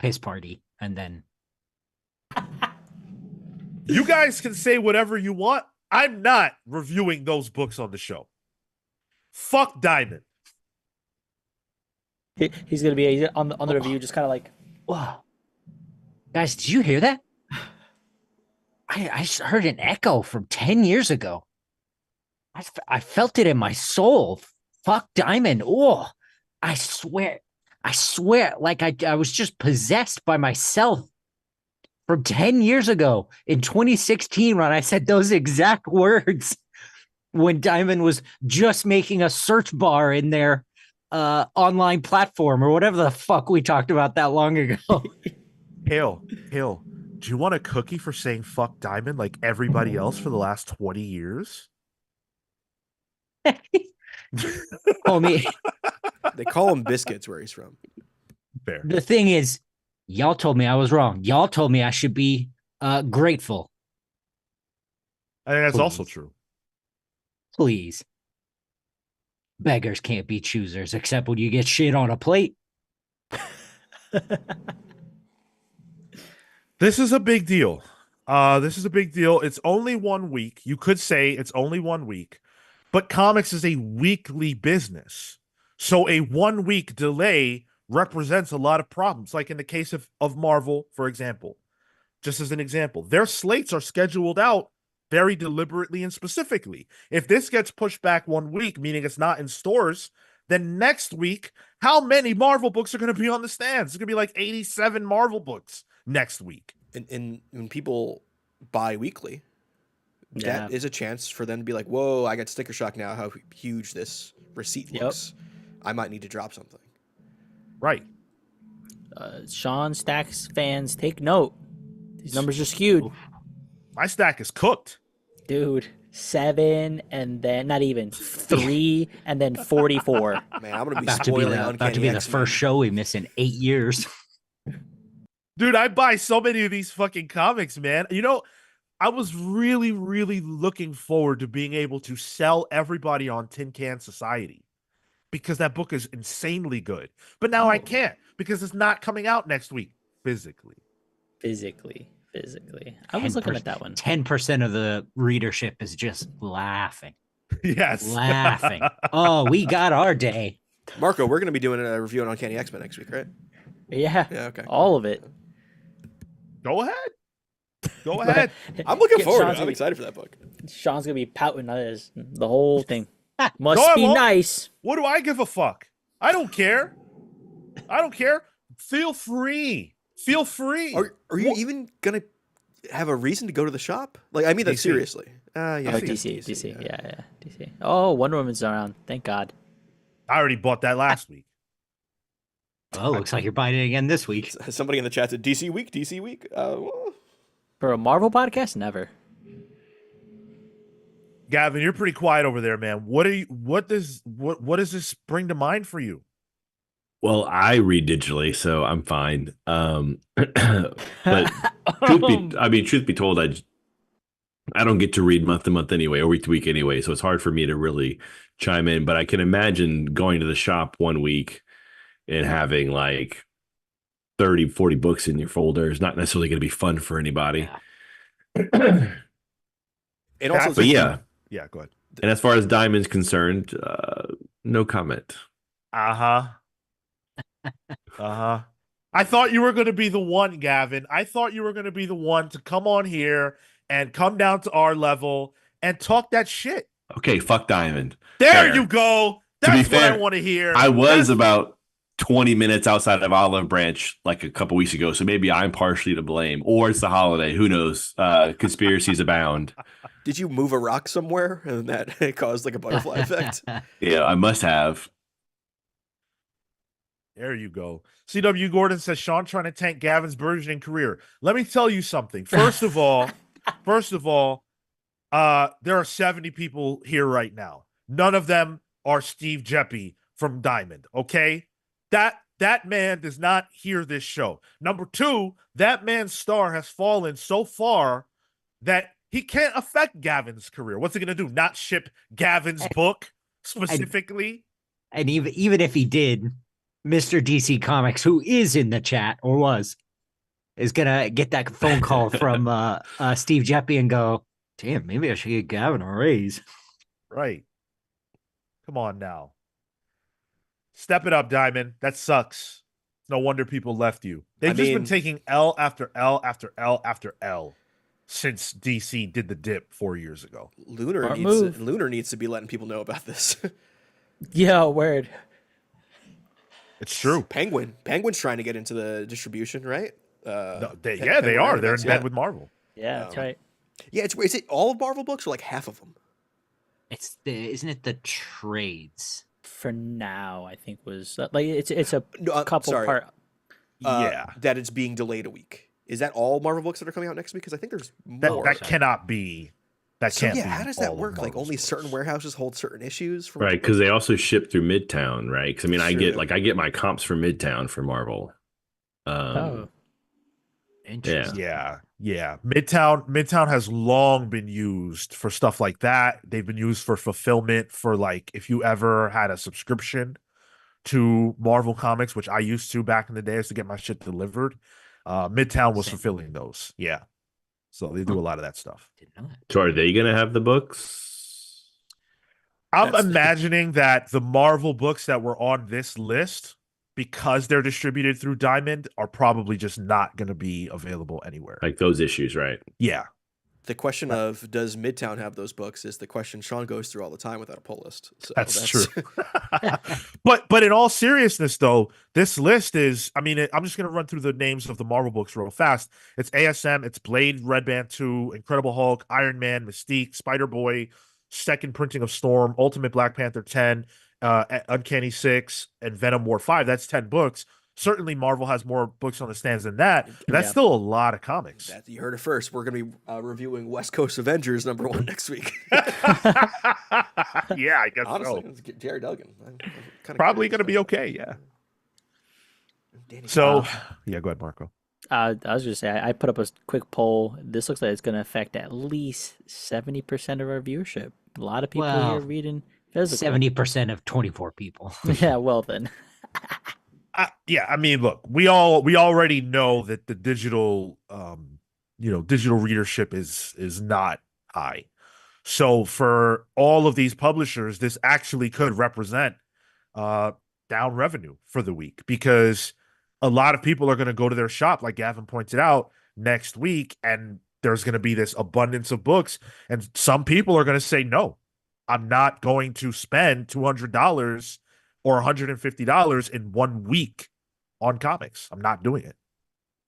piss party and then. You guys can say whatever you want. I'm not reviewing those books on the show. Fuck Diamond. He's gonna be on the review, just kind of like, Whoa, guys, did you hear that? I just heard an echo from 10 years ago. I felt it in my soul. Fuck Diamond. Oh, I swear, like I was just possessed by myself from 10 years ago in 2016 when I said those exact words when Diamond was just making a search bar in their online platform or whatever the fuck we talked about that long ago. Hale, do you want a cookie for saying fuck Diamond like everybody else for the last 20 years? Homie, They call him Biscuits where he's from. Fair. the thing is, y'all told me I was wrong. Y'all told me I should be grateful. I think that's Please. also true. Please. Beggars can't be choosers except when you get shit on a plate. This is a big deal. This is a big deal. It's only 1 week. You could say it's only 1 week, but comics is a weekly business. So a 1 week delay represents a lot of problems. Like in the case of Marvel, for example, just as an example, their slates are scheduled out very deliberately and specifically. If this gets pushed back 1 week, meaning it's not in stores, then next week, how many Marvel books are going to be on the stands? It's going to be like 87 Marvel books next week. And when people buy weekly, Yeah. that is a chance for them to be like, whoa, I got sticker shock now, how huge this receipt Yep. looks. I might need to drop something. Right. Sean Stacks fans, take note. These numbers are skewed. My stack is cooked. Dude, 7 and then not even 3 and then 44. Man, I'm going to be About to be spoiling the, Uncanny about to be the X-Men. first show we miss in 8 years. Dude, I buy so many of these fucking comics, man. You know, I was really, really looking forward to being able to sell everybody on Tin Can Society because that book is insanely good. But now I can't because it's not coming out next week physically. Physically. I was looking at that one. 10% of the readership is just laughing. Yes. Laughing. Oh, we got our day. Marco, we're going to be doing a review on Uncanny X-Men next week, right? Yeah. Yeah, okay. All of it. Go ahead. Go ahead. I'm looking forward to Sean's it. I'm excited for that book. Sean's gonna be pouting on this the whole thing. Must No, I be won't. nice. What do I give a fuck? I don't care. Feel free. Are you even going to have a reason to go to the shop? Like, I mean that DC. seriously. Yeah, Oh, DC. Yeah, DC. Oh, Wonder Woman's around. Thank God. I already bought that last week. Oh, looks like you're buying it again this week. Somebody in the chat said DC week. Well, For a Marvel podcast, never. Gavin, you're pretty quiet over there, man. What does this bring to mind for you? Well, I read digitally, so I'm fine. But truth be told, I don't get to read month to month anyway, or week to week anyway, so it's hard for me to really chime in. But I can imagine going to the shop 1 week and having like 30, 40 books in your folder is not necessarily going to be fun for anybody. and also, But yeah, Go ahead. and as far as Diamond's concerned, no comment. I thought you were going to be the one, Gavin. I thought you were going to be the one to come on here and come down to our level and talk that shit. Okay, fuck Diamond. There Fair. you go. To be That's what I fair, want to hear. I was That's- about 20 minutes outside of Olive Branch like a couple weeks ago, so maybe I'm partially to blame, or it's the holiday. Who knows? Conspiracies abound. did you move a rock somewhere and that caused like a butterfly effect? Yeah, I must have. There you go. CW Gordon says Sean trying to tank Gavin's burgeoning career. Let me tell you something. First of all, there are 70 people here right now. None of them are Steve Jeppy from Diamond. Okay, that man does not hear this show. Number two, that man's star has fallen so far that he can't affect Gavin's career. What's he gonna do? Not ship Gavin's book specifically? And even if he did, Mr. DC Comics, who is in the chat or was, is gonna get that phone call from Steve Jeppy and go, damn, maybe I should get Gavin a raise. Right. Come on now. Step it up, Diamond. That sucks. No wonder people left you. They've just been taking L after L after L after L since DC did the dip 4 years ago. Lunar needs to be letting people know about this. Yeah, word. It's true. Penguin's trying to get into the distribution, right? They are. They're in bed with Marvel. Yeah, that's right. Yeah, is it all of Marvel books or like half of them? Isn't it the trades? For now, I think was like it's a couple part. That it's being delayed a week. Is that all Marvel books that are coming out next week? Because I think there's more. That cannot be. That can't be. How does that work? Like only certain warehouses hold certain issues, from right? Because they also ship through Midtown, right? Because I mean, I get my comps from Midtown for Marvel. Interesting. Yeah. Midtown has long been used for stuff like that. They've been used for fulfillment for like if you ever had a subscription to Marvel Comics, which I used to back in the days to get my shit delivered. Midtown was fulfilling those. Yeah. So they do a lot of that stuff. Didn't know that. So are they gonna have the books? I'm imagining that the Marvel books that were on this list, because they're distributed through Diamond, are probably just not going to be available anywhere. Like those issues, right? Yeah. The question of does Midtown have those books is the question Sean goes through all the time without a pull list. So that's true. But in all seriousness, though, this list is, I mean, I'm just going to run through the names of the Marvel books real fast. It's ASM, it's Blade, Red Band 2, Incredible Hulk, Iron Man, Mystique, Spider-Boy, second printing of Storm, Ultimate Black Panther 10, Uncanny 6, and Venom War 5. That's 10 books. Certainly Marvel has more books on the stands than that, and that's still a lot of comics. You heard it first. We're going to be reviewing West Coast Avengers #1 next week. Yeah, I guess honestly, so. It's Jerry Duggan. Probably going to be okay, yeah. So, yeah, go ahead, Marco. I was going to say, I put up a quick poll. This looks like it's going to affect at least 70% of our viewership. A lot of people here reading physical. 70% of 24 people. Yeah, well then. Yeah, I mean, look, we already know that the digital readership is not high. So for all of these publishers, this actually could represent down revenue for the week, because a lot of people are going to go to their shop, like Gavin pointed out, next week, and there's going to be this abundance of books, and some people are going to say, no, I'm not going to spend $200 or $150 in 1 week on comics. I'm not doing it.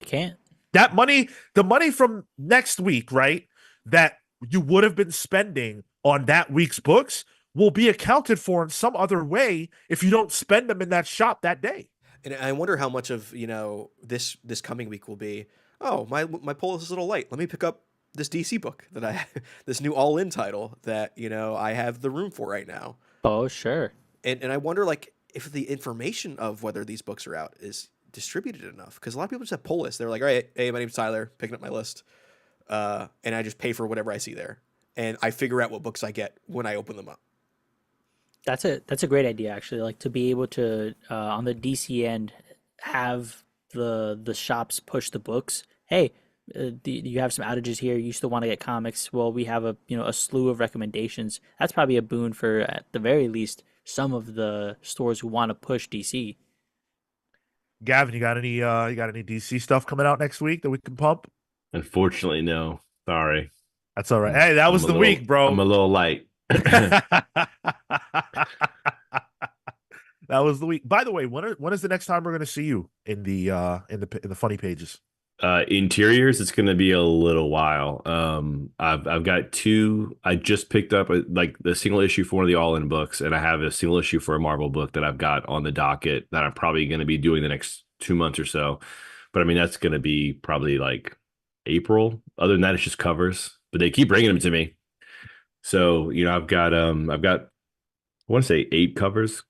You can't. That money, the money from next week, right, that you would have been spending on that week's books will be accounted for in some other way if you don't spend them in that shop that day. And I wonder how much of, this coming week will be, oh, my pull is a little light. Let me pick up this DC book that this new all-in title that, I have the room for right now. Oh, sure. And I wonder, like, if the information of whether these books are out is distributed enough. Because a lot of people just have pull lists. They're like, all right, hey, my name's Tyler, picking up my list. And I just pay for whatever I see there. And I figure out what books I get when I open them up. That's a great idea, actually. Like, to be able to, on the DC end, have the shops push the books. Hey, you have some outages here. You still want to get comics? Well, we have a slew of recommendations. That's probably a boon for, at the very least, some of the stores who want to push DC. Gavin, you got any DC stuff coming out next week that we can pump? Unfortunately, no. Sorry. That's all right. Hey, that was the week, bro. I'm a little light. That was the week. By the way, when is the next time we're going to see you in the funny pages? Interiors, it's going to be a little while. I've got 2. I just picked up like the single issue for one of the all-in books, and I have a single issue for a Marvel book that I've got on the docket that I'm probably going to be doing the next 2 months or so. But I mean, that's going to be probably like April. Other than that, it's just covers. But they keep bringing them to me. So I've got I want to say 8 covers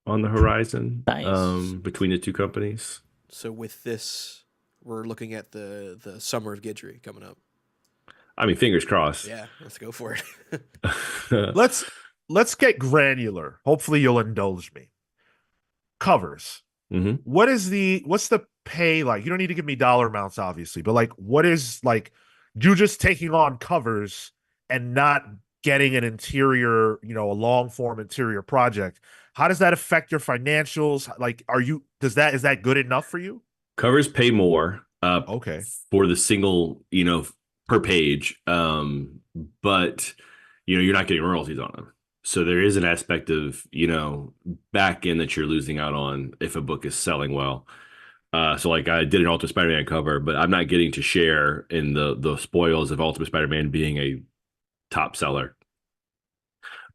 on the horizon. Nice. Between the 2 companies. So with this, we're looking at the summer of Guidry coming up. I mean, fingers crossed. Yeah, let's go for it. Let's get granular. Hopefully you'll indulge me. Covers. hmm What's the pay like? You don't need to give me dollar amounts, obviously, but like what is like you just taking on covers and not getting an interior, a long form interior project. How does that affect your financials? Like, is that good enough for you? Covers pay more Okay. for the single, per page. But you're not getting royalties on them. So there is an aspect of, back end that you're losing out on if a book is selling well. So like I did an Ultimate Spider-Man cover, but I'm not getting to share in the spoils of Ultimate Spider-Man being a top seller.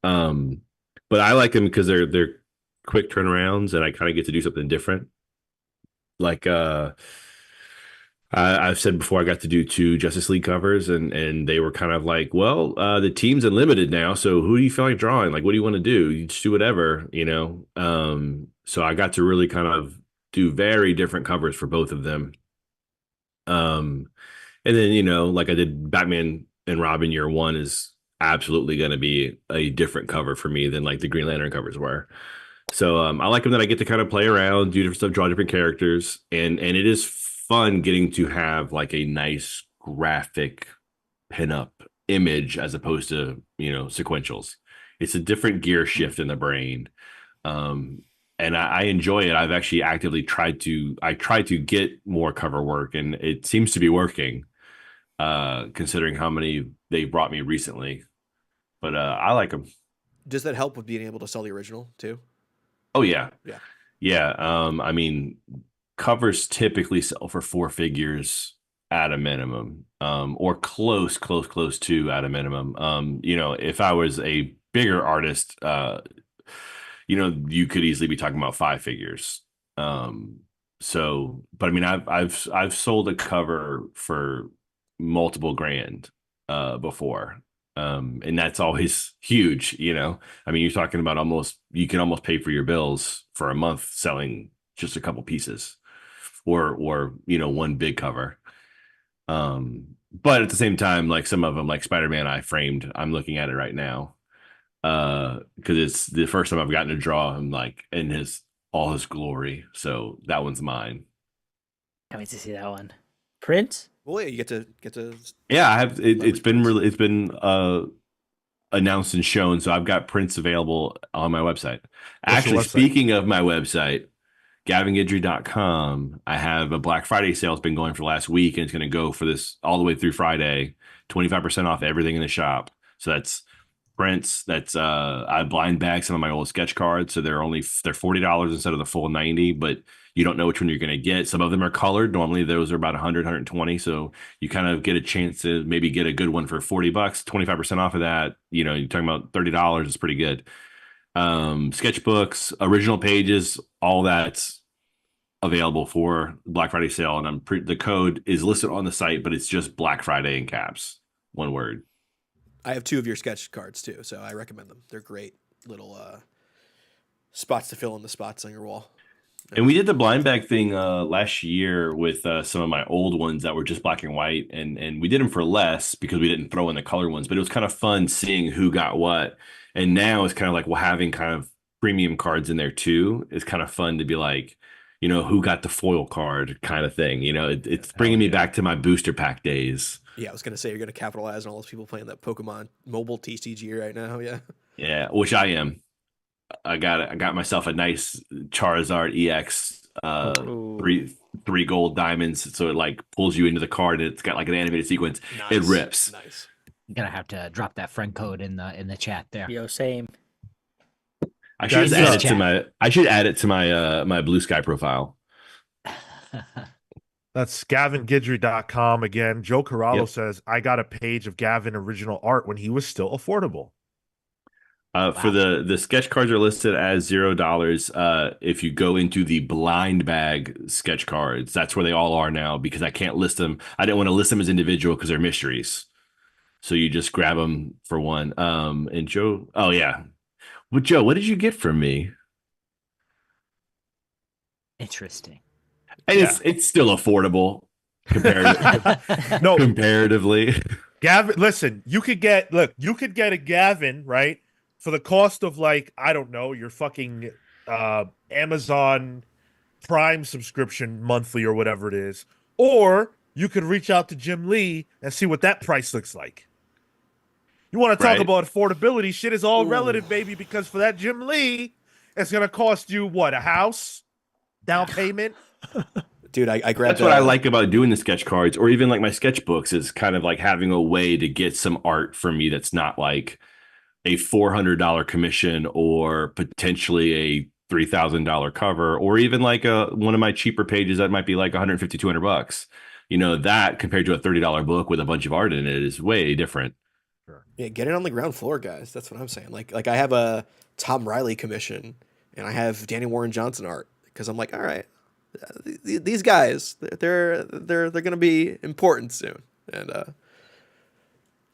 But I like them because they're quick turnarounds and I kind of get to do something different. Like I've said before, I got to do 2 Justice League covers, and they were kind of like, well, the team's unlimited now, so who do you feel like drawing? Like, what do you want to do? You just do whatever, So I got to really kind of do very different covers for both of them. And then like I did Batman and Robin Year One is absolutely going to be a different cover for me than like the Green Lantern covers were. So I like them that I get to kind of play around, do different stuff, draw different characters, and it is fun getting to have like a nice graphic pinup image as opposed to sequentials. It's a different gear shift in the brain, and I enjoy it. I've actually actively tried to get more cover work, and it seems to be working, considering how many they brought me recently. But I like them. Does that help with being able to sell the original too? Oh yeah. Yeah. Yeah. I mean, covers typically sell for 4 figures at a minimum, or close to at a minimum. If I was a bigger artist, you could easily be talking about 5 figures. But I mean, I've sold a cover for multiple grand before. And that's always huge, I mean, you're talking about you can almost pay for your bills for a month selling just a couple pieces or one big cover. But at the same time, like some of them, like Spider-Man I framed, I'm looking at it right now. Because it's the first time I've gotten to draw him like in all his glory. So that one's mine. Can't wait to see that one. Prince? Well, yeah, you get to. Yeah, I have. It's been Prince. really. It's been announced and shown. So I've got prints available on my website. What's your Actually, website? speaking of my website, GavinGuidry.com, I have a Black Friday sale. It's been going for the last week, and it's going to go for this all the way through Friday. 25% off everything in the shop. So that's prints. That's I blind bag some of my old sketch cards, so they're $40 instead of the full 90, but you don't know which one you're going to get. Some of them are colored. Normally those are about 120, so you kind of get a chance to maybe get a good one for $40, 25% off of that. You're talking about $30 is pretty good. Sketchbooks, original pages, all that's available for Black Friday sale, and the code is listed on the site, but it's just Black Friday in caps, one word. I have 2 of your sketch cards too, so I recommend them. They're great little spots to fill in the spots on your wall. And we did the blind bag thing last year with some of my old ones that were just black and white, and we did them for less because we didn't throw in the color ones. But it was kind of fun seeing who got what. And now it's kind of like having kind of premium cards in there too. It's kind of fun to be like, who got the foil card kind of thing. It's bringing me back to my booster pack days. Yeah, I was gonna say you're gonna capitalize on all those people playing that Pokemon mobile TCG right now. Yeah. Yeah, which I am. I got myself a nice Charizard EX, three gold diamonds, so it like pulls you into the card, and it's got like an animated sequence. Nice. It rips. Nice. You're gonna have to drop that friend code in the chat there. Yo, same. I should Guys, add it to my my Blue Sky profile. That's GavinGuidry.com again. Joe Corralo Yep. says, I got a page of Gavin original art when he was still affordable. For the sketch cards are listed as $0. If you go into the blind bag sketch cards, that's where they all are now because I can't list them. I didn't want to list them as individual because they're mysteries. So you just grab them for one. And Joe, oh yeah. Well, Joe, what did you get from me? Interesting. And it's still affordable No, comparatively. Gavin, listen, you could get a Gavin, right? For the cost of like, I don't know, your fucking Amazon Prime subscription monthly or whatever it is. Or you could reach out to Jim Lee and see what that price looks like. You want to talk Right? about affordability? Shit is all Ooh. relative, baby, because for that Jim Lee, it's gonna cost you what, a house? Down payment? Dude, I grabbed That's what I like about doing the sketch cards, or even like my sketchbooks, is kind of like having a way to get some art for me that's not like a $400 commission or potentially a $3,000 cover, or even like one of my cheaper pages that might be like 150, $200. That compared to a $30 book with a bunch of art in it is way different. Yeah, get it on the ground floor, guys. That's what I'm saying. Like I have a Tom Riley commission, and I have Danny Warren Johnson art because I'm like, all right, these guys, they're gonna be important soon, and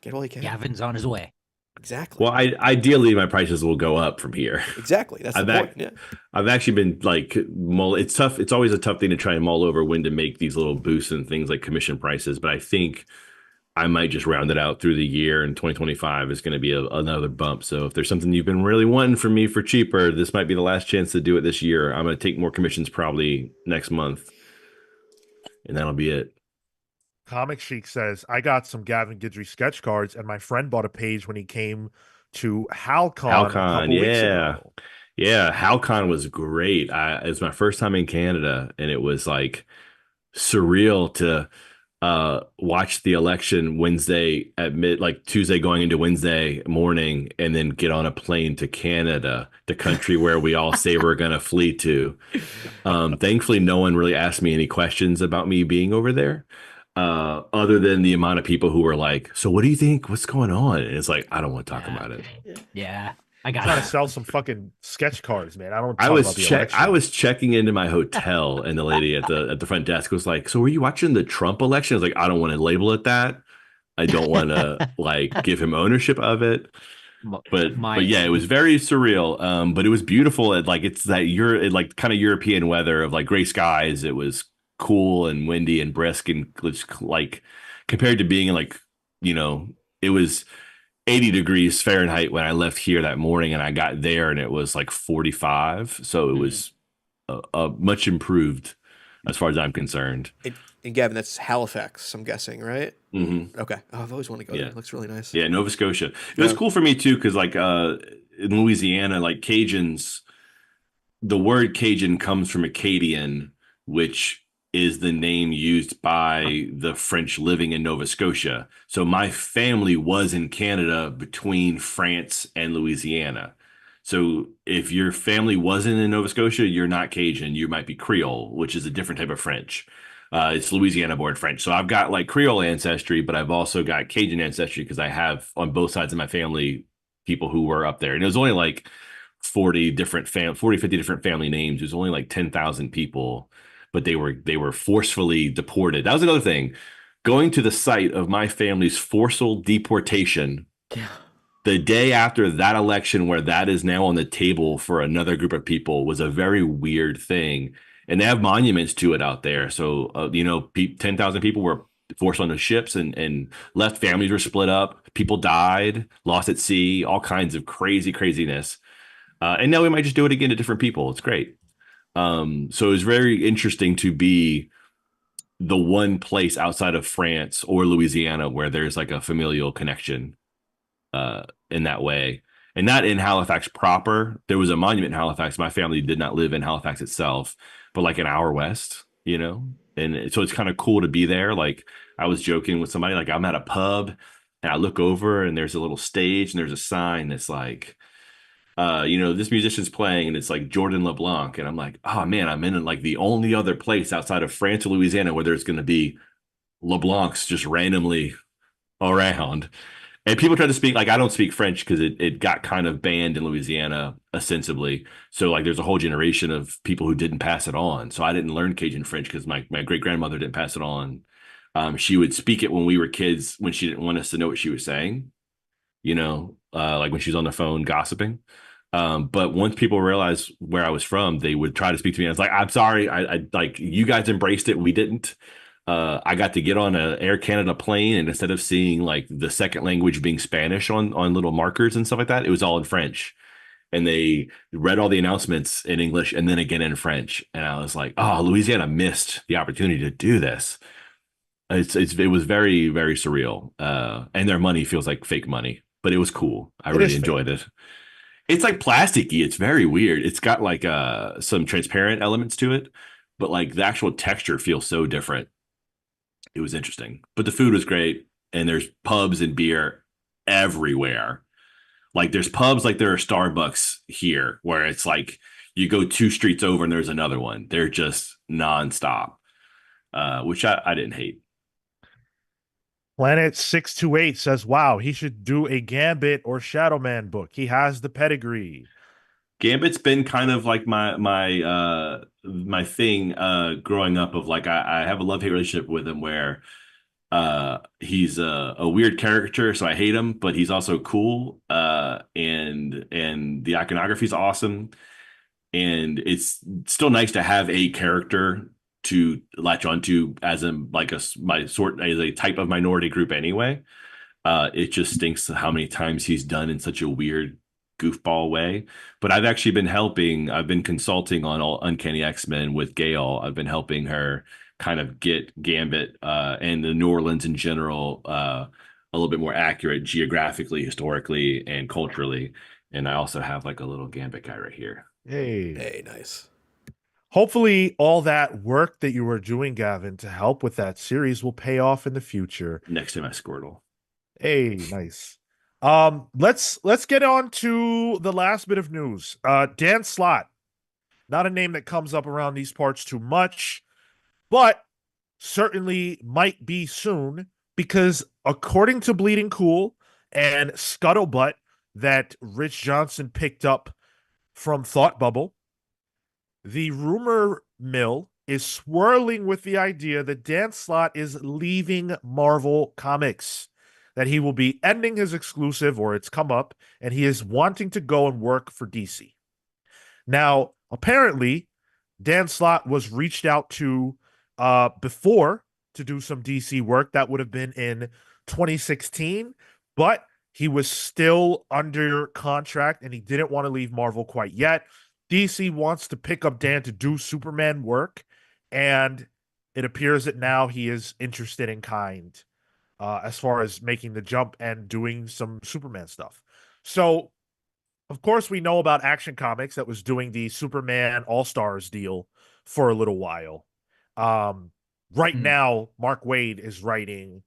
get all you can. Gavin's on his way. Exactly. Well, ideally my prices will go up from here. Exactly. That's the point. Yeah. I've actually been like, it's tough. It's always a tough thing to try and mull over when to make these little boosts and things like commission prices. But I think I might just round it out through the year, and 2025 is going to be another bump. So if there's something you've been really wanting from me for cheaper, this might be the last chance to do it this year. I'm going to take more commissions probably next month, and that'll be it. Comic Chic says, I got some Gavin Guidry sketch cards, and my friend bought a page when he came to HalCon a couple weeks ago. Yeah, HalCon was great. It was my first time in Canada, and it was like surreal to watch the election Wednesday at like Tuesday going into Wednesday morning, and then get on a plane to Canada, the country where we all say we're going to flee to. Thankfully, no one really asked me any questions about me being over there. Other than the amount of people who were like, so what do you think? What's going on? And it's like, I don't want to talk about it. Yeah, I got Trying to it. sell some fucking sketch cards, man. I don't talk about the election. I was checking into my hotel, and the lady at the front desk was like, so were you watching the Trump election? I was like, I don't want to label it that. I don't want to like give him ownership of it. But yeah, it was very surreal. But it was beautiful. It's that like kind of European weather of like gray skies. It was cool and windy and brisk, and like compared to being in like, it was 80 degrees Fahrenheit when I left here that morning, and I got there and it was like 45. So it was a much improved as far as I'm concerned. And Gavin, that's Halifax, I'm guessing, right? Mm-hmm. Okay. Oh, I've always wanted to go there. Yeah. It looks really nice. Yeah, Nova Scotia. It was cool for me too, because like in Louisiana, like Cajuns, the word Cajun comes from Acadian, which is the name used by the French living in Nova Scotia. So my family was in Canada between France and Louisiana. So if your family wasn't in Nova Scotia, you're not Cajun. You might be Creole, which is a different type of French. It's Louisiana born French. So I've got like Creole ancestry, but I've also got Cajun ancestry because I have on both sides of my family people who were up there. And it was only like 50 different family names. It was only like 10,000 people, but they were forcefully deported. That was another thing. Going to the site of my family's forceful deportation the day after that election, where that is now on the table for another group of people, was a very weird thing. And they have monuments to it out there. So, 10,000 people were forced onto ships and left. Families were split up. People died, lost at sea, all kinds of craziness. And now we might just do it again to different people. It's great. So it was very interesting to be the one place outside of France or Louisiana where there's like a familial connection in that way. And not in Halifax proper. There was a monument in Halifax. My family did not live in Halifax itself, but like an hour west, And so it's kind of cool to be there. Like I was joking with somebody, like I'm at a pub and I look over and there's a little stage and there's a sign that's like, this musician's playing and it's like Jordan LeBlanc. And I'm like, oh man, I'm in like the only other place outside of France or Louisiana where there's going to be LeBlancs just randomly around. And people try to speak, like I don't speak French because it got kind of banned in Louisiana ostensibly. So like there's a whole generation of people who didn't pass it on. So I didn't learn Cajun French because my great grandmother didn't pass it on. She would speak it when we were kids when she didn't want us to know what she was saying, like when she was on the phone gossiping. But once people realized where I was from, they would try to speak to me. I was like, I'm sorry. I like you guys embraced it. We didn't. I got to get on a Air Canada plane, and instead of seeing like the second language being Spanish on little markers and stuff like that, it was all in French. And they read all the announcements in English and then again in French. And I was like, oh, Louisiana missed the opportunity to do this. It was very, very surreal. And their money feels like fake money, but it was cool. I It is really fake. enjoyed it. It's like plasticky. It's very weird. It's got like some transparent elements to it, but like the actual texture feels so different. It was interesting, but the food was great. And there's pubs and beer everywhere. Like there's pubs like there are Starbucks here, where it's like you go 2 streets over and there's another one. They're just nonstop, which I didn't hate. Planet 628 says, wow, he should do a Gambit or Shadow Man book. He has the pedigree. Gambit's been kind of like my thing growing up of like I have a love-hate relationship with him where he's a weird caricature, so I hate him, but he's also cool. And the iconography is awesome. And it's still nice to have a character to latch onto as a like my sort as a type of minority group anyway. It just stinks how many times he's done in such a weird goofball way. But I've been consulting on all Uncanny X-Men with Gail. I've been helping her kind of get Gambit and the New Orleans in general a little bit more accurate geographically, historically, and culturally. And I also have like a little Gambit guy right here. Hey. Hey, nice. Hopefully, all that work that you were doing, Gavin, to help with that series will pay off in the future. Next to my Squirtle. Hey, nice. Let's get on to the last bit of news. Dan Slott, not a name that comes up around these parts too much, but certainly might be soon because according to Bleeding Cool and Scuttlebutt that Rich Johnson picked up from Thought Bubble, the rumor mill is swirling with the idea that Dan Slott is leaving Marvel Comics, that he will be ending his exclusive, or it's come up, and he is wanting to go and work for DC. Now, apparently, Dan Slott was reached out to before to do some DC work. That would have been in 2016, but he was still under contract and he didn't want to leave Marvel quite yet. DC wants to pick up Dan to do Superman work, and it appears that now he is interested in kind as far as making the jump and doing some Superman stuff. So, of course, we know about Action Comics that was doing the Superman All-Stars deal for a little while. Right now, Mark Waid is writing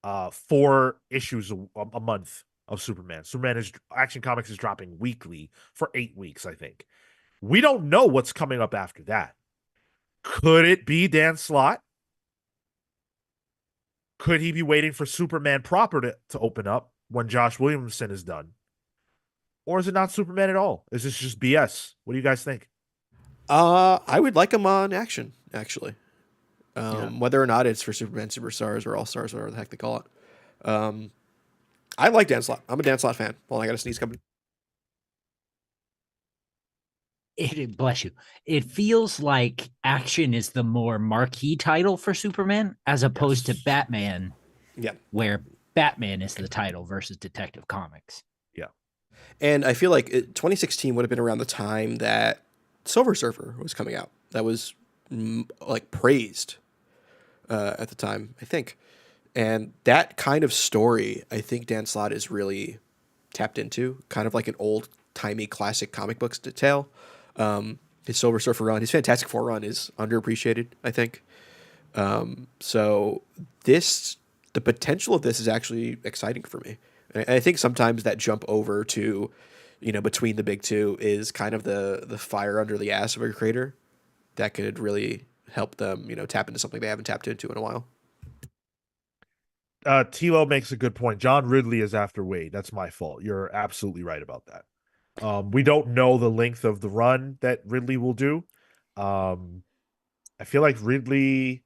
4 issues a month of Superman. Action Comics is dropping weekly for 8 weeks, I think. We don't know what's coming up after that. Could it be Dan Slott? Could he be waiting for Superman proper to open up when Josh Williamson is done? Or is it not Superman at all? Is this just BS? What do you guys think? I would like him on Action, actually. Whether or not it's for Superman Superstars or All Stars, whatever the heck they call it. I like Dan Slott. I'm a Dan Slott fan. Well, I got a sneeze coming. Bless you. It feels like Action is the more marquee title for Superman as opposed to Batman. Yeah. Where Batman is the title versus Detective Comics. Yeah. And I feel like 2016 would have been around the time that Silver Surfer was coming out. That was like praised at the time, I think. And that kind of story, I think Dan Slott is really tapped into, kind of like an old-timey classic comic books tale. His Silver Surfer run, his Fantastic Four run is underappreciated, I think. So the potential of this is actually exciting for me. And I think sometimes that jump over to, between the big two is kind of the fire under the ass of a creator that could really help them, tap into something they haven't tapped into in a while. Tilo makes a good point. John Ridley is after Wade. That's my fault. You're absolutely right about that. We don't know the length of the run that Ridley will do. I feel like I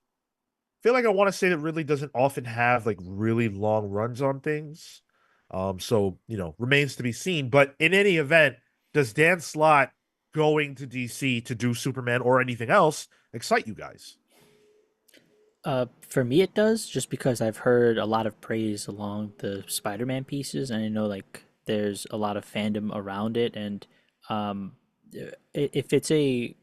want to say that Ridley doesn't often have like really long runs on things. So, remains to be seen. But in any event, does Dan Slott going to DC to do Superman or anything else excite you guys? For me, it does, just because I've heard a lot of praise along the Spider-Man pieces, and I know like there's a lot of fandom around it, and um, if it's a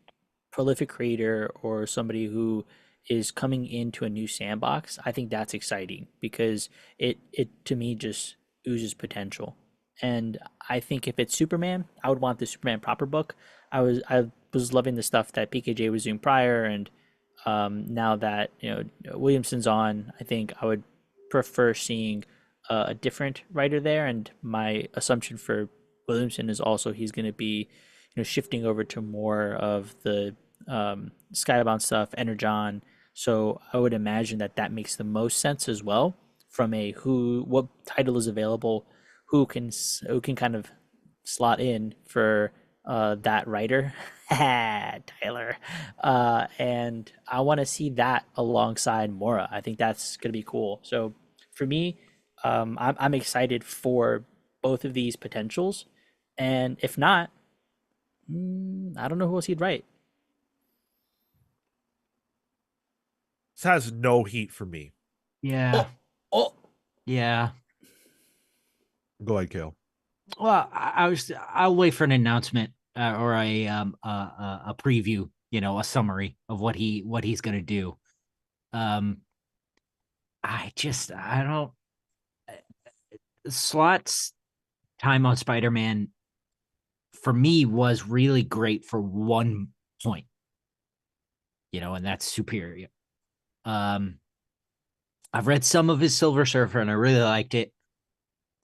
prolific creator or somebody who is coming into a new sandbox, I think that's exciting because it to me just oozes potential. And I think if it's Superman, I would want the Superman proper book. I was loving the stuff that PKJ was doing prior, and now that Williamson's on, I think I would prefer seeing a different writer there. And my assumption for Williamson is also he's going to be, shifting over to more of the Skybound stuff, Energon. So I would imagine that that makes the most sense as well from a what title is available, who can kind of slot in for that writer. Tyler. And I want to see that alongside Mora. I think that's going to be cool. So for me, I'm excited for both of these potentials. And if not, I don't know who else he'd write. This has no heat for me. Yeah. Oh, Yeah. Go ahead, Kale. Well, I'll wait for an announcement or a preview, a summary of what he's gonna do. I don't. Slott's time on Spider-Man for me was really great for one point, and that's Superior. I've read some of his Silver Surfer and I really liked it.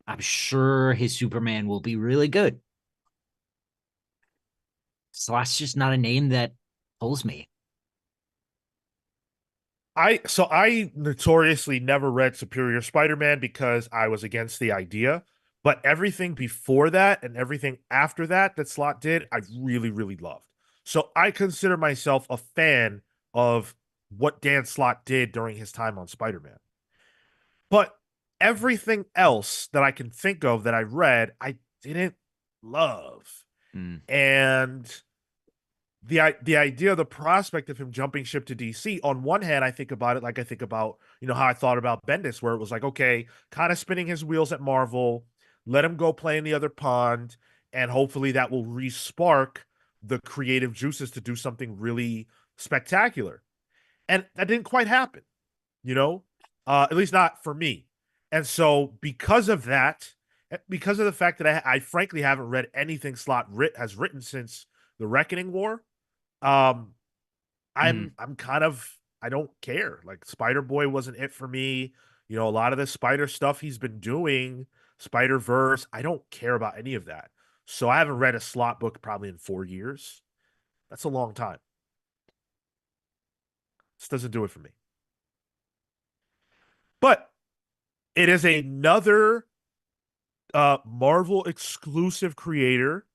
I'm sure his Superman will be really good. Slott's just not a name that pulls me. I notoriously never read Superior Spider-Man because I was against the idea. But everything before that and everything after that Slott did, I really, really loved. So I consider myself a fan of what Dan Slott did during his time on Spider-Man. But everything else that I can think of that I read, I didn't love. And the idea, the prospect of him jumping ship to DC, on one hand, I think about it like I think about, how I thought about Bendis, where it was like, okay, kind of spinning his wheels at Marvel, let him go play in the other pond, and hopefully that will re-spark the creative juices to do something really spectacular. And that didn't quite happen, at least not for me. And so because of that, because of the fact that I frankly haven't read anything Slott has written since the Reckoning War, I'm kind of, I don't care. Like Spider-Boy wasn't it for me. A lot of the Spider stuff he's been doing, Spider-Verse, I don't care about any of that. So I haven't read a Slott book probably in 4 years. That's a long time. This doesn't do it for me. But it is another Marvel exclusive creator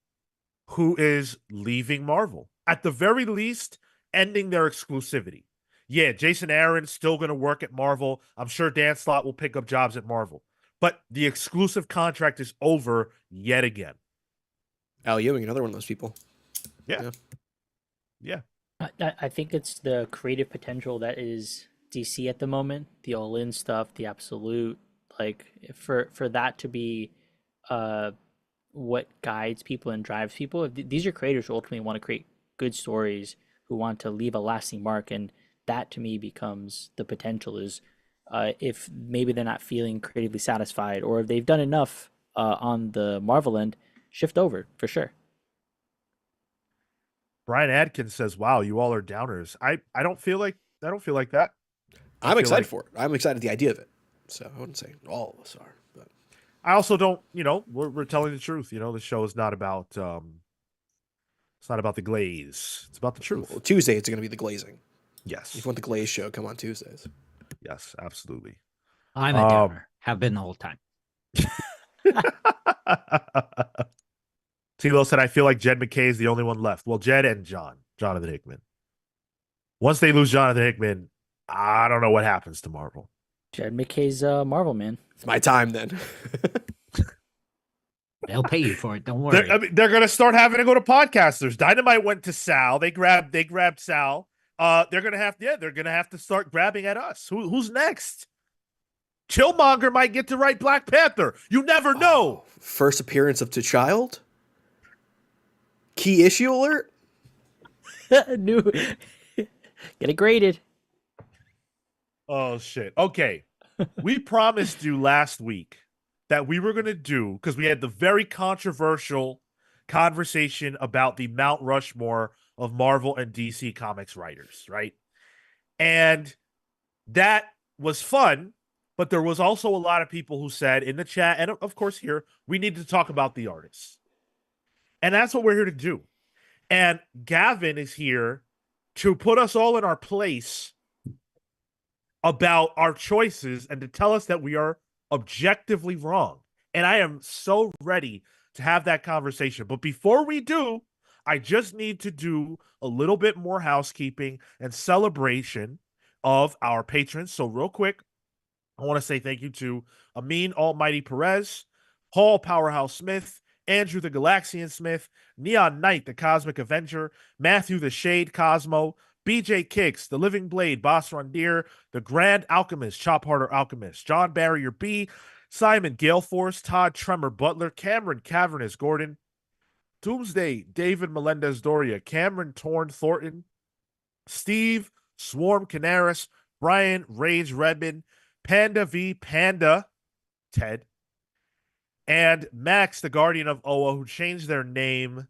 who is leaving Marvel. At the very least, ending their exclusivity. Yeah, Jason Aaron's still going to work at Marvel. I'm sure Dan Slott will pick up jobs at Marvel. But the exclusive contract is over yet again. Al Ewing, another one of those people. Yeah. I think it's the creative potential that is DC at the moment, the all-in stuff, the absolute, like for that to be what guides people and drives people. These are creators who ultimately want to create good stories, who want to leave a lasting mark, and that to me becomes the potential is if maybe they're not feeling creatively satisfied, or if they've done enough on the Marvel end, shift over for sure. Brian Adkins says, "Wow, you all are downers." I don't feel like that. I'm excited for it. I'm excited at the idea of it. So I wouldn't say all of us are, but I also don't, we're telling the truth. The show is not about it's not about the glaze. It's about the truth. well, Tuesday it's going to be the glazing. Yes. If you want the glaze show, come on Tuesdays. Yes, absolutely. I'm a downer. Have been the whole time. Tilo said, I feel like Jed McKay is the only one left. Well, Jed and Jonathan Hickman. Once they lose Jonathan Hickman, I don't know what happens to Marvel. Jed McKay's Marvel man. It's my time then. They'll pay you for it. Don't worry. They're going to start having to go to podcasters. Dynamite went to Sal. They grabbed Sal. they're gonna have to start grabbing at us. Who's next? Killmonger might get to write Black Panther. You never know. First appearance of T'Child? Key issue alert? New. Get it graded. Oh shit. Okay. We promised you last week that we were gonna do, because we had the very controversial conversation about the Mount Rushmore of Marvel and DC Comics writers, right? And that was fun, but there was also a lot of people who said in the chat, and of course here, we need to talk about the artists. And that's what we're here to do. And Gavin is here to put us all in our place about our choices and to tell us that we are objectively wrong. And I am so ready to have that conversation. But before we do, I just need to do a little bit more housekeeping and celebration of our patrons. So real quick, I want to say thank you to Amin Almighty Perez, Paul Powerhouse Smith, Andrew the Galaxian Smith, Neon Knight the Cosmic Avenger, Matthew the Shade Cosmo, BJ Kicks, The Living Blade, Boss Rondier, The Grand Alchemist, Chop Harder Alchemist, John Barrier B, Simon Galeforce, Todd Tremor Butler, Cameron Cavernous Gordon, Doomsday, David Melendez Doria, Cameron Torn Thornton, Steve Swarm Canaris, Brian Rage Redmond, Panda V Panda, Ted, and Max, the Guardian of Oa, who changed their name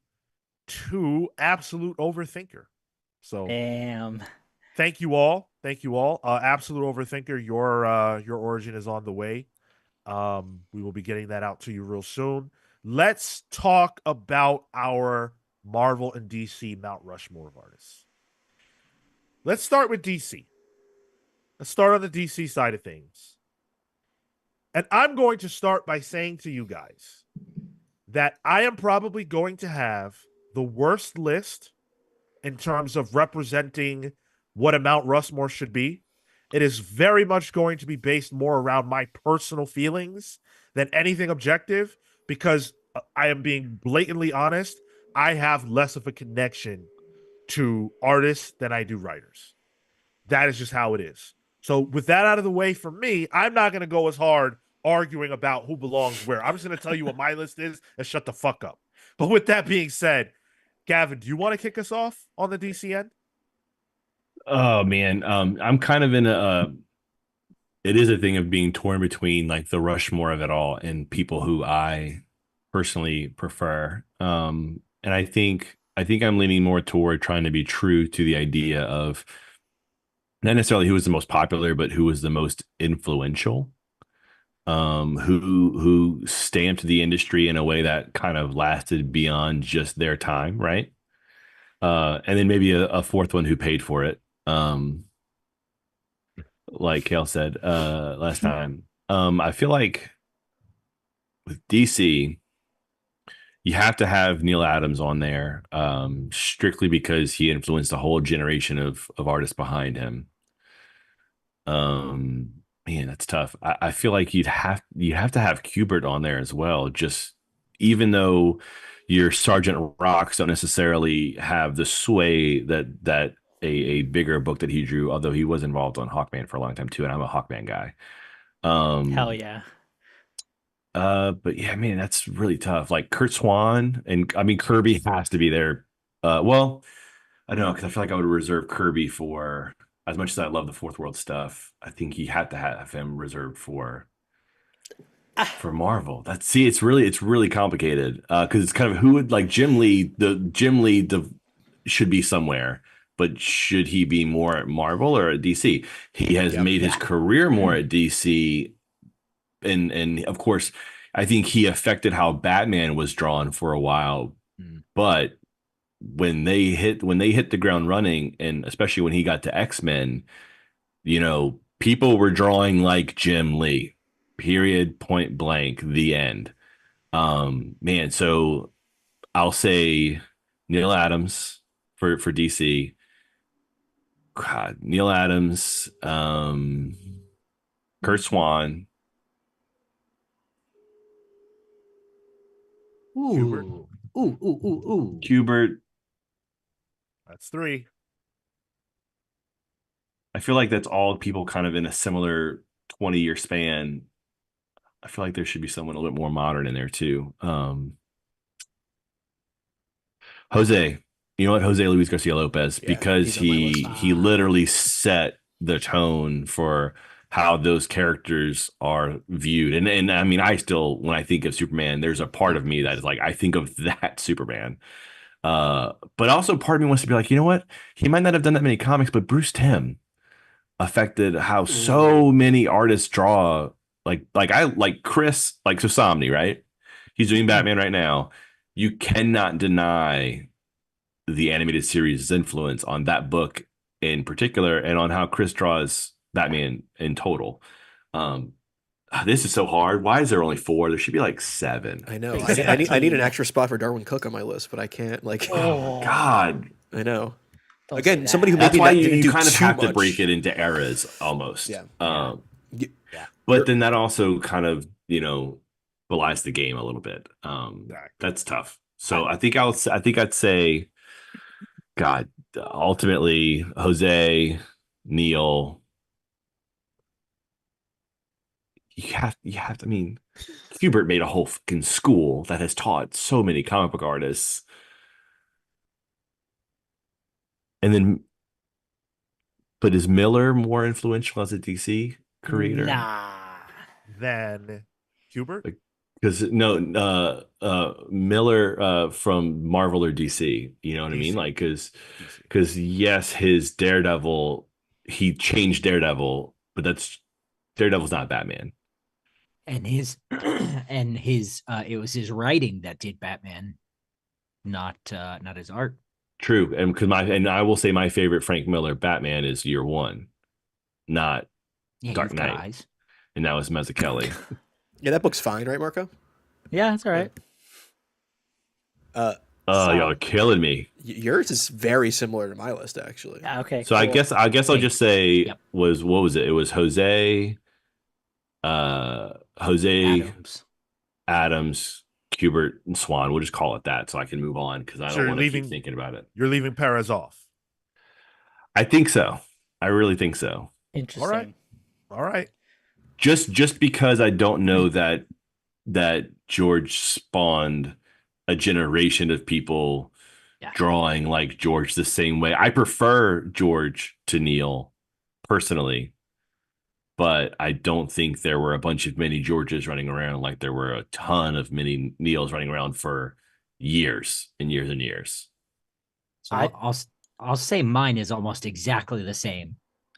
to Absolute Overthinker. So Damn. thank you all. Thank you all. Absolute Overthinker, your origin is on the way. We will be getting that out to you real soon. Let's talk about our Marvel and DC Mount Rushmore of artists. Let's start with DC. Let's start on the DC side of things. And I'm going to start by saying to you guys that I am probably going to have the worst list in terms of representing what a Mount Rushmore should be. It is very much going to be based more around my personal feelings than anything objective, because I am being blatantly honest. I have less of a connection to artists than I do writers. That is just how it is. So with that out of the way, for me, I'm not going to go as hard arguing about who belongs where. I'm just going to tell you what my list is and shut the fuck up. But with that being said, Gavin, do you want to kick us off on the DC end? Oh man, I'm kind of in a. It is a thing of being torn between like the Rushmore of it all and people who I personally prefer. And I think I'm leaning more toward trying to be true to the idea of not necessarily who was the most popular, but who was the most influential. Who stamped the industry in a way that kind of lasted beyond just their time, right? And then maybe a fourth one who paid for it. Like Kale said last time. I feel like with DC, you have to have Neil Adams on there, strictly because he influenced a whole generation of artists behind him. Man, that's tough. I feel like you'd have to have Kubert on there as well. Just even though your Sergeant Rocks don't necessarily have the sway that a bigger book that he drew, although he was involved on Hawkman for a long time too, and I'm a Hawkman guy. Hell yeah. But yeah, man, that's really tough. Like Kurt Swan, and I mean Kirby has to be there. Well, I don't know, because I feel like I would reserve Kirby for, as much as I love the Fourth World stuff, I think he had to have him reserved for Marvel. It's really complicated. Because it's kind of who would like Jim Lee, should be somewhere, but should he be more at Marvel or at DC? He has made his career more at DC, and of course, I think he affected how Batman was drawn for a while, but when they hit the ground running, and especially when he got to X-Men, people were drawing like Jim Lee, period, point blank, the end. Man, so I'll say Neil Adams for DC. God, Neil Adams, Kurt Swan. Ooh. Ooh. Kubert. That's 3. I feel like that's all people kind of in a similar 20-year span. I feel like there should be someone a little bit more modern in there too. Jose, you know what? Jose Luis Garcia Lopez, Yeah, because he's on my list. he literally set the tone for how those characters are viewed. And I mean, I still, when I think of Superman, there's a part of me that is like, I think of that Superman. But also part of me wants to be like, you know what? He might not have done that many comics, but Bruce Timm affected how so many artists draw. Like I like Chris, like Somni, right? He's doing Batman right now. You cannot deny the animated series' influence on that book in particular, and on how Chris draws Batman in total. This is so hard. Why is there only 4? There should be like 7. I know. I need an extra spot for Darwin Cook on my list, but I can't. Like, Oh God. I know. Don't Again, say somebody who that. That's maybe why didn't you do kind of too have to much. break it into eras almost. Yeah. Yeah. But then that also kind of, belies the game a little bit. That's tough. So I think I'd say, God, ultimately Jose, Neil. You have to, I mean, Hubert made a whole fucking school that has taught so many comic book artists. And then, but is Miller more influential as a DC creator? Nah. Then Hubert. Because Miller from Marvel or DC, you know what I mean? DC. Like, DC. because yes, his Daredevil, he changed Daredevil, but Daredevil's not Batman. And his it was his writing that did Batman, not his art. True, and I will say my favorite Frank Miller Batman is Year One, not Yeah, Dark you've got Knight. eyes. And now it's Mazzucchelli. Yeah, that book's fine, right, Marco? Yeah, it's all right. Oh, y'all are killing me. Yours is very similar to my list, actually. Yeah, okay. So I cool. guess I'll just say Yep. what was it? It was Jose, Adams, Kubert, and Swan. We'll just call it that so I can move on because I So don't you're want to leaving- keep thinking about it. You're leaving Perez off. I think so. I really think so. Interesting. All right. Just because I don't know that George spawned a generation of people drawing like George the same way. I prefer George to Neil personally, but I don't think there were a bunch of mini Georges running around like there were a ton of mini Neils running around for years and years and years. So I'll say mine is almost exactly the same.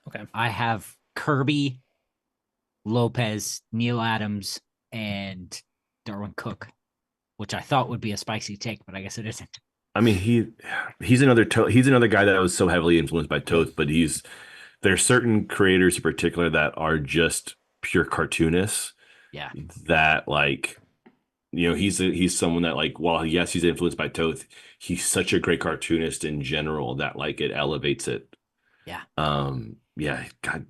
Okay. I have Kirby, Lopez, Neil Adams, and Darwin Cook, which I thought would be a spicy take, but I guess it isn't. I mean, he's another guy that was so heavily influenced by Toth, but there's certain creators in particular that are just pure cartoonists. Yeah. That like, he's someone that like, while yes, he's influenced by Toth, he's such a great cartoonist in general that like it elevates it. Yeah. Yeah. God.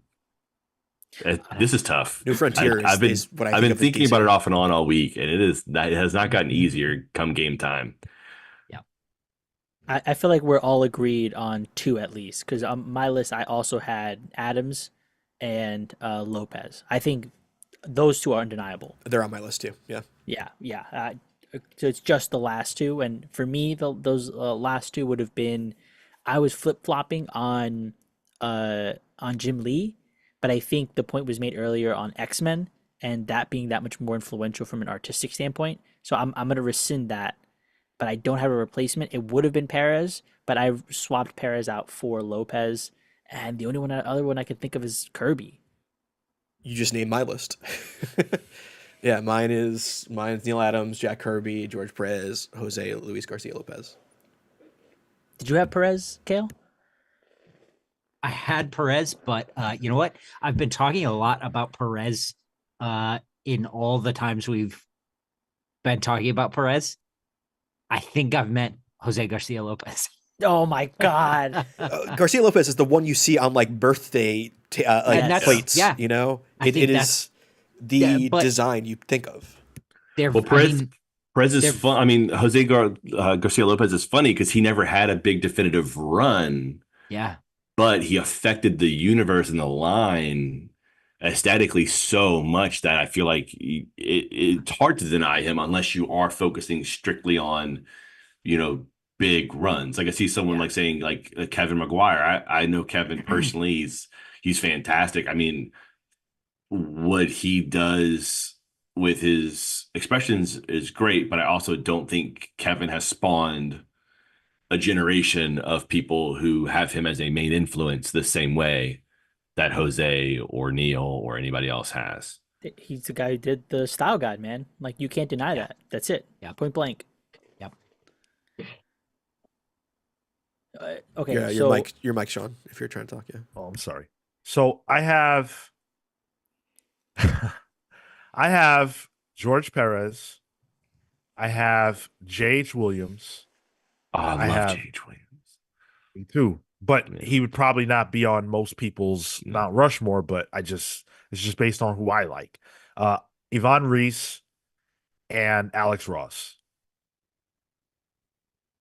This is tough. New Frontier is what I've been thinking about it DC. off and on all week, and it has not gotten easier come game time. I feel like we're all agreed on 2 at least, because on my list I also had Adams and Lopez. I think those 2 are undeniable. They're on my list too. Yeah. Yeah. So it's just the last 2, and for me, those last 2 would have been. I was flip flopping on Jim Lee, but I think the point was made earlier on X-Men and that being that much more influential from an artistic standpoint. So I'm going to rescind that. But I don't have a replacement. It would have been Perez, but I swapped Perez out for Lopez, and the only other one I could think of is Kirby. You just named my list. Yeah, mine's Neil Adams, Jack Kirby, George Perez, Jose Luis Garcia Lopez. Did you have Perez, Kale? I had Perez, but you know what? I've been talking a lot about Perez in all the times we've been talking about Perez. I think I've met Jose Garcia Lopez. Oh my God. Garcia Lopez is the one you see on like birthday plates. Yeah. You know, I it think is the but- design you think of. Perez is fun. I mean, Garcia Lopez is funny because he never had a big definitive run. Yeah. but he affected the universe and the line aesthetically so much that I feel like it's hard to deny him unless you are focusing strictly on, you know, big runs. Like I see someone like saying like Kevin McGuire. I know Kevin personally. He's fantastic. I mean, what he does with his expressions is great, but I also don't think Kevin has spawned a generation of people who have him as a main influence the same way that Jose or Neil or anybody else has. He's the guy who did the style guide, man. Like you can't deny that. That's it. Yeah. Point blank. Yep. Okay. Yeah, so your mic, Sean, if you're trying to talk. Yeah. Oh, I'm sorry. So I have I have George Perez. I have J.H. Williams. Oh, I I love have J.H. Williams. me too. But Yeah. he would probably not be on most people's Mount Rushmore, but it's just based on who I like. Yvonne Reese and Alex Ross.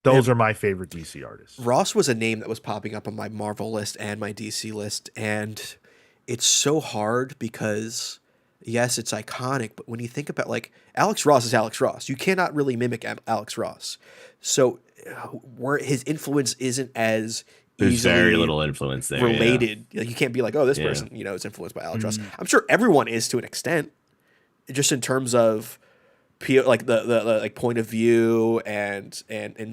Those are my favorite DC artists. Ross was a name that was popping up on my Marvel list and my DC list, and it's so hard because yes, it's iconic, but when you think about like Alex Ross is Alex Ross, you cannot really mimic Alex Ross. So where his influence isn't as There's easily very little influence there. related. Like, you can't be like, oh, this Yeah. person, is influenced by Alex Ross. I'm sure everyone is to an extent, just in terms of like the like point of view and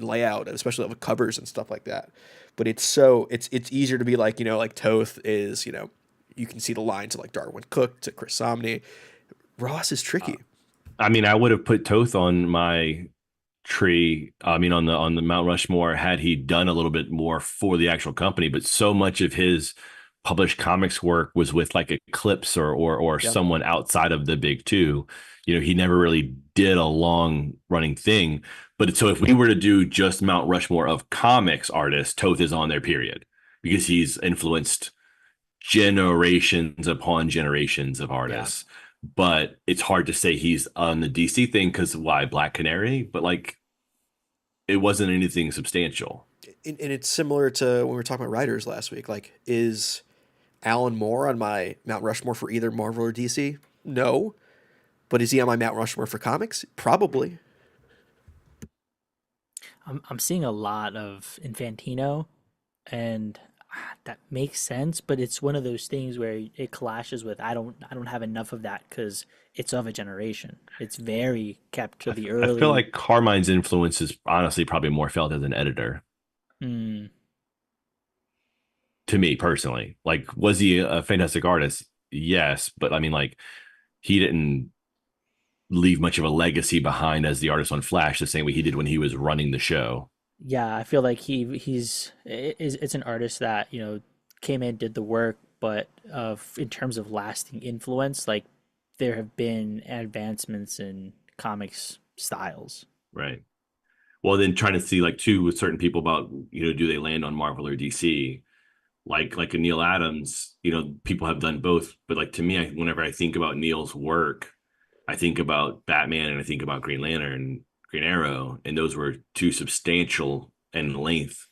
layout, especially of covers and stuff like that. But it's easier to be like, like Toth is, you can see the lines of like Darwin Cook to Chris Somney. Ross is tricky. I mean, I would have put Toth on my tree. I mean, on the Mount Rushmore had he done a little bit more for the actual company, but so much of his published comics work was with like Eclipse or Yep. someone outside of the big two. He never really did a long running thing. But so if we were to do just Mount Rushmore of comics artists, Toth is on there, period, because he's influenced generations upon generations of artists. But it's hard to say he's on the DC thing because why? Black Canary? But like, it wasn't anything substantial. And it's similar to when we were talking about writers last week. Like, is Alan Moore on my Mount Rushmore for either Marvel or DC? No. But is he on my Mount Rushmore for comics? Probably. I'm seeing a lot of Infantino, and that makes sense. But it's one of those things where it clashes with I don't have enough of that because it's of a generation. It's very kept to the early. I feel like Carmine's influence is honestly probably more felt as an editor. Mm, To me personally, like, was he a fantastic artist? Yes, but I mean, like, he didn't leave much of a legacy behind as the artist on Flash the same way he did when he was running the show. yeah, I feel like it's an artist that came in, did the work, but in terms of lasting influence, like there have been advancements in comics styles. Right. Well, then trying to see like too with certain people about, do they land on Marvel or DC? Like a Neil Adams, people have done both, but like to me, whenever I think about Neil's work, I think about Batman and I think about Green Lantern, Green Arrow, and those were two substantial and length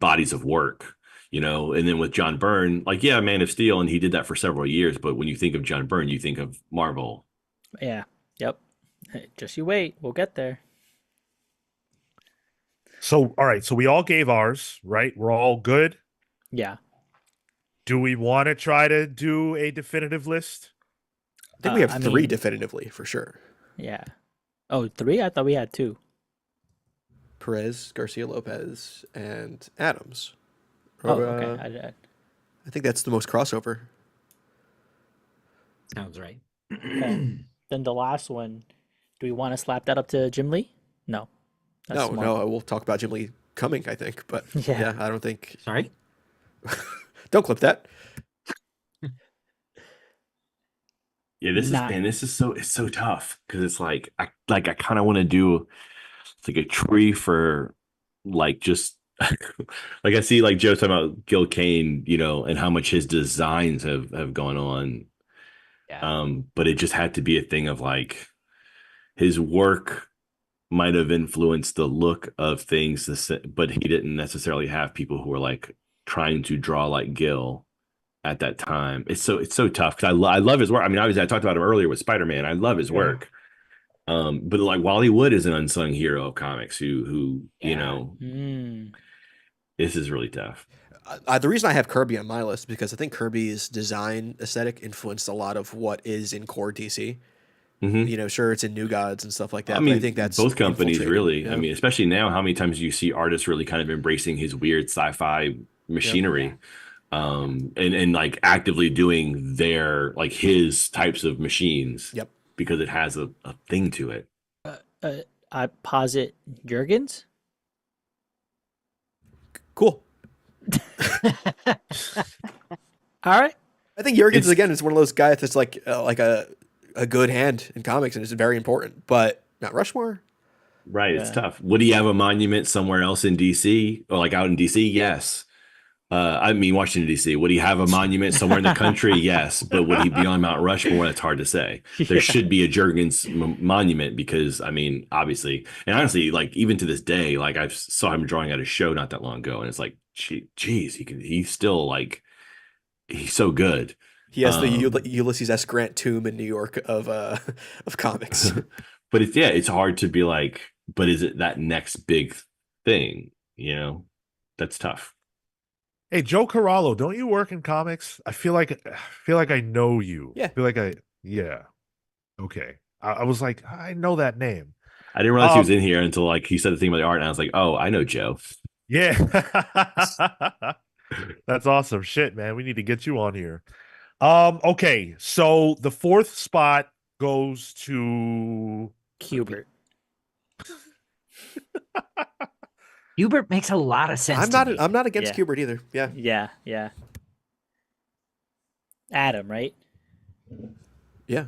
bodies of work, and then with John Byrne, like, yeah, Man of Steel, and he did that for several years, but when you think of John Byrne, you think of Marvel. Yeah. Yep. Just you wait, we'll get there. So, all right. So we all gave ours, right? We're all good. Yeah. Do we want to try to do a definitive list? I think we have I three mean- definitively for sure. Yeah. Oh, 3? I thought we had 2. Perez, Garcia Lopez, and Adams. Oh, Or, okay. I think that's the most crossover. Sounds right. Okay. Then the last one, do we want to slap that up to Jim Lee? No. That's smart. No, we'll talk about Jim Lee coming, I think. But Yeah. I don't think. Sorry? Don't clip that. Yeah, this Not- it's so tough because it's like I kind of want to do like a tree for like just like I see like Joe talking about Gil Kane, and how much his designs have gone on. Yeah. But it just had to be a thing of like his work might have influenced the look of things, but he didn't necessarily have people who were like trying to draw like Gil at that time. It's so tough because I love his work. I mean, obviously I talked about him earlier with Spider-Man. I love his work. But like Wally Wood is an unsung hero of comics who you know, this is really tough. The reason I have Kirby on my list is because I think Kirby's design aesthetic influenced a lot of what is in core DC. You know, sure, it's in New Gods and stuff like that. I mean, but I think that's both companies infiltrated, really. yeah. I mean, especially now, how many times do you see artists really kind of embracing his weird sci-fi machinery, and like actively doing their like his types of machines, Yep. because it has a thing to it. I posit Jurgens. Cool. All right. I think Jurgens again is one of those guys that's like a good hand in comics and is very important, but not Rushmore. Right, it's tough. Would he have a monument somewhere else in DC or like out in DC? Yes. I mean Washington DC. Would he have a monument somewhere in the country? Yes, but would he be on Mount Rushmore? That's hard to say. There should be a Jurgens monument because I mean, obviously, and honestly, like even to this day, like I saw him drawing at a show not that long ago, and it's like, geez, he's still like he's so good. He has the Ulysses S. Grant tomb in New York of comics. But it's hard to be like, but is it that next big thing? You know, that's tough. Hey, Joe Corallo, don't you work in comics? I feel like I know you. Yeah. I feel like Okay. I was like, I know that name. I didn't realize he was in here until like he said the thing about the art, and I was like, oh, I know Joe. Yeah. That's awesome. Shit, man. We need to get you on here. Okay, so the fourth spot goes to Hubert. Hubert makes a lot of sense. I'm not against Yeah. Hubert either. Yeah. Yeah. Adam, right? Yeah.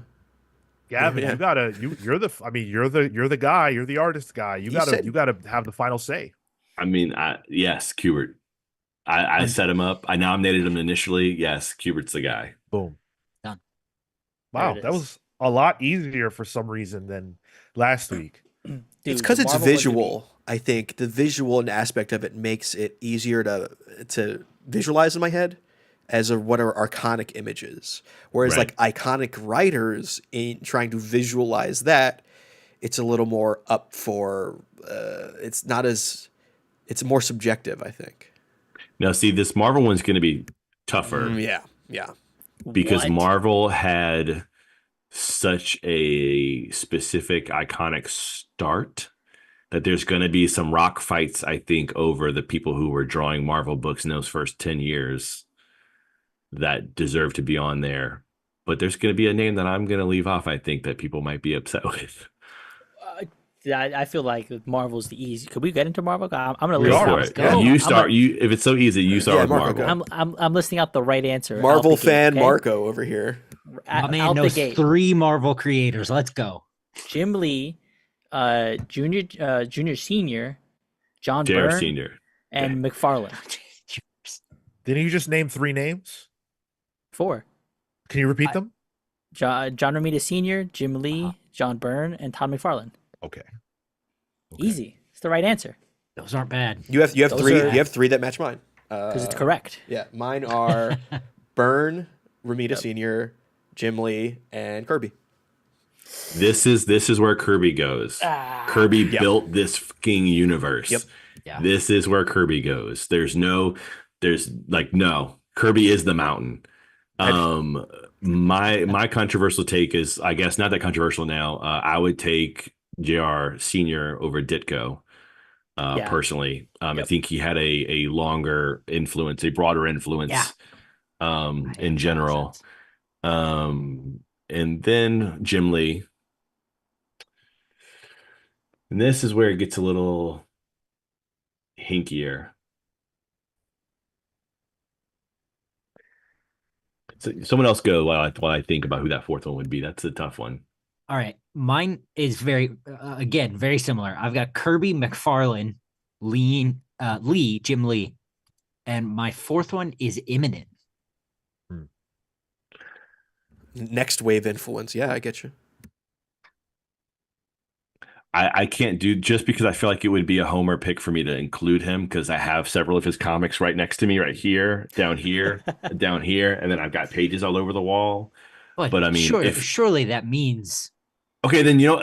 Gavin. Yeah. You gotta you're the guy. You're the artist guy. You gotta have the final say. I mean, yes, Kubert. I set him up. I nominated him initially. Yes, Kubert's the guy. Boom. Done. Wow, There it that is. was a lot easier for some reason than last week. Dude, It's because the it's Marvel one to me- visual. I think the visual aspect of it makes it easier to visualize in my head as what are archonic images. Whereas Right. like iconic writers in trying to visualize that, it's a little more up for. It's more subjective, I think. Now, see, this Marvel one's going to be tougher Yeah. because What? Marvel had such a specific iconic start that there's going to be some rock fights, I think, over the people who were drawing Marvel books in those first 10 years that deserve to be on there. But there's going to be a name that I'm going to leave off, I think, that people might be upset with. Yeah, I feel like Marvel's the easy. Could we get into Marvel? I'm gonna We list are. out. For it. go. You start. If it's so easy, you start with Marco, Marvel. go. I'm listing out the right answer. Marvel out the gate, fan okay? Marco over here. My man Out the knows gate. 3 Marvel creators. Let's go. Jim Lee, Junior Senior, John JR Byrne, Senior. and McFarlane. Didn't you just name 3 names? 4. Can you repeat them? John Romita Senior, Jim Lee, John Byrne, and Todd McFarlane. Okay. Easy. It's the right answer Those aren't bad. You have Those three. are- You have 3 that match mine. because it's correct. Yeah, mine are Byrne, Ramita Senior, Jim Lee, and Kirby. This is where Kirby goes. Kirby built this fucking universe. Yep. Yeah. This is where Kirby goes. There's no. Kirby is the mountain. My controversial take is, I guess, not that controversial now. I would take JR Senior over Ditko. Personally, I think he had a longer influence, a broader influence, in general. And then Jim Lee. And this is where it gets a little hinkier. So someone else go while I think about who that fourth one would be. That's a tough one. All right. Mine is again, very similar. I've got Kirby, McFarlane, Jim Lee. And my fourth one is Imminent. Next wave influence. Yeah, I get you. I can't do, just because I feel like it would be a homer pick for me to include him, because I have several of his comics right next to me, right here, down here, down here, and then I've got pages all over the wall. But But I mean, if surely that means okay, then you're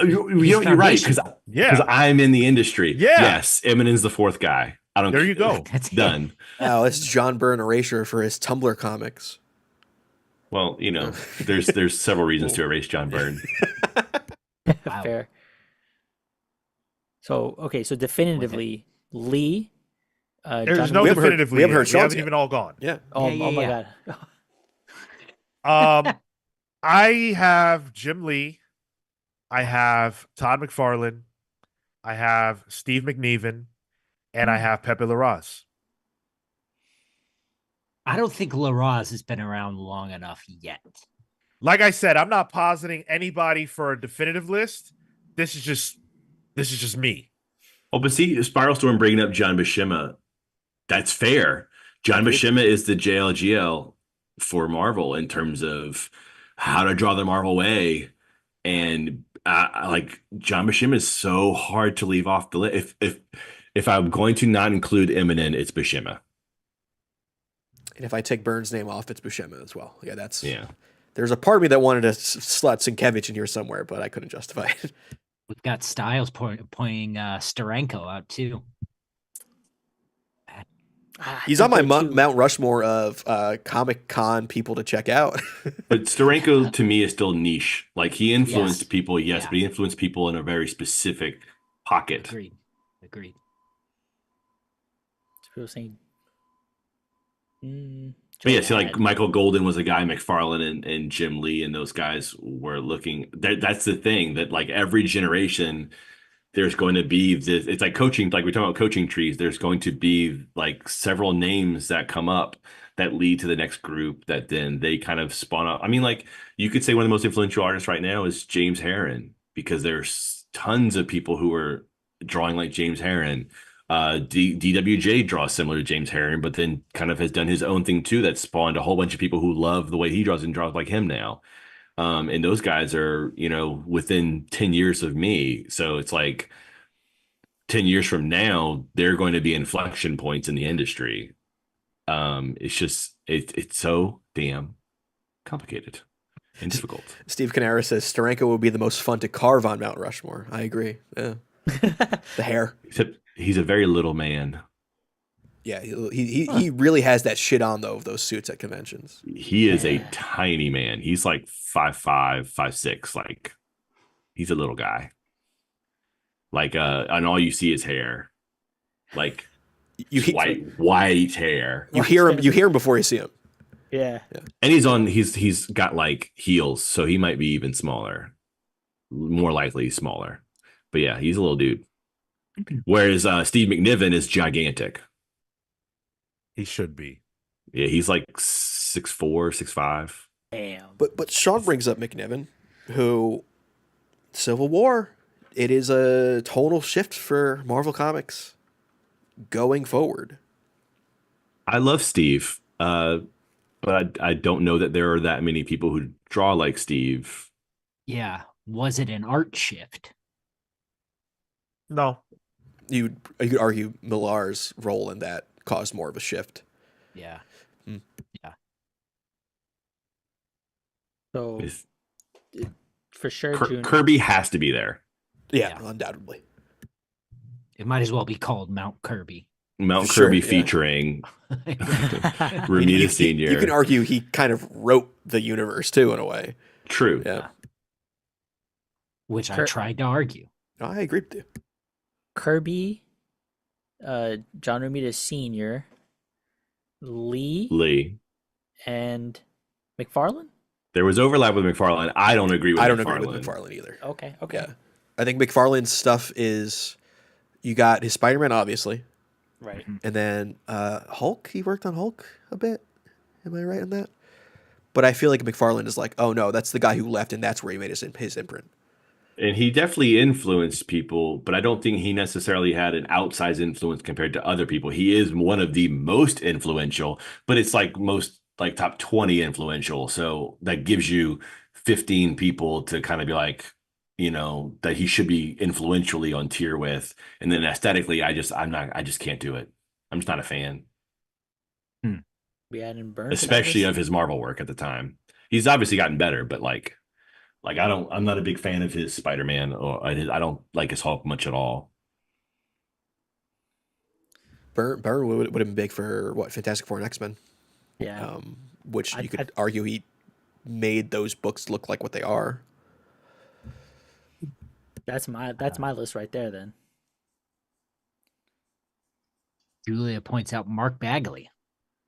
right, because Yeah. I'm in the industry. Yeah. Yes, Eminem's the fourth guy. I don't. There you go. that's it. Done. Oh, it's John Byrne erasure for his Tumblr comics. Well, there's several reasons to erase John Byrne. Wow. Fair. So okay, so definitively Lee. There's John no We haven't heard- definitively. we haven't heard yet. We Sean's haven't yet. even all gone. Yeah. Oh, Yeah, oh my yeah. god. I have Jim Lee. I have Todd McFarlane. I have Steve McNiven, and I have Pepe Larraz. I don't think Larraz has been around long enough yet. Like I said, I'm not positing anybody for a definitive list. This is just me. Oh, but see, Spiral Storm bringing up John Buscema, that's fair. John Agreed. Buscema is the JLGL for Marvel in terms of how to draw the Marvel way, and like John Buscema is so hard to leave off the list. If I'm going to not include Eminem, it's Buscema. And if I take Byrne's name off, it's Buscema as well. Yeah, Yeah. There's a part of me that wanted to slot Sienkiewicz in here somewhere, but I couldn't justify it. We've got Styles pointing Steranko out too. He's on my Mount Rushmore of Comic Con people to check out. But Steranko to me is still niche. Like he influenced Yes. people, yes, Yeah. but he influenced people in a very specific pocket. Agreed. People saying. But yeah, see, like Michael Golden was a guy, McFarlane and Jim Lee, and those guys were looking. That's the thing, that like every generation, there's going to be this. It's like coaching, like we're talking about coaching trees. There's going to be like several names that come up that lead to the next group that then they kind of spawn up. I mean, like you could say one of the most influential artists right now is James Harren, because there's tons of people who are drawing like James Harren. DWJ draws similar to James Harren, but then kind of has done his own thing too, that spawned a whole bunch of people who love the way he draws and draws like him now. And those guys are, within 10 years of me. So it's like 10 years from now, they're going to be inflection points in the industry. It's just, it's so damn complicated and difficult. Steve Canara says Steranko would be the most fun to carve on Mount Rushmore. I agree. Yeah. The hair. Except he's a very little man. Yeah, he really has that shit on though of those suits at conventions. He is a tiny man. He's like 5'5", 5'6". Like he's a little guy. Like and all you see is hair. Like white hair. You hear him before you see him. Yeah. And he's got like heels, so he might be even smaller. More likely smaller. But yeah, he's a little dude. Whereas Steve McNiven is gigantic. He should be. Yeah, he's like 6'4", 6'5". Damn. But Sean brings up McNiven, who Civil War. It is a total shift for Marvel Comics going forward. I love Steve, but I don't know that there are that many people who draw like Steve. Yeah. Was it an art shift? No. You could argue Millar's role in that caused more of a shift. Yeah. So It's- for sure, June. Kirby has to be there. Yeah, Yeah. undoubtedly. It might as well be called Mount Kirby. Mount Sure, Kirby yeah. featuring Ramita Senior. You can argue he kind of wrote the universe too, in a way. True. Yeah, Which I Kir- tried to argue. I agree with you. Kirby, John Romita Sr., Lee, Lee. and McFarlane. There was overlap with McFarlane. I don't agree with I McFarlane. don't agree with McFarlane either. Okay. Yeah, I think McFarlane's stuff is, you got his Spider-Man obviously, Right. and then Hulk. He worked on Hulk a bit. Am I right on that? But I feel like McFarlane is like, oh no, that's the guy who left, and that's where he made his imprint. And he definitely influenced people, but I don't think he necessarily had an outsized influence compared to other people. He is one of the most influential, but it's like most like top 20 influential. So that gives you 15 people to kind of be like, you know, that he should be influentially on tier with. And then aesthetically, I just can't do it. I'm just not a fan, We had in Burn for that especially list. of his Marvel work at the time. He's obviously gotten better, but I'm not a big fan of his Spider-Man, or I don't like his Hulk much at all. Byrne would have been big for what Fantastic Four and X-Men, Yeah. which I- you could I- argue he made those books look like what they are. That's my list right there then. Julia points out Mark Bagley.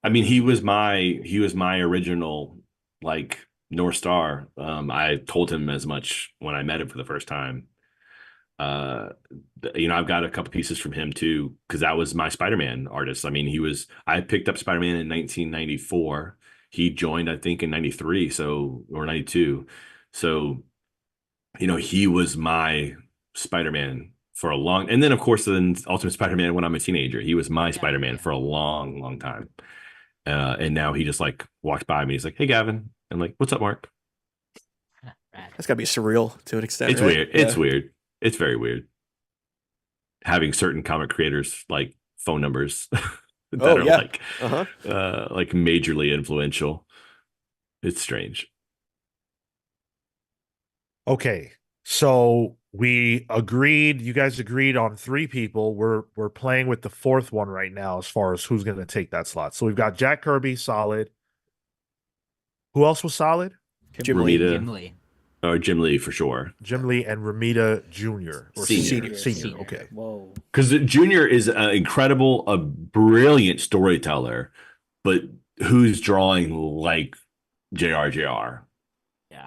I mean, he was my original like North Star. I told him as much when I met him for the first time. Uh, I've got a couple pieces from him too, because that was my Spider-Man artist. I mean, I picked up Spider-Man in 1994. He joined, I think, in 93, or 92. So, he was my Spider-Man for a long, and then of course, then Ultimate Spider-Man when I'm a teenager. He was my Spider-Man for a long, long time. And now he just like walks by me. He's like, "Hey, Gavin." I'm like, "What's up, Mark?" Rad. That's got to be surreal to an extent. It's right? weird. It's weird. It's very weird. Having certain comic creators like phone numbers that Oh, are yeah. Uh-huh. like majorly influential. It's strange. Okay. So you guys agreed on 3 people. We're playing with the 4th one right now as far as who's going to take that slot. So we've got Jack Kirby solid. Who else was solid? Jim Lee. Romita Jim Lee. or Jim Lee for sure. Jim Lee and Ramita Jr. or Senior. Senior. Okay. Whoa. Because Junior is an incredible, a brilliant storyteller, but who's drawing like JRJR? Yeah.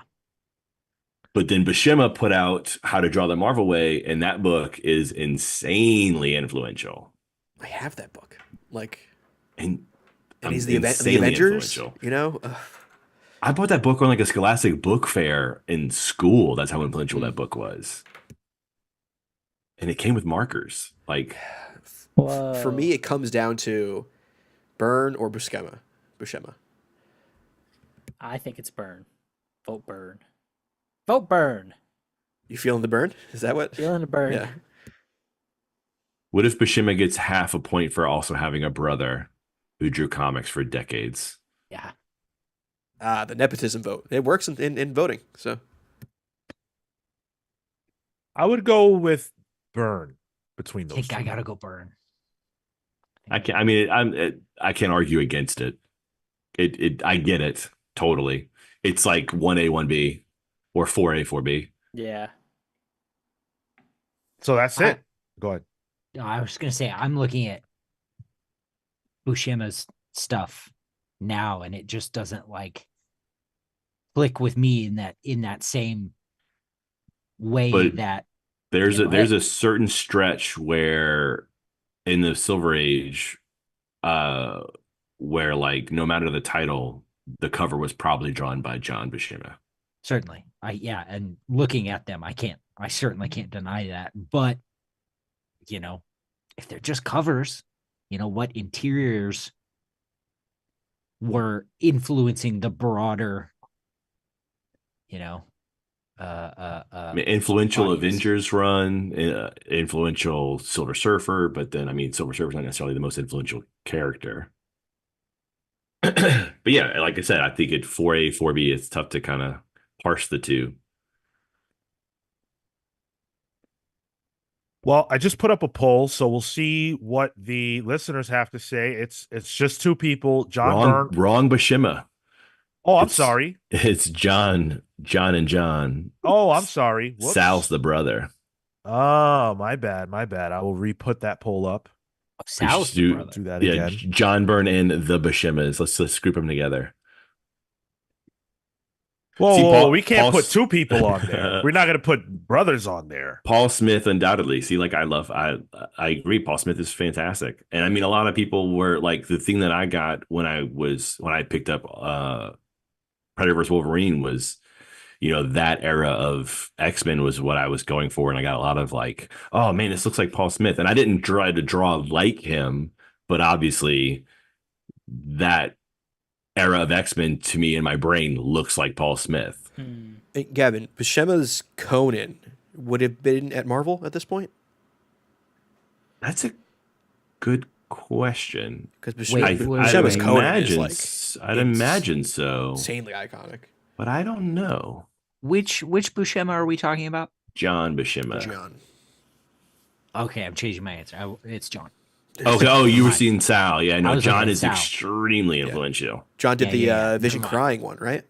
But then Buscema put out How to Draw the Marvel Way, and that book is insanely influential. I have that book. Like, And he's the insanely Avengers. influential. You know, I bought that book on like a Scholastic book fair in school. That's how influential that book was. And it came with markers. Like, for me, it comes down to Byrne or Buscema. I think it's Burn. Vote Burn. Vote Burn. You feeling the burn? Is that what? Feeling the burn. Yeah. what if Buscema gets half a point for also having a brother who drew comics for decades? Yeah. The nepotism vote. It works in voting. So I would go with Burn between I those think I two. gotta go Burn. I can't. I mean, I can't argue against it. I get it totally. It's like 1A, 1B, or 4A, 4B. Yeah. So that's it. Go ahead. No, I was gonna say I'm looking at Buscema's stuff now, and it just doesn't like click with me in that same way But that There's You a know, there's a certain stretch where in the Silver Age, where like no matter the title, the cover was probably drawn by John Buscema. certainly and looking at them, I certainly can't deny that. But if they're just covers, what interiors were influencing the broader, I mean, influential audience. Avengers run, influential Silver Surfer, but then I mean, Silver Surfer's not necessarily the most influential character. But yeah, like I said, I think at 4A, 4B, it's tough to kind of parse the two. Well, I just put up a poll, so we'll see what the listeners have to say. It's just 2 people. John Byrne. Wrong Buscema. Oh, I'm It's- sorry. It's John and John. Oh, I'm sorry. Whoops. Sal's the brother. Oh, my bad. I will re-put that poll up. Sal's do- brother. Do that Yeah, again. John Byrne and the Buscemas. Let's group them together. Whoa, See, whoa, we can't Paul- put 2 people on there. We're not going to put brothers on there. Paul Smith, undoubtedly. See, like I agree. Paul Smith is fantastic, and I mean, a lot of people were like the thing that I got when I picked up Predator vs. Wolverine was, that era of X-Men was what I was going for, and I got a lot of like, oh man, this looks like Paul Smith, and I didn't try to draw like him, but obviously that era of X-Men to me in my brain looks like Paul Smith. Hey, Gavin, Buscema's Conan would have been at Marvel at this point? That's a good question. Because Wait, I'd Buscema's wait. Conan is imagine, like I'd imagine so, insanely iconic. but I don't know. Which Buscema are we talking about? John Buscema. John. Okay, I'm changing my answer. It's John. Okay. Oh, you were Right. seeing Sal. Yeah, I no, was John looking at is Sal. extremely influential. John did Yeah, the Vision never mind. crying one, right?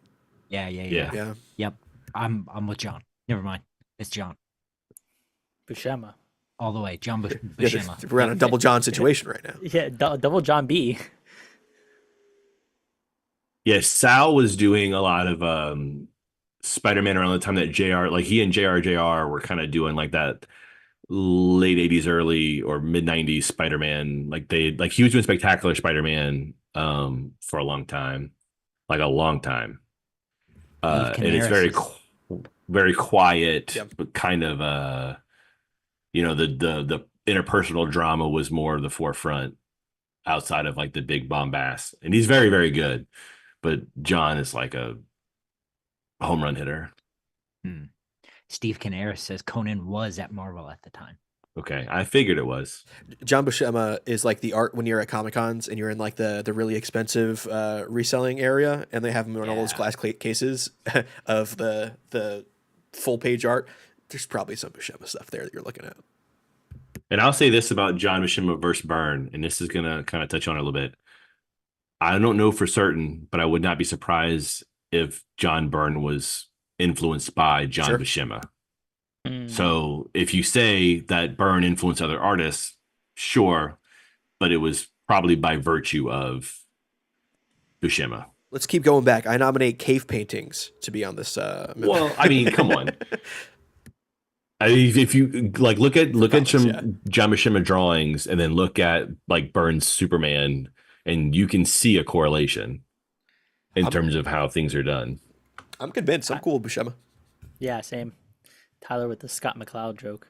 Yeah. Yeah. Yep. I'm with John. Never mind. It's John. Buscema. All the way. John Yeah, Buscema. we're on a double John situation right now. Yeah, double John B. Yeah, Sal was doing a lot of Spider-Man around the time that JR, like he and JR were kind of doing like that late 80s, early or mid 90s Spider-Man. Like he was doing Spectacular Spider-Man for a long time. Like a long time. And it's very quiet, Yep. but kind of the interpersonal drama was more the forefront outside of like the big bombast. And he's very, very good. But John is like a home run hitter. Steve Canaris says Conan was at Marvel at the time. Okay, I figured it was. John Buscema is like the art when you're at Comic Cons and you're in like the really expensive reselling area, and they have them in all those glass cases of the full page art. There's probably some Buscema stuff there that you're looking at. And I'll say this about John Buscema versus Byrne, and this is gonna kind of touch on it a little bit. I don't know for certain, but I would not be surprised if John Byrne was influenced by John Buscema. So if you say that Byrne influenced other artists, sure, but it was probably by virtue of Buscema. Let's keep going back. I nominate cave paintings to be on this. Well, I mean, come on. If you like look at some John Buscema drawings and then look at like Byrne's Superman, and you can see a correlation in terms of how things are done. I'm convinced. I'm cool with Buscema. Yeah, same. Tyler with the Scott McCloud joke.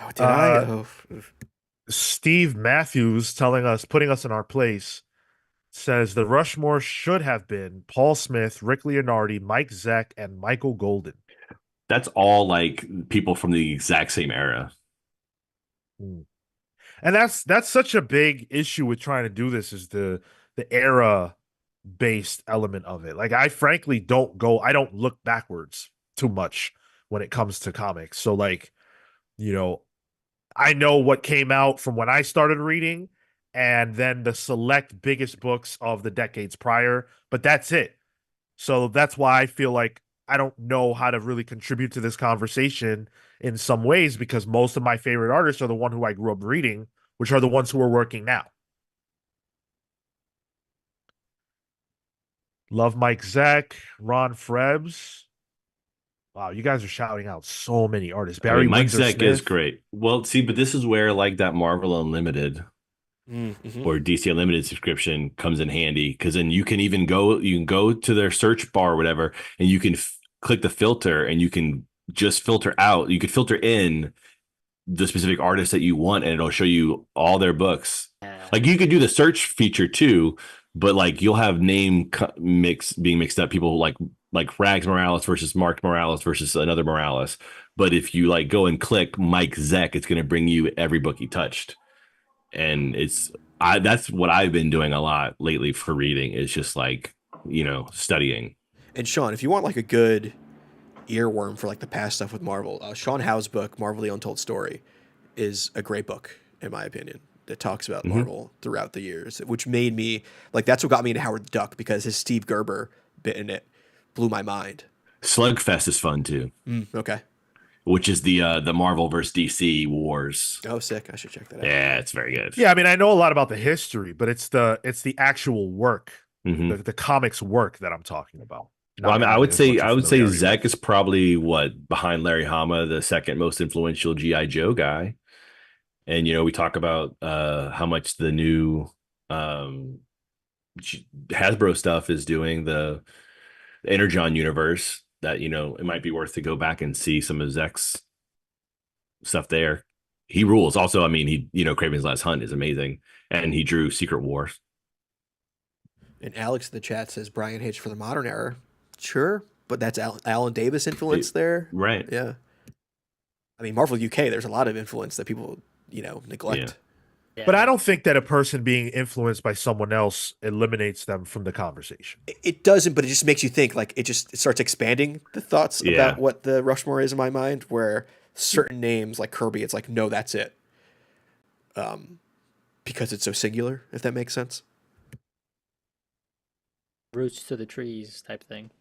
Oh, did I? Oh. Steve Matthews putting us in our place, says the Rushmore should have been Paul Smith, Rick Leonardi, Mike Zeck, and Michael Golden. That's all like people from the exact same era. And that's such a big issue with trying to do this, is the era based element of it. Like I frankly don't look backwards too much when it comes to comics. So like, I know what came out from when I started reading and then the select biggest books of the decades prior, but that's it. So that's why I feel like I don't know how to really contribute to this conversation in some ways, because most of my favorite artists are the one who I grew up reading, which are the ones who are working now. Love Mike Zeck, Ron Frebs. Wow, you guys are shouting out so many artists. Barry Mike Windsor Zeck Smith. is great. Well, see, but this is where like that Marvel Unlimited or DC Unlimited subscription comes in handy, because then you can go to their search bar or whatever, and you can click the filter, and you can just filter out. You could filter in the specific artist that you want, and it'll show you all their books. Like you could do the search feature too, but like you'll have being mixed up. People like Rags Morales versus Mark Morales versus another Morales. But if you like go and click Mike Zeck, it's going to bring you every book he touched. And that's what I've been doing a lot lately for reading, is just like, studying. And Sean, if you want like a good earworm for like the past stuff with Marvel, Sean Howe's book, Marvel the Untold Story, is a great book, in my opinion, that talks about Marvel throughout the years, which made me like, that's what got me into Howard the Duck, because his Steve Gerber bit in it blew my mind. Slugfest is fun too. Okay. Which is the Marvel versus DC wars. Oh, sick. I should check that out. Yeah, it's very good. Yeah, I mean, I know a lot about the history, but it's the actual work, the comics work that I'm talking about. Well, I mean, I would say Zeck is probably behind Larry Hama, the second most influential G.I. Joe guy. And we talk about how much the new Hasbro stuff is doing the Energon universe, that it might be worth to go back and see some of Zeck's stuff there. He rules. Also, I mean, Kraven's Last Hunt is amazing, and he drew Secret Wars. And Alex in the chat says Brian Hitch for the modern era. Sure, but that's Alan Davis influence there. Right. Yeah. I mean, Marvel UK, there's a lot of influence that people, neglect. But I don't think that a person being influenced by someone else eliminates them from the conversation. It doesn't, but it just makes you think. Like it starts expanding the thoughts Yeah. about what the Rushmore is in my mind. Where certain names like Kirby, it's like no, that's it. Because it's so singular, if that makes sense. Roots to the trees type thing.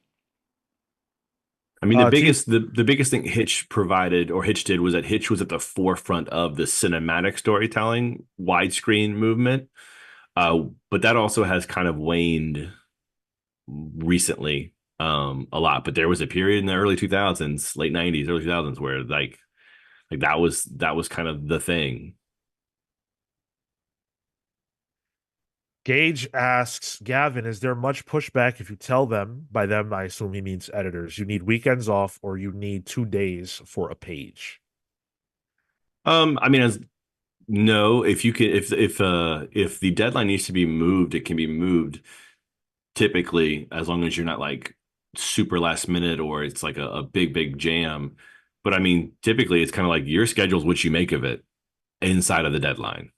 I mean, the biggest thing Hitch provided or Hitch did was that Hitch was at the forefront of the cinematic storytelling widescreen movement. But that also has kind of waned recently a lot. But there was a period in the early 2000s, late 90s, early 2000s where like that was kind of the thing. Gage asks, Gavin, is there much pushback if you tell them, by them I assume he means editors, you need weekends off or you need 2 days for a page? I mean, as no, if you can, if the deadline needs to be moved, it can be moved. Typically, as long as you're not like super last minute or it's like a big jam. But I mean, typically it's kind of like your schedule's what you make of it inside of the deadline.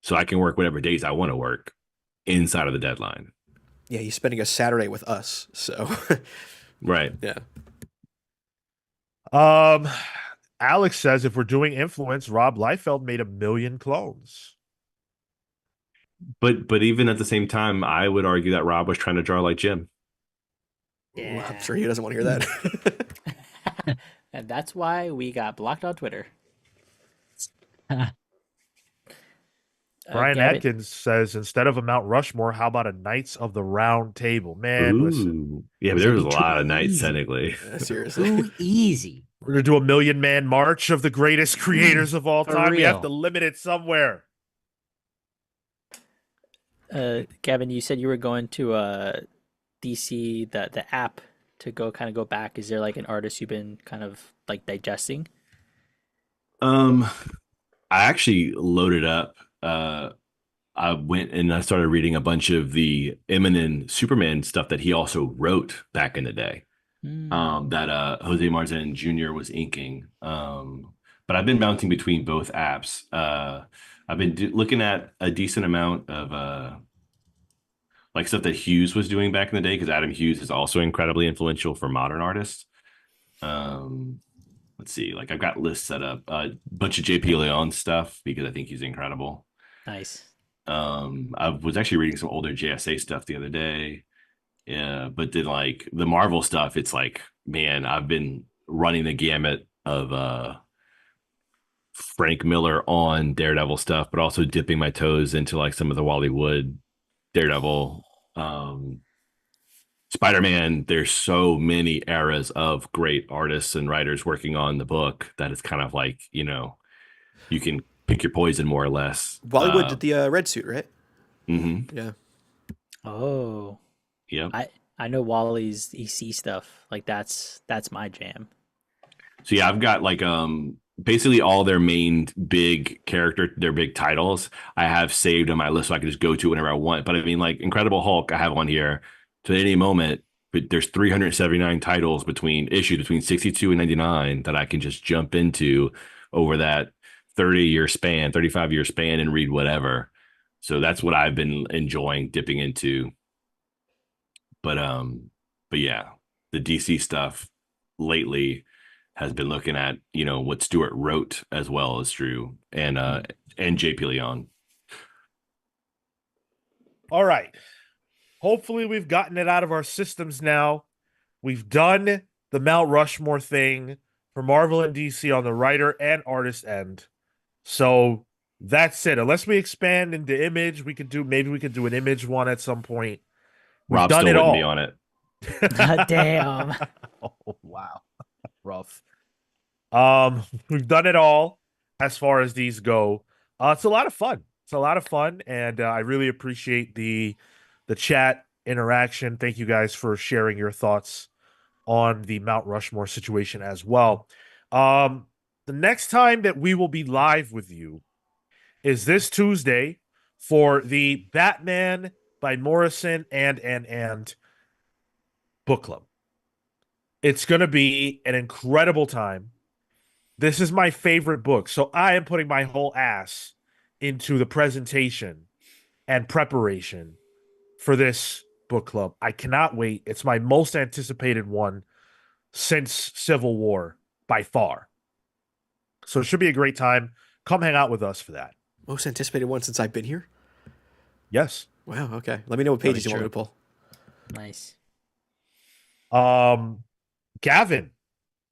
So I can work whatever days I want to work inside of the deadline. Yeah, he's spending a Saturday with us, so Right. yeah. Alex says if we're doing influence, Rob Liefeld made 1 million clones. But even at the same time, I would argue that Rob was trying to draw like Jim. Ooh, I'm sure he doesn't want to hear that. And that's why we got blocked on Twitter. Brian Gavin, Atkins says instead of a Mount Rushmore, how about a Knights of the Round Table? Man, listen, Ooh. Yeah, but there was a lot of nights easy. technically. Seriously. Too easy. we're gonna do a 1,000,000-man march of the greatest creators of all For time. We have real. to limit it somewhere. Gavin, you said you were going to DC the app to go back. Is there like an artist you've been kind of like digesting? I actually loaded up. I went and I started reading a bunch of the Eminem Superman stuff that he also wrote back in the day. That Jose Marzan Jr. was inking. But I've been bouncing between both apps. I've been looking at a decent amount of like stuff that Hughes was doing back in the day because Adam Hughes is also incredibly influential for modern artists. Let's see, like I've got lists set up, a bunch of JP Leon stuff because I think he's incredible. Nice. I was actually reading some older JSA stuff the other day. Yeah, but then like the Marvel stuff, it's like, man, I've been running the gamut of Frank Miller on Daredevil stuff, but also dipping my toes into like some of the Wally Wood Daredevil, Spider-Man. There's so many eras of great artists and writers working on the book that it's kind of like, you can pick your poison more or less. Bollywood did the red suit, right? Mm-hmm. Yeah. Oh, Yeah. I know Wally's EC stuff. Like that's my jam. So yeah, I've got like basically all their main big character, their big titles I have saved on my list so I can just go to whenever I want. But I mean, like Incredible Hulk, I have on here to any moment, but there's 379 titles between 62 and 99 that I can just jump into over that 30-year span, 35-year span and read whatever. So that's what I've been enjoying dipping into. But yeah, the DC stuff lately has been looking at, what Stewart wrote as well as Drew and JP Leon. All right. Hopefully we've gotten it out of our systems now. We've done the Mount Rushmore thing for Marvel and DC on the writer and artist end. So that's it. Unless we expand into Image, maybe we could do an Image one at some point. We've Rob done still it wouldn't all. be on it. Damn. Oh, wow. Rough. We've done it all as far as these go. It's a lot of fun. And I really appreciate the chat interaction. Thank you guys for sharing your thoughts on the Mount Rushmore situation as well. The next time that we will be live with you is this Tuesday for the Batman by Morrison and book club. It's going to be an incredible time. This is my favorite book, so I am putting my whole ass into the presentation and preparation for this book club. I cannot wait. It's my most anticipated one since Civil War by far. So it should be a great time. Come hang out with us for that. Most anticipated one since I've been here. Yes. Wow. Okay. Let me know what pages you want me to pull. Nice. Gavin,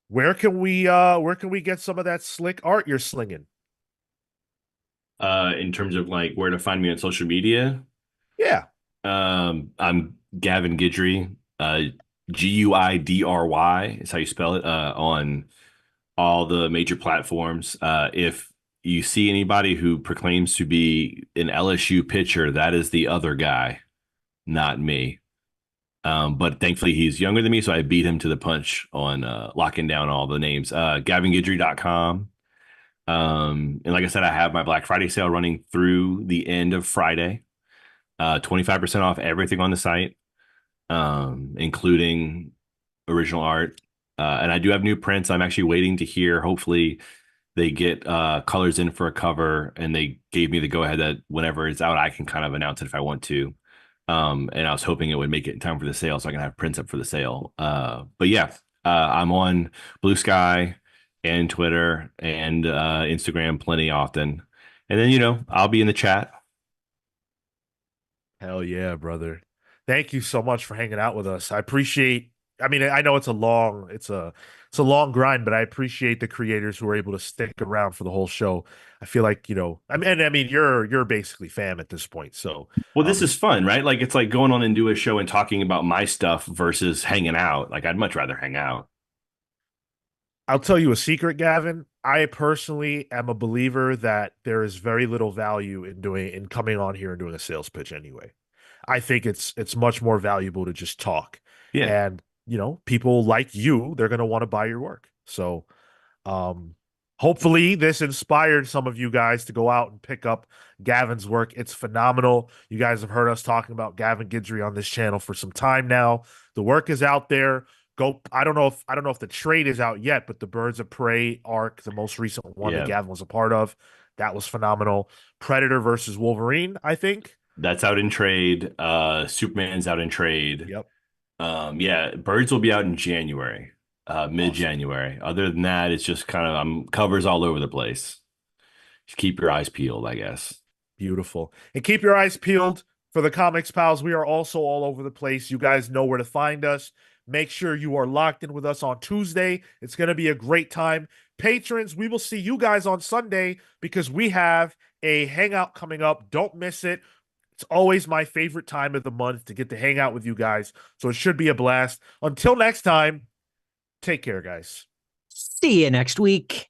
where can we get some of that slick art you're slinging? In terms of like where to find me on social media, Yeah. I'm Gavin Guidry, Guidry is how you spell it, on all the major platforms. If you see anybody who proclaims to be an LSU pitcher, that is the other guy, not me. But thankfully he's younger than me, so I beat him to the punch on locking down all the names. GavinGuidry.com. And like I said, I have my Black Friday sale running through the end of Friday. 25% off everything on the site, including original art. And I do have new prints. I'm actually waiting to hear. Hopefully they get colors in for a cover, and they gave me the go ahead that whenever it's out, I can kind of announce it if I want to. And I was hoping it would make it in time for the sale so I can have prints up for the sale. But yeah, I'm on Blue Sky and Twitter and Instagram plenty often. And then, I'll be in the chat. Hell yeah, brother. Thank you so much for hanging out with us. I appreciate, I mean, I know it's a long grind, but I appreciate the creators who are able to stick around for the whole show. I feel like, I mean, you're basically fam at this point. So, well, this is fun, right? Like, it's like going on and do a show and talking about my stuff versus hanging out. Like, I'd much rather hang out. I'll tell you a secret, Gavin. I personally am a believer that there is very little value in coming on here and doing a sales pitch anyway. I think it's much more valuable to just talk. Yeah. And, people like you, they're going to want to buy your work. So, hopefully this inspired some of you guys to go out and pick up Gavin's work. It's phenomenal. You guys have heard us talking about Gavin Guidry on this channel for some time now. The work is out there. Go. I don't know if the trade is out yet, but the Birds of Prey arc, the most recent one that Gavin was a part of, that was phenomenal. Predator versus Wolverine, I think. That's out in trade. Superman's out in trade. Yep. Yeah, Birds will be out in January, mid-January. Awesome. Other than that, it's just kind of covers all over the place. Just keep your eyes peeled, I guess. Beautiful. And keep your eyes peeled for the Comics Pals. We are also all over the place. You guys know where to find us. Make sure you are locked in with us on Tuesday. It's going to be a great time. Patrons, we will see you guys on Sunday because we have a hangout coming up. Don't miss it. It's always my favorite time of the month to get to hang out with you guys. So it should be a blast. Until next time, take care, guys. See you next week.